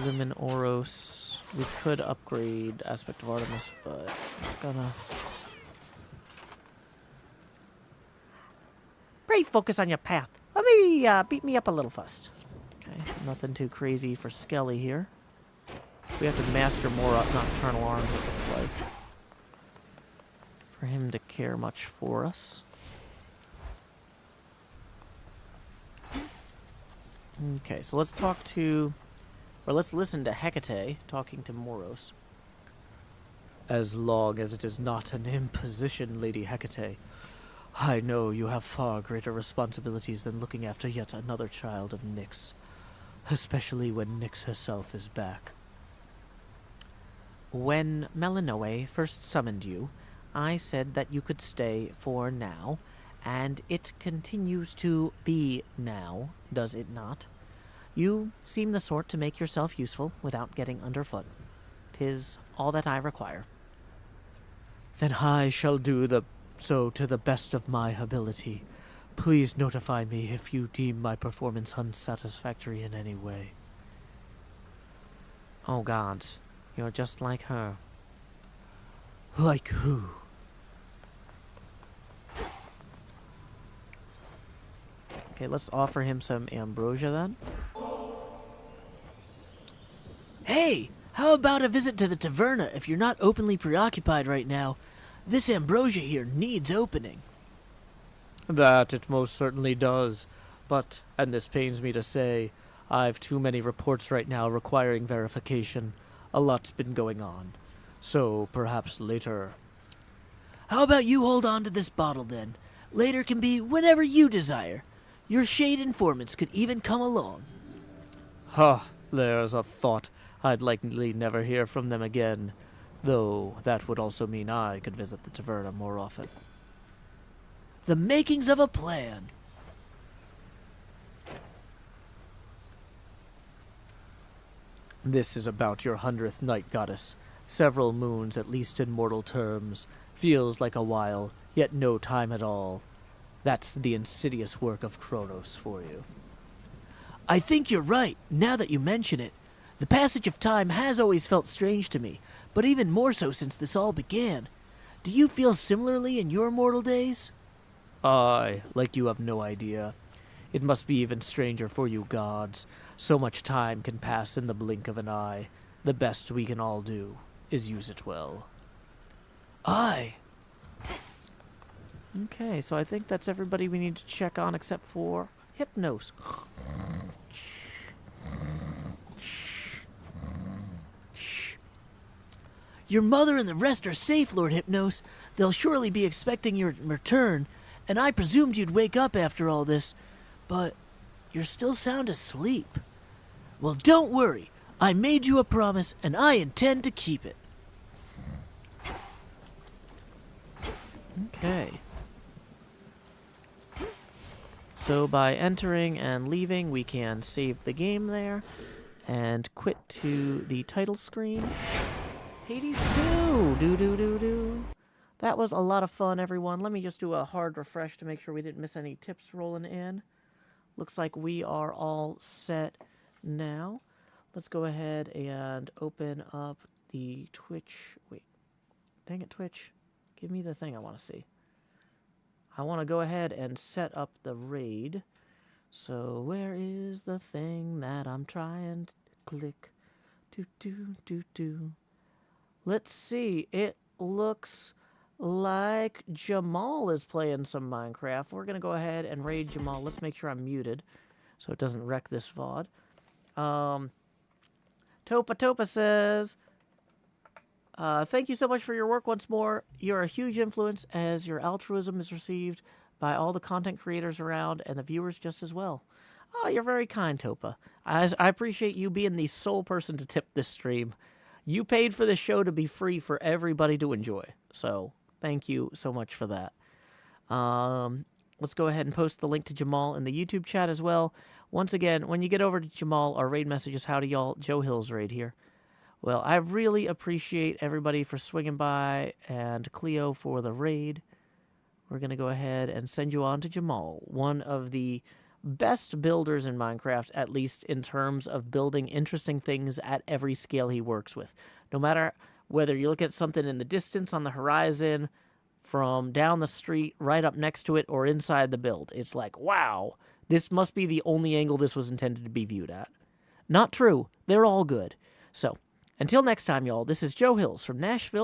Limon Oros. We could upgrade Aspect of Artemis, but not gonna. Pray focus on your path. Let me beat me up a little first. Okay, nothing too crazy for Skelly here. We have to master more nocturnal arms, it looks like, for him to care much for us. Okay, so let's talk to, or let's listen to Hecate talking to Moros. As long as it is not an imposition, Lady Hecate, I know you have far greater responsibilities than looking after yet another child of Nyx, especially when Nyx herself is back. When Melinoe first summoned you, I said that you could stay for now, and it continues to be now, does it not? You seem the sort to make yourself useful without getting underfoot. 'Tis all that I require. Then I shall do so to the best of my ability. Please notify me if you deem my performance unsatisfactory in any way. Oh God, you're just like her. Like who? Okay, let's offer him some ambrosia then. Hey, how about a visit to the taverna if you're not openly preoccupied right now? This ambrosia here needs opening. That it most certainly does. But, and this pains me to say, I've too many reports right now requiring verification. A lot's been going on. So, perhaps later. How about you hold on to this bottle then? Later can be whenever you desire. Your shade informants could even come along. Huh, there's a thought. I'd likely never hear from them again. Though, that would also mean I could visit the taverna more often. The makings of a plan. This is about your 100th night, goddess. Several moons, at least in mortal terms. Feels like a while, yet no time at all. That's the insidious work of Kronos for you. I think you're right, now that you mention it. The passage of time has always felt strange to me, but even more so since this all began. Do you feel similarly in your mortal days? Aye, like you have no idea. It must be even stranger for you gods. So much time can pass in the blink of an eye. The best we can all do is use it well. Aye. Okay, so I think that's everybody we need to check on except for Hypnos. Your mother and the rest are safe, Lord Hypnos. They'll surely be expecting your return, and I presumed you'd wake up after all this, but you're still sound asleep. Well, don't worry. I made you a promise, and I intend to keep it. Okay. So by entering and leaving, we can save the game there and quit to the title screen. Hades 2! Do. That was a lot of fun, everyone. Let me just do a hard refresh to make sure we didn't miss any tips rolling in. Looks like we are all set now. Let's go ahead and open up the Twitch. Wait. Dang it, Twitch. Give me the thing I want to see. I want to go ahead and set up the raid. So where is the thing that I'm trying to click? Do. Let's see. It looks like Jamal is playing some Minecraft. We're going to go ahead and raid Jamal. Let's make sure I'm muted so it doesn't wreck this VOD. Topa says, thank you so much for your work once more. You're a huge influence as your altruism is received by all the content creators around and the viewers just as well. Oh, you're very kind, Topa. I appreciate you being the sole person to tip this stream. You paid for this show to be free for everybody to enjoy. So, thank you so much for that. Let's go ahead and post the link to Jamal in the YouTube chat as well. Once again, when you get over to Jamal, our raid message is howdy y'all, Joe Hill's raid here. Well, I really appreciate everybody for swinging by and Cleo for the raid. We're going to go ahead and send you on to Jamal, one of the best builders in Minecraft, at least in terms of building interesting things at every scale he works with. No matter whether you look at something in the distance on the horizon, from down the street, right up next to it, or inside the build, it's like, wow, this must be the only angle this was intended to be viewed at. Not true. They're all good. So, until next time, y'all, this is Joe Hills from Nashville.